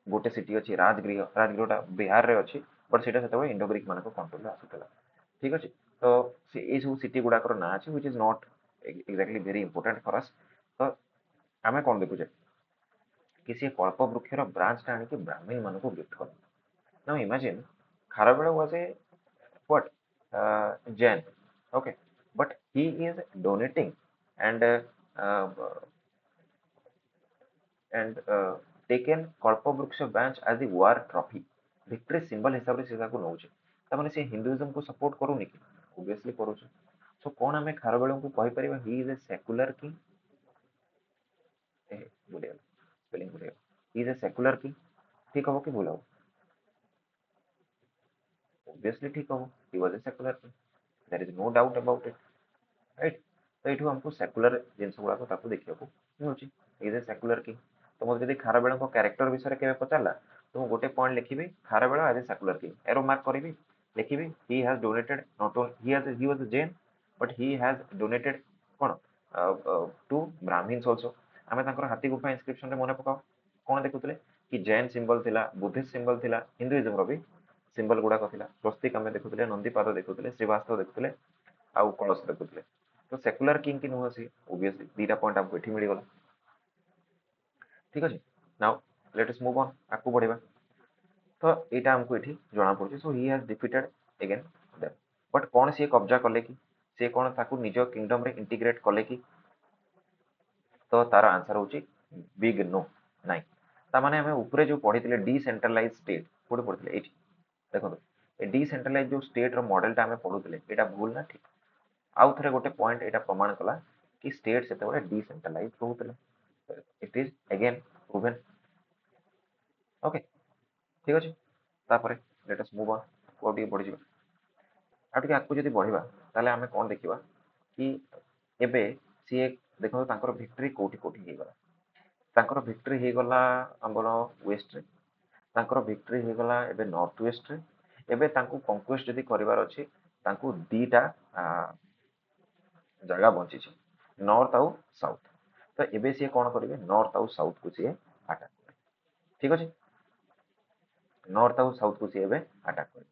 गोटे सिटी अछि राजगृह राजगृहटा बिहार रे अछि बट सेटा सेते इंडो ग्रीक मानको कंट्रोल रे आसुतला ठीक अछि तो से ए सब सिटी गुडाकर ना अछि which is not exactly very important for us तो आमे कोन देखुजे कि से कल्प वृक्षर ब्रांच टा आनी कि ब्राह्मण मानको गिफ्ट कर now imagine Kharavela was A what Jain okay but he is donating and uh, taken kalpavruksha branch as the war trophy victory symbol हिसाब रे सीधा को नउचे त माने से हिंदुइज्म को सपोर्ट करूनी कि ऑब्वियसली करूछ सो कोन हमें खारबेल को कहि परिबा he is a secular king ए बुलिया स्पेलिंग बुलिया he is a secular king ठीक हो कि भूल हो ऑब्वियसली ठीक हो he was a secular king there is no doubt about it right तो ये हमको सेकुलर जिन गुड़ा को देखा मिलूँ इज ए सेकुलर किंग तो मुझे जब खारबेल कैरेक्टर विषय के पचारा तो गोटे पॉइंट लिखी Kharavela as a secular king arrow mark करी लिखी he has donated not only he was Jain but he has donated कौन टू ब्राह्मण्स आल्सो आमे हाथी गुफा इनस्क्रिप्शन मन पकाओ कौन देखुले कि जैन सिंबल थिला बुद्धिस्ट सिंबल थिला हिंदुइज्म रो भी सिंबल गुड़ाक थिला स्वस्तिक आमे देखुले नंदीपाद देखुले श्रीवास्तव देखुले आउ कलश देखुले तो सेकुलर किंग की नुह सी ऑब्वियसली दीटा पॉइंट हमको एठी मिल गला ठीक अछि now let us move on आकु बढ़िबा तो एटा हमको एठी जणा पड़छ so he has defeated again them but कोन से कब्जा करले कि से कोन ताकू निजो किंगडम रे इंटीग्रेट करले कि तो तार आंसर होची बिग नो नाही ता माने हमें ऊपर जो पढितले डिसेंट्रलाइज स्टेट कोड पढितले एठी देखो ए डिसेंट्रलाइज जो स्टेट रो मॉडल ता हमें पढुतले एटा भूल ना ठीक आउ थे गोटे पॉइंट एटा प्रमाण कला कि स्टेट से डिसेंट्रलाइज होते it is again proven okay ठीक अच्छे तापर लेट अस मूव ऑन को बढ़ी जा आगे आगू जब बढ़ा ताले आमे कौन देखा कि एबे सी देखो तांकर विक्ट्री कोठी कोठी हे गला तांकर विक्ट्री हे गला हमर वेस्ट रे तांकर विक्ट्री हे गला एबे नॉर्थ वेस्ट रे एबे तांको कंक्वेस्ट जदी करिवार अछि तांको दीटा जगह बची नॉर्थ आउ साउथ तो एबे सी कौन करेंगे नॉर्थ आउ साउथ को सी अटैक कर ठीक अच्छे नॉर्थ आउ साउथ को सी एबे अटैक कर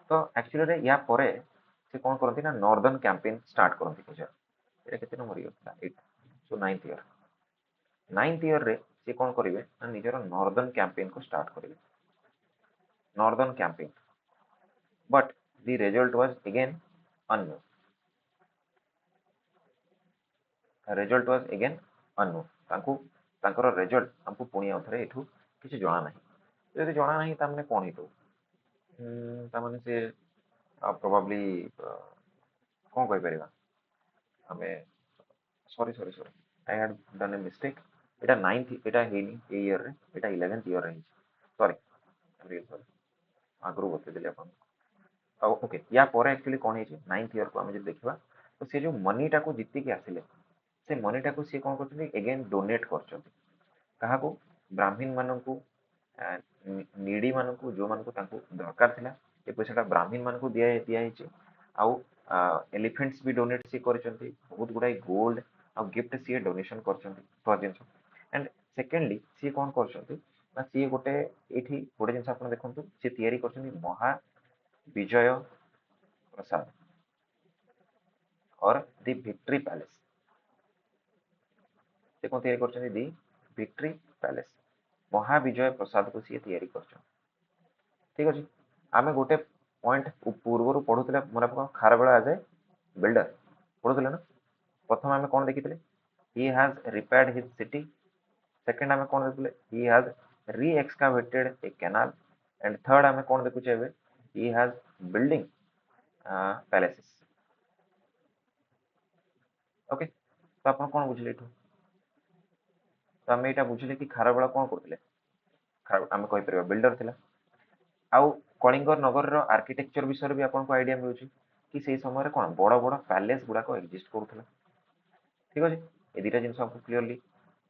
तो एक्चुअली रे या परे से कौन करती ना नॉर्दर्न कैंपेन स्टार्ट करती पूजा एटा केते नंबर इयर 8 सो 9th ईयर रे से कौन करेंगे ना निजर नॉर्दर्न कैंपेन को स्टार्ट करेंगे northern campaign but the result was again unknown result was again unknown तांको तांकर रिजल्ट हमको पुणी आउथरे एठू किछि जणा नाही यदि जणा नाही तामने कोन हेतु तामने से प्रोबेबली कोन कहि परिबा हमें sorry sorry sorry I had done a mistake Etah 9th एटा हेनी ए ईयर रे एटा 11th ईयर रे सॉरी रियल सॉरी आगरो बते देले अपन ओके या परे एक्चुअली कोन हे 9th ईयर को हम जे देखबा तो से जो मनी टा को जित्ती के आसिले से मनी टा को सी कौन करते एगेन डोनेट कर काहाको ब्राह्मण मानकू नीडी मानकू जो मानकू तांको दरकार थिला ए पैसाटा ब्राह्मण मानकू दिया हिचे आउ एलिफेंट्स भी डोनेट सी करचंती बहुत गुडाई गोल्ड आ गिफ्ट सी डोनेशन करचंती फॉर जिंस एंड सेकेंडली सी कौन करचंती ना सी गोटे एठी गोटे जिंस आपण देखंतु सी तयारी करचंती महा विजय प्रसाद और दी विक्ट्री पैलेस से कौन तैयारी करछन दी विक्ट्री पैलेस महाविजय प्रसाद को सी तैयारी करछन ठीक अछि आमे गोटे पॉइंट पूर्व पढ़ुतले मन पका खारबेला एज ए बिल्डर पढ़ुतले ना प्रथम आमे कोन देखितले he has repaired his city second आमे कोन देखितले he has re-excavated a canal and third आमे कोन देखु छेबे he has building palaces okay तो आपण कोन बुझले एठू तो आमे एटा बुझले कि खारबेला कोन करथिले आमे कहि परिबा बिल्डर थिला आउ कलिंगर नगर रो आर्किटेक्चर विषय भी आपन को आईडिया मिलुची कि सेही समय रे कोन बड़ बड़ पैलेस गुडा को एग्जिस्ट करूथला ठीक अछि ए दिटा जिंस आपको क्लियरली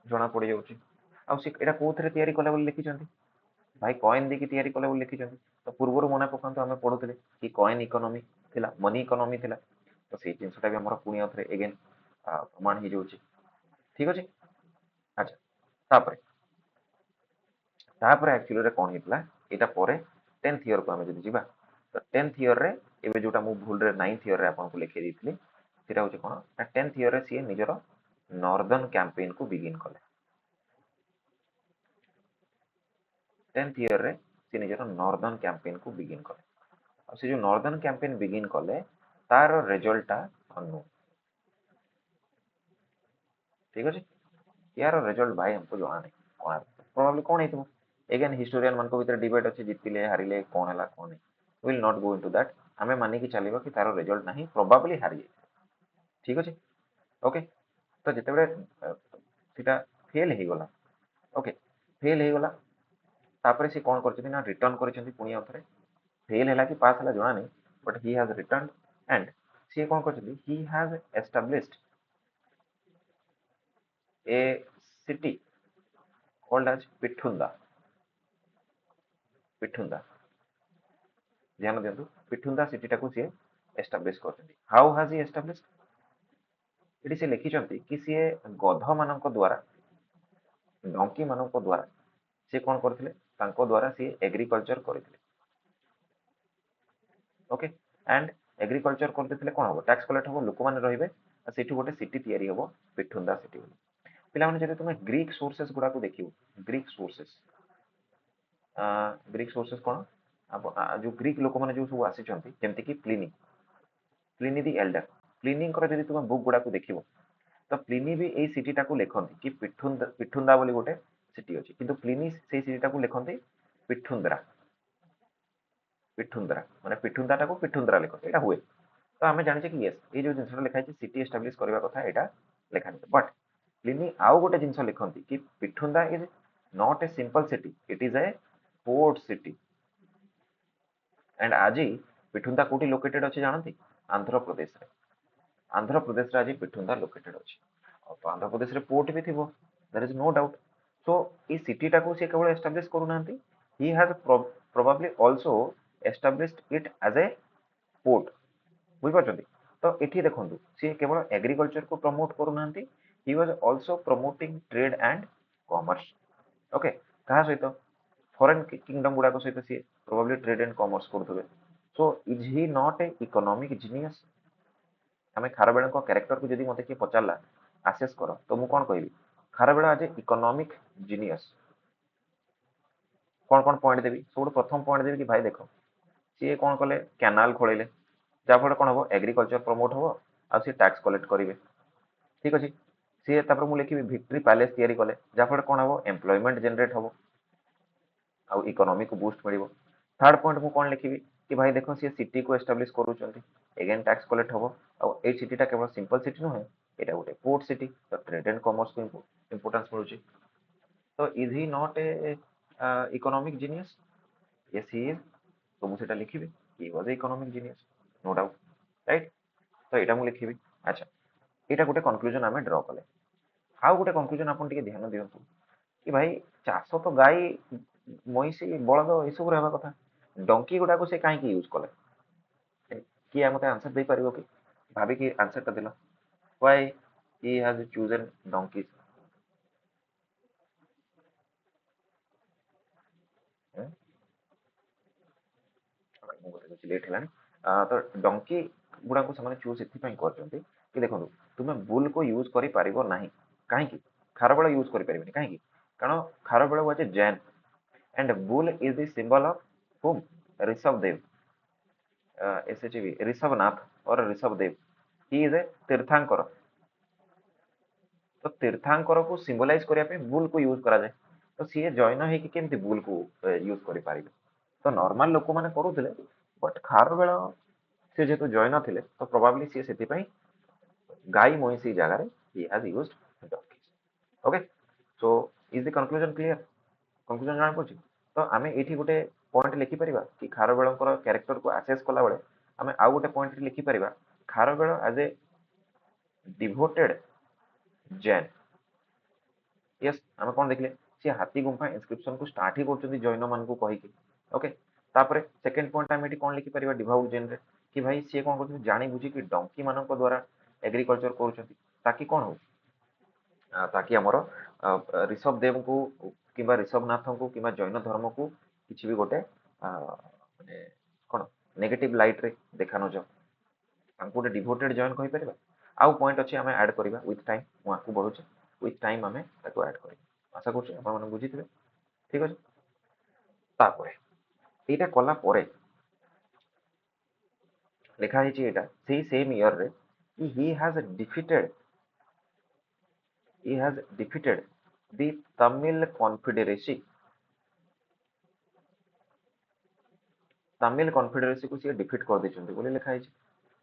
जणा पड़ जाउची आउ से एटा कोथरे तयारी कला बोली लिखि चंती भाई कॉइन दे की तयारी कला बोली लिखि चंती तो पूर्वरु मने पकांतो आमे पढुतले कि कॉइन इकोनॉमी थिला मनी इकोनॉमी थिला तो सेही जिंसटा भी हमर पुनी आथरे अगेन प्रमाण हि जाउची ठीक अछि अच्छा तापरे तापरे एक्चुअली रे कोन हितला एटा परे 10th ईयर को आमे जदि जिबा तो 10th ईयर रे एबे जोटा मु भूल रे 9th ईयर रे आपन को लिखि दिथली सेटा होची कोन 10th ईयर रे सी निजरो नॉर्दर्न कैंपेन को बिगिन कले 10th ईयर रे सी निजरो नॉर्दर्न कैंपेन को बिगिन कले अब से जो नॉर्दर्न कैंपेन बिगिन कले तार रिजल्ट अनु ठीक अछि यार रिजल्ट भाई हमको जଣା नहीं कोन प्रोबब्ली कोन हेतु अगेन हिस्टोरियन मन को भीतर डिबेट अछि जितिले हारिले कोन हला कोन नहीं will not go into that हमें माने कि चलिबा कि तार रिजल्ट नहीं प्रोबब्ली हारि जाय ठीक अछि ओके तो जते बडे सीटा फेल हे गला ओके फेल हे गला तापरे से कोन करछथि ना रिटर्न करछथि पुनी आथरे फेल हैला कि पास हैला जଣା नहीं but he has return and से कोन करछथि he has established a city called as Pithunda Pithunda ध्यान दियंतु पिठुंदा सिटी टाको से एस्टैब्लिश करछथि हाउ हैज ही एस्टैब्लिश्ड एटी से लिखि चंती कि से गध मानक द्वारा डंकी मानक द्वारा से कोन करथिले तांको द्वारा से एग्रीकल्चर करथिले ओके एंड एग्रीकल्चर करथिले कोन हो टैक्स कलेक्ट हो लोक माने रहिबे आ सेठी गोटे सिटी तयारी हो पिठुंदा सिटी पिला माने जदि तुमे ग्रीक सोर्सेस गुडा को देखियो ग्रीक सोर्सेस कोन जो ग्रीक लोक माने जो सब आसी चंती जेमति कि प्लिनी प्लिनी दी एल्डर प्लिनी कर जदि तुमे बुक गुडा को देखियो तो प्लिनी भी एई सिटी टाको लेखंती कि पिठुंदा पिठुंदा बोली गोटे सिटी अछि किंतु प्लिनी सेई सिटी टाको लेखंती पिठुंदरा पिठुंदरा माने पिठुंदा टाको पिठुंदरा लेखंती एटा हुए तो आमे जानि कि यस ए जो जिंसटा लिखा है सिटी एस्टैब्लिश करबा कथा एटा लेखा है बट प्लिनी आउ गोटे जिंस लिखंती कि Pithunda is not a simple city it is a port city and आजी पिठुंदा कोठी लोकेटेड अछि जानंती आंध्र प्रदेश रे आंध्र प्रदेश रे आजी पिठुंदा लोकेटेड अछि तो आंध्र प्रदेश रे पोर्ट भी थिबो there is no doubt so ई सिटी टाको से केवल एस्टैब्लिश करू नांती he has probably also established it as a port बुझ पाछंती तो एठी देखंतु से केवल एग्रीकल्चर को प्रमोट करू नांती he was also promoting trade and commerce okay कहा सहित फॉरेन किंगडम गुडा को सहित से प्रोबेबली ट्रेड एंड कॉमर्स करथबे so is he not a economic genius हमें खारबेल को कैरेक्टर को जदि मते के पचारला आसेस करो तो मु कोन कहबी खारबेल आज इकोनॉमिक जीनियस कोन पॉइंट देबी सब प्रथम पॉइंट देबी कि भाई देखो सी कोन कले कैनाल खोलेले जा फळे कोन हो एग्रीकल्चर प्रमोट हो आ सी टैक्स कलेक्ट करिवे ठीक अछि सी तापर मु लिखिबी विक्ट्री पैलेस तयारी कले जा फळे कोन हो एम्प्लॉयमेंट जनरेट हो आ इकोनॉमी को बूस्ट मिलिबो थर्ड पॉइंट मु कोन लिखिबी कि भाई देखो सी सिटी को एस्टैब्लिश करूचंती अगेन टैक्स कलेक्ट हो आ ए सिटी टा केवल सिंपल सिटी न है एटा गोटे पोर्ट सिटी तो ट्रेड एंड कॉमर्स को इंपोर्टेंस मिलुची तो is he not a economic genius yes he is तो मु सेटा लिखिबी he was a economic genius no doubt right तो एटा मु लिखिबी अच्छा एटा गोटे कंक्लूजन आमे ड्रॉ कले हाउ गोटे कंक्लूजन आपन टिके ध्यान दियंतु कि भाई चाष तो गाई मईसी बलद ए सब रहबा कथा डंकी गुडा को से काहे की यूज कले कि मते आंसर दे परिबो कि भाबी कि आंसर त दिलो why he has chosen donkeys लेट हेलानी तो डंकी गुडा को समान चूज एथि पई करचंती कि देखो तुम बुल को यूज करि परिबो नाही कहीं खारबेल यूज करि परिबेनी कहीं कारण Kharavela was a Jain and bull is the symbol of whom Rishabh Dev SHV Rishabhnath और ऋषभ देव ही इज ए तीर्थांकर तो तीर्थांकर को सिंबलाइज करिया पे बुल को यूज करा जाए तो सी जॉइन है कि केमती बुल को यूज करि पारिबे तो नॉर्मल लोक माने करूथिले बट खारबेल से जेतु जॉइन थिले तो प्रोबेबली सी सेति पई गाई महिषी जगह he has used donkeys okay so is the conclusion clear conclusion जाना पड़छि तो आमे एठी गोटे पॉइंट लिखि परिबा कि खारबेलकर कैरेक्टर को असेस कला बेले आमे आ गोटे पॉइंट लिखि परिबा Kharavela as a devoted Jain yes आमे कोन देखले से हाथी गुंफा इंस्क्रिप्शन को स्टार्ट ही करछथि जैन मान को कहि कि ओके तापरे सेकंड पॉइंट आमे एठी कोन लिखि परिबा डिवोट जैन रे कि भाई से कोन करछथि जानि बुझी कि डंकी मानक द्वारा एग्रीकल्चर करूछथि ताकि कोन हो ताकि आमर ऋषभ देव को कि ऋषभनाथ को कि जैन धर्म को किसी भी गोटे माने कौन नेगेटिव लाइट रे देखा न जाओ गोटे डिवोटेड जॉइन कहि परिबा आउ पॉइंट अछि हमें ऐड करिबा विथ टाइम मु आकु बढ़ुचे विथ टाइम हमें ताको ऐड करिबा आशा करछु आपण माने बुझिथिबे ठीक अछि तापरे एटा कला परे लेखा हिची एटा सेही सेम ईयर रे कि he has defeated the Tamil Confederacy को सी डिफिट कर देछंती बोली लिखा हिची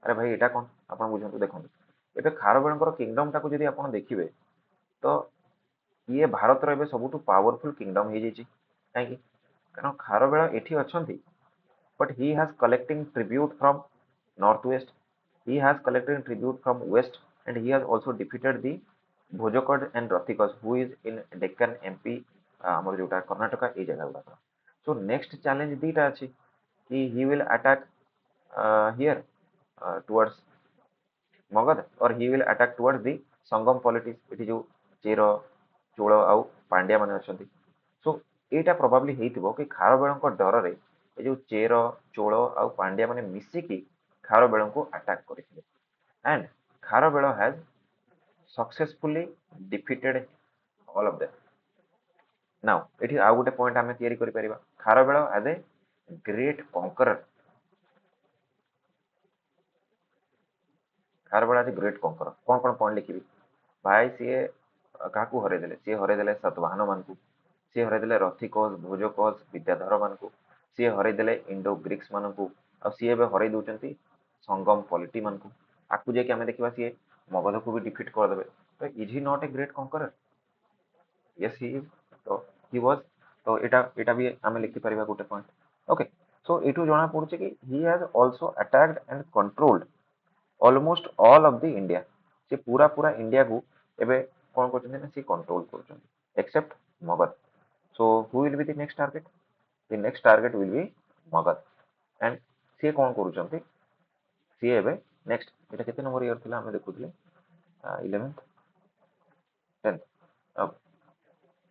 अरे भाई एटा कोन आपण बुझंतु देखंतु एबे खारबेलकर किंगडम टाको जदी आपण देखिबे तो ये भारत रो एबे सबुटु पावरफुल किंगडम हे जेची काहे कि कारण खारबेल एठी अछंती but he has collecting tribute from northwest he has collected tribute from west and he has also defeated the Bhojakad and Rathikas who is in Deccan MP amar jota Karnataka e jaga guda so next challenge dita achi कि he will attack here towards Magad or he will attack towards the Sangam politics एठी जो chair Chola आउ पांड्या माने अछंती सो एटा probably हेइतिबो कि खारबेलଙ୍କ डर रे ए जो chair Chola आउ पांड्या माने मिसी की खारबेल को अटैक करथिले and Kharavela has successfully defeated all of them now एठी आ गोटे पॉइंट आमे तयारी करि परिबा Kharavela as a great conqueror Kharavela as a great conqueror कोन पॉइंट लिखिबी भाई सी काकू हरे देले सतवाहन मान को सी हरे देले रथिकोस भोजकोस विद्याधर मान को सी हरे देले इंडो ग्रीक्स मान को अब सी एबे हरे दोचंती संगम पॉलिटी मान को आकु जे कि हमें देखिबा सी मगध को भी डिफीट कर देबे तो is he not A great conqueror yes he is तो ही वाज तो एटा भी हमें लिखि परिबा गोटे पॉइंट ओके सो एटू जणा पड़ुचे कि he has also attacked and controlled almost all of the India से पूरा पूरा इंडिया को एबे कोन करछन ना से कंट्रोल करछन except Magadha so who will be the next target will be Magadha and से कोन करूछन सी एबे नेक्स्ट एटा केते नंबर ईयर थिला हमें देखुथले 11th 10th अब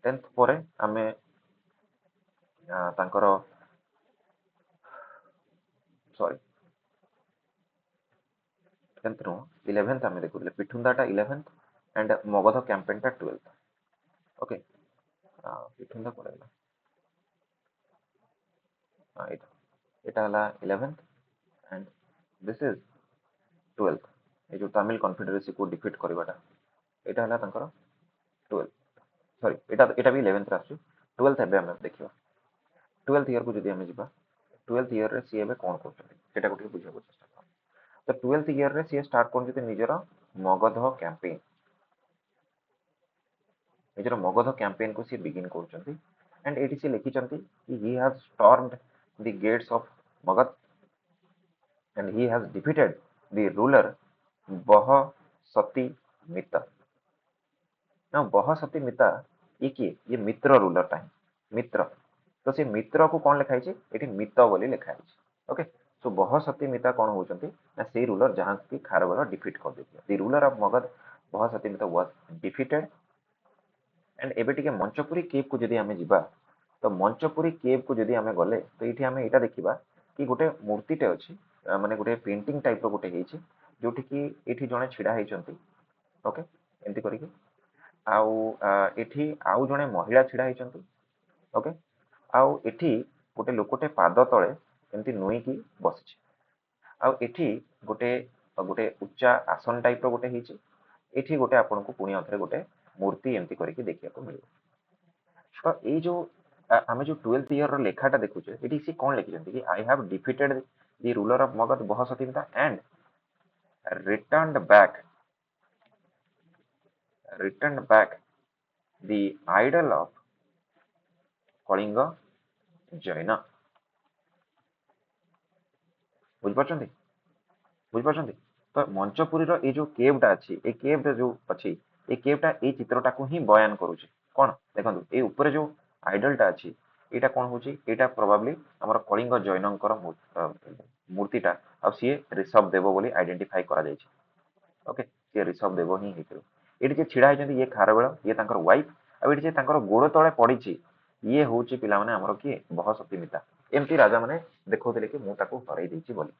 10th परे हमें तांकर सॉरी 10th रो 11th हमें देखुथले पिठुंदाटा 11th एंड मगध कैंपेनटा 12th ओके पिठुंदा परेला एटा एटा हला 11th and this is 12th ए जो तमिल कॉन्फेडरेसी को डिफीट करबाटा एटा हला तांकर 12th सॉरी एटा भी 11th रासु 12th एबे हम देखिबा 12th ईयर को जदी हम जिबा 12th ईयर रे सी एबे कोन करछथि सेटा को बुझा को चेष्टा कर तो 12th ईयर रे सी स्टार्ट कोन जति निजर मगध कैंपेन को सी बिगिन करछथि एंड एटी सी लिखिछथि कि he has stormed the gates of Magadh and he has defeated the ruler बह सती मिता ना बह सती मिता ये किए ये मित्र रूलर टाइम मित्र तो से मित्र को कौन लिखाई ये मित बोली लिखाई ओके सो बह सती मिता कौन होचंती ना से रूलर जहां की खारबेल डिफीट कर देथिया द रूलर ऑफ मगध बह सती मिता वाज डिफीटेड एंड एबे टिके मंचपुरी केव को जदी हमें जिबा तो मंचपुरी केव को जदी हमें गले तो एठी हमें एटा देखिबा कि गोटे मूर्तिटे अछि माने गोटे पेंटिंग टाइप रो गोटे हेछि जोठी कि एठी जणे छिड़ा हेचंती ओके एमती करिके आउ एठी आउ जणे महिला छिड़ा हेचंती ओके आउ एठी गोटे लोकटे पाद तळे एमती नुई की बसछि आउ एठी गोटे गोटे उच्चा आसन टाइप रो गोटे हेछि एठी गोटे आपन को पुणी अथरे गोटे मूर्ति एमती करिके देखिया को मिलियो तो ए जो आमे जो 12th ईयर रो लेखाटा देखुचे एठी सी कोन लिखिजंती कि I have defeated the ruler of Magadha बहसतिता and returned back the idol of Kalinga Jain बुझिपारछंती बुझिपारछंती तो मंचपुरी रो ए जो केवटा अछि ए केवटा जो अछि ए केवटा ए चित्रटा को ही बयान करूची कोन देखंतु ए ऊपर जो आइडलटा अछि एटा कोन होची एटा प्रोबेबली हमर कलिंग जैनंकर मूर्तिटा आ सी ऋषभ देव बोली आइडेंटिफाई करा जायछि ओके सी ऋषभ देव ही हेतिरो एठी जे छिड़ा हेचंती ये खारबेळ ये तांकर वाइफ आ एठी जे तांकर गोड़ तळे पडिछि ये होची पिला माने हमर किए बहसतीमिता एमती राजा माने देखौतिले कि मु ताको हराई देछि बोली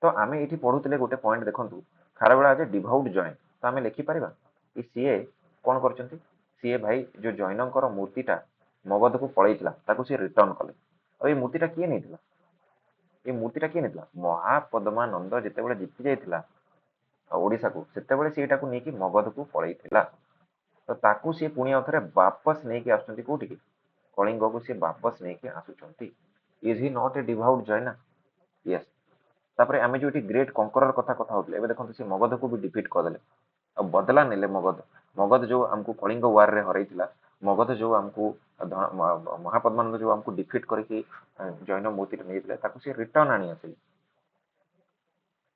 तो आमे एठी पढुतिले गोटे पॉइंट देखंतु खारबेळ आज डिभाउट जॉइन तो आमे लिखि परिबा कि सीए कोन करचंती सीए भाई जो जैनंकर मूर्तिटा मगध को पळैतिला ताको सी रिटर्न कले आ ए मूर्तिटा किए नेतिला ए मूर्तिटा किए नेतिला महापद्मानंद जेतेबेले जीति जायतिला ओडिशा को सेतेबेले सी एटाको नेकी मगध को पळैतिला तो ताकू सी पुणी अथरे वापस नेकी आसुचंती कोठी की कलिंग को सी वापस नेकी आसुचंती is he not a devout Jain yes तापरे आमे जो ग्रेट कंकरर कथा कथा होतले एबे देखंतु सी मगध को भी डिफीट कर देले अब बदला नेले मगध मगध जो हमको कलिंग वार रे हरैतिला मगध जो हमको महापद्मानंद जो हमको डिफीट करके जैन मूर्ति नेइतिले ताकू सी रिटर्न आनी आसिले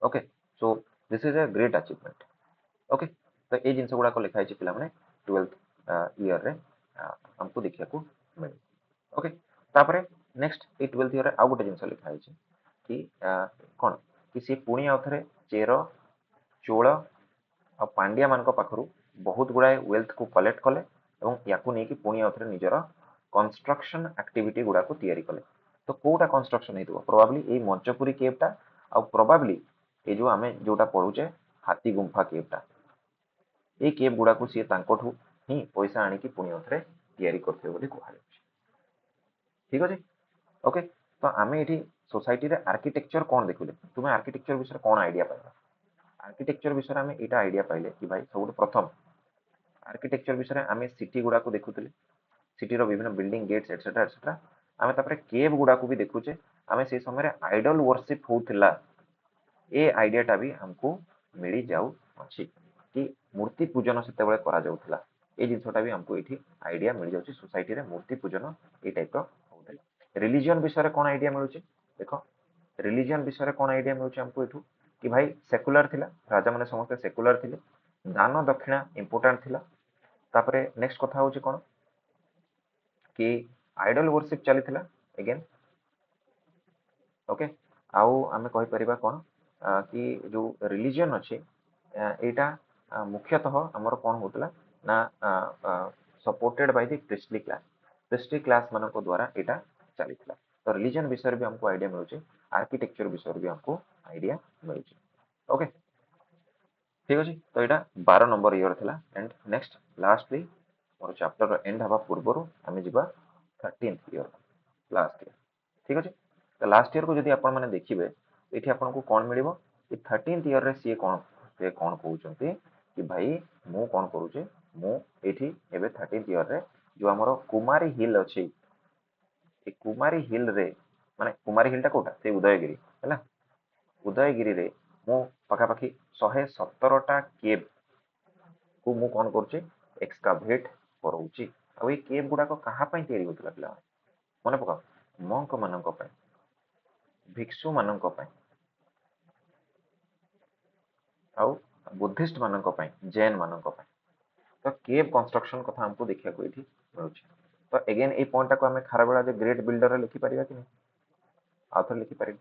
okay so this is a great achievement okay तो ये जिनस गुड़ाक लिखाई पिला माने 12th ईयर रे हमको देखिया को मिले ओके तापरे नेक्स्ट ए 12th ईयर रे आ गोटे जिनस लिखाई कि कोन कि से पुणी आउथरे चेर चोल आ पांड्या मानक पाखरु बहुत गुड़ाए वेल्थ को कलेक्ट कले एवं याकू नेकी पुणी आउथरे निजर कंस्ट्रक्शन एक्टिविटी गुड़ा को तैयारी कले तो कोटा कंस्ट्रक्शन हेतु प्रोबेबली ए मंचपुरी केवटा आ प्रोबेबली ए जो आमे जोटा पढुचे हाथी गुंफा केवटा ए केव गुड़ा को सी तांकोठु ही पैसा आनी की पुणी अथरे तैयारी करथे बोली कहै छै ठीक अछि ओके तो आमे एठी सोसाइटी रे आर्किटेक्चर कोन देखुले तुमे आर्किटेक्चर विषय कोन आईडिया पाइला आर्किटेक्चर विषय आमे एटा आईडिया पाइले कि भाई सब प्रथम आर्किटेक्चर विषय आमे सिटी गुड़ा को देखुतले सिटी रो विभिन्न बिल्डिंग गेट्स एटसेट्रा एटसेट्रा आमे तापरे केव गुड़ा को भी देखुचे आमे से समय रे आइडल वर्शिप होउथिला ए आइडियाटा भी हमको मिली जाऊ अछि कि मूर्ति पूजन सेतेबेले करा जाउथिला ए जिंसटा भी हमको एठी आइडिया मिल जाउछि सोसाइटी रे मूर्ति पूजन ए टाइप रो होउथिला रिलीजन विषय कोन आइडिया मिलुछि देखो रिलीजन विषय कोन आइडिया मिलुछि हमको एठू कि भाई सेकुलर थिला राजा माने समस्त सेकुलर थिले दान दक्षिणा इंपोर्टेंट थिला तापरे नेक्स्ट कथा होउछि कोन कि आइडल वर्शिप चलिथिला अगेन ओके आउ आमे कहि परिबा कोन कि जो रिलीजन अछि एटा मुख्यतः हमर कोन होतला ना supported by the priestly class मानको द्वारा एटा चलिथिला तो रिलीजन विषय भी हमको आइडिया मिलुछि आर्किटेक्चर विषय भी हमको आइडिया मिलुछि ओके ठीक अछि तो एटा 12 नंबर ईयर थिला and next lastly more chapter and हबा पूर्वरु हमें जिबा 13th ईयर लास्ट ईयर ठीक अछि तो लास्ट ईयर को जदि आपण माने देखिबे एठी आपण को कोन मिलिबो कि 13th ईयर रे से कोन कहउचंती कि भाई मु कोन करूचे मु एठी एबे 13th ईयर रे जो हमरो कुमारी हिल अछि ए कुमारी हिल रे माने कुमारी हिल टा कोटा से उदयगिरी हैला उदयगिरी रे मु पाखा पाखी 117टा केव को मु कोन करूचे एक्सकावेट करउची आ ए केव गुडा को कहा पई तयारी होतला पिला मने पका मंक मानक पई भिक्षु मानक पई आउ बुद्धिस्ट मानक पई जैन मानक पई तो केव कंस्ट्रक्शन कथा हमको देखिया को एठी मिलुची तो अगेन ए पॉइंट को हमें खारबेला जे ग्रेट बिल्डर रे लिखि परिबा कि नहीं आथर लिखि परिबा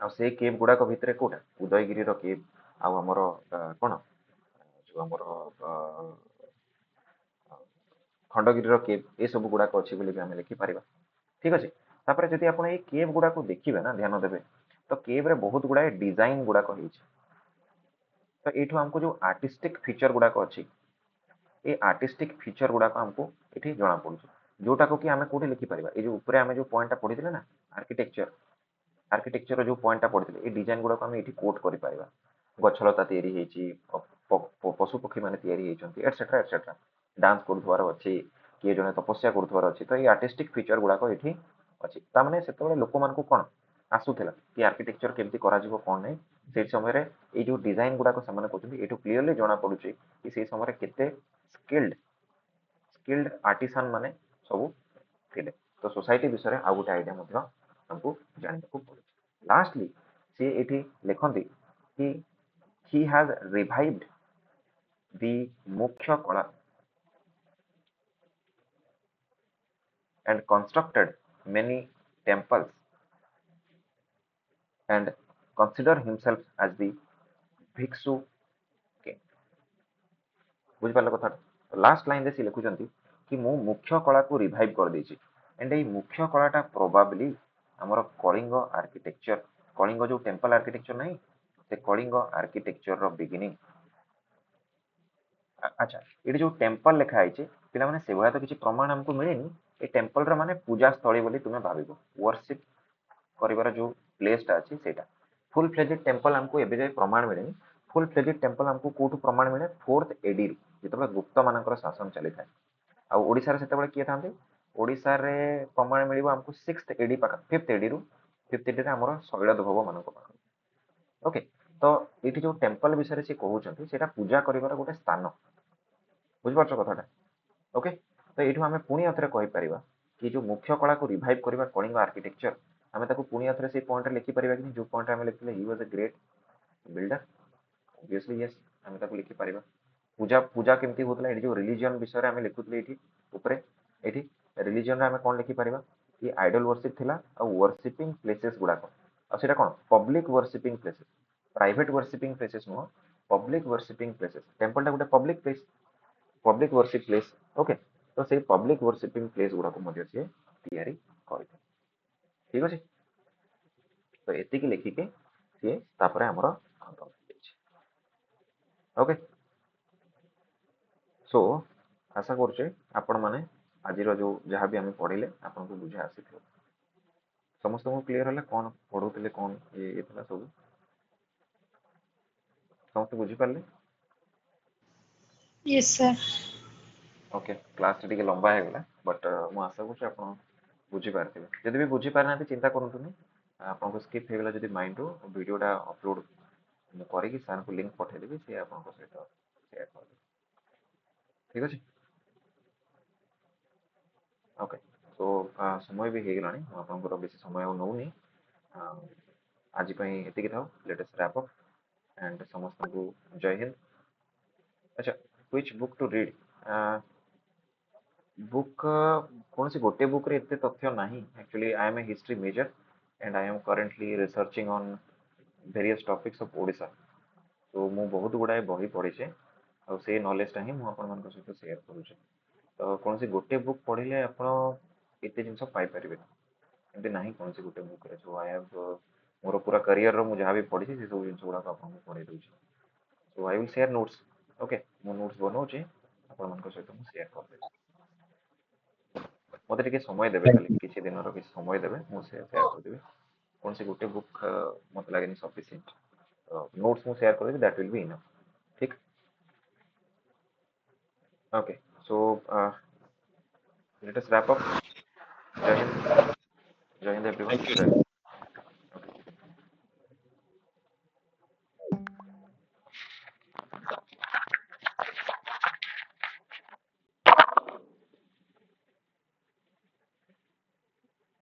आ से केव गुडा को भितरे कोटा उदयगिरी रो केव आ हमरो कोन जो हमरो खंडगिरी रो केव ए सब गुडा को अछि बोली भी हमें लिखि परिबा ठीक अछि तापरे जदि आपण ए केव गुडा को देखिबे ना ध्यान देबे तो केव रे बहुत गुड़ाए डिजाइन गुड़ाक होइछि तो एठू हमको जो आर्टिस्टिक फीचर गुड़ाक अछि ए आर्टिस्टिक फीचर गुड़ाक हमको एठी जणा पड़ुछि जोटा को कि हमें कोठी लिखि परिबा ए जो ऊपर हमें जो पॉइंटटा पढिथिले ना आर्किटेक्चर आर्किटेक्चर जो पॉइंटटा पढिथिले ए डिजाइन गुड़ाक हम एठी कोट करि परिबा गछलता तयारी ହେଇଛି पशु पक्षी माने तयारी ହେଇଛନ୍ତି एटसेट्रा एटसेट्रा डांस କରୁଥିବାର ଅଛି କିଏ ଜଣେ ତପସ୍ୟା କରୁଥିବାର ଅଛି ତ ଏଇ ଆର୍ଟିଷ୍ଟିକ ଫିଚର ଗୁଡାକ ଏଠି ଅଛି ତାମାନେ ସେତେବେଳେ ଲୋକମାନଙ୍କୁ କ'ଣ ଆସୁଥିଲା କି ଆର୍କିଟେକ୍ଚର କେମିତି କରାଯିବ କ'ଣ ନାହିଁ ସେଇ ସମୟରେ ଏଇ ଯୋଉ ଡିଜାଇନ ଗୁଡାକ ସେମାନେ କରୁଛନ୍ତି ଏଠୁ କ୍ଲିୟରଲି ଜଣା ପଡୁଛି କି ସେଇ ସମୟରେ କେତେ ସ୍କିଲ୍ଡ ଆର୍ଟିସାନ ମାନେ ସବୁ ଥିଲେ ତ सोसाइटी विषय ଆଉ ଗୋଟେ ଆଇडिଆ ମଧ୍ୟ ଆମକୁ ଜାଣିବାକୁ ପଡୁଛି ଲାଷ୍ଟଲି ସେ ଏଠି ଲେଖନ୍ତି କି he has revived the mukhya kala and constructed many temples and consider himself as the bhikshu king बुझिपारे कथा लास्ट लाइन रे से लिखुचंती कि मु मुख्य कला को रिवाइव कर देछि एंड ए मुख्य कलाटा प्रोबेबली हमर कलिंग आर्किटेक्चर कलिंग जो टेम्पल आर्किटेक्चर नहीं से कलिंग आर्किटेक्चर रो बिगिनिंग अच्छा ये जो टेम्पल लिखा है पिला माने से भया तो किसी प्रमाण हमको मिलेनी ए टेम्पल रा माने पूजा स्थली बोली तुमे भाबिबो वर्शिप करिवार जो प्लेसटा अछि सेटा फुल फ्लेजेड टेम्पल हमको एबे जाय प्रमाण मिलेनी फुल फ्लेजेड टेम्पल हमको कोठु प्रमाण मिले 4th एडी जेतबे गुप्त मानकर शासन चली थाए आ ओडिसा रे सेतबे किए थांते ओडिसा रे प्रमाण मिलिबो हमको 6th एडी पाका 5th एडी रु 5th एडी रे हमर शैलधवव मानक पाका ओके तो एठी जो टेम्पल विषय से कहउचंती सेटा पूजा करिवार गोटे स्थान बुझ पाछो कथाटा ओके तो एठू हमें पुणी अथरे कहि परिबा कि जो मुख्य कला को रिवाइव करिवा कलिंग आर्किटेक्चर हमें ताको पुणी अथरे से पॉइंट रे लिखि परिबा कि जो पॉइंट हमें लिखले he was a great builder obviously yes हमें ताको लिखि परिबा पूजा पूजा केमती होतला एठी जो रिलीजन विषय रे हमें लिखुतले एठी ऊपरे एठी रिलीजन रे हमें कोन लिखि परिबा कि आइडल वर्शिप थिला आ वर्शिपिंग प्लेसेस गुडाको आ सेटा कोन public worshipping places private worshipping places no public worshipping places temple टा गोटे public place public worship place okay तो से पब्लिक वर्शिपिंग प्लेस गुड़ा को मध्य से तैयारी करते ठीक अच्छे तो एतिकी लिखिके सी तापर हमर ओके सो आशा करछे आपण माने आज जो जहाँ भी आम पढ़ले आपन को बुझा आसी समस्त को क्लियर है कौन पढ़ुले कौन ये सब समस्त बुझी पारे Yes, sir. Okay class T लंबा है गला बट मु आशा करछे आपण बुझी पारथिबे जदि भी बुझी पारना चिंता करंतुनी आपको स्किप होगला जदि माइंड रो वीडियोटा अपलोड ମୁଁ କରିକି ସାର୍ଙ୍କୁ ଲିଙ୍କ ପଠେଇଦେବି ସେ ଆପଣଙ୍କ ସହିତ ସେୟାର କରିଦେବେ ଠିକ୍ ଅଛି ଓକେ ସୋ ସମୟ ବି ହେଇଗଲାଣି ମୁଁ ଆପଣଙ୍କର ବେଶୀ ସମୟ ଆଉ ନେଉନି ଆଜି ପାଇଁ ଏତିକି ଥାଉ ଲେଟେଷ୍ଟ ରାପ୍ ଅପ୍ एंड ସମସ୍ତଙ୍କୁ ଜୟ ହିନ୍ଦ ଆଚ୍ଛା which book to read book कौन सी गोटे बुक रे एते तथ्य नहीं actually I am a history major and I am currently researching on various topics of Odisha तो मु बहुत गुड़ाए बही पढ़ी और से नॉलेजटा ही मुझे सहित सेयार करुचे तो कौन सी गोटे बुक पढ़ले आप एत जिन पाइपर एमती ना कौन सी गोटे book so I have more पूरा करियर रो जहाँ भी पढ़ी से सब जिन गुड़ाक आपको पढ़े दूसरी so I will share notes okay मु नोट्स बनाऊे आप सहित मुझे सेयार करदेवी मत टे समय देवे खाली किसी दिन किसी समय देवे मुझे सेयार करदेवी कौन सी गोटे बुक मत लगे सफिशिएंट नोट्स मुझे शेयर कर दैट विल बी इनफ ठीक okay so let us wrap up जय हिंद एवरीवन थैंक यू जय हिंद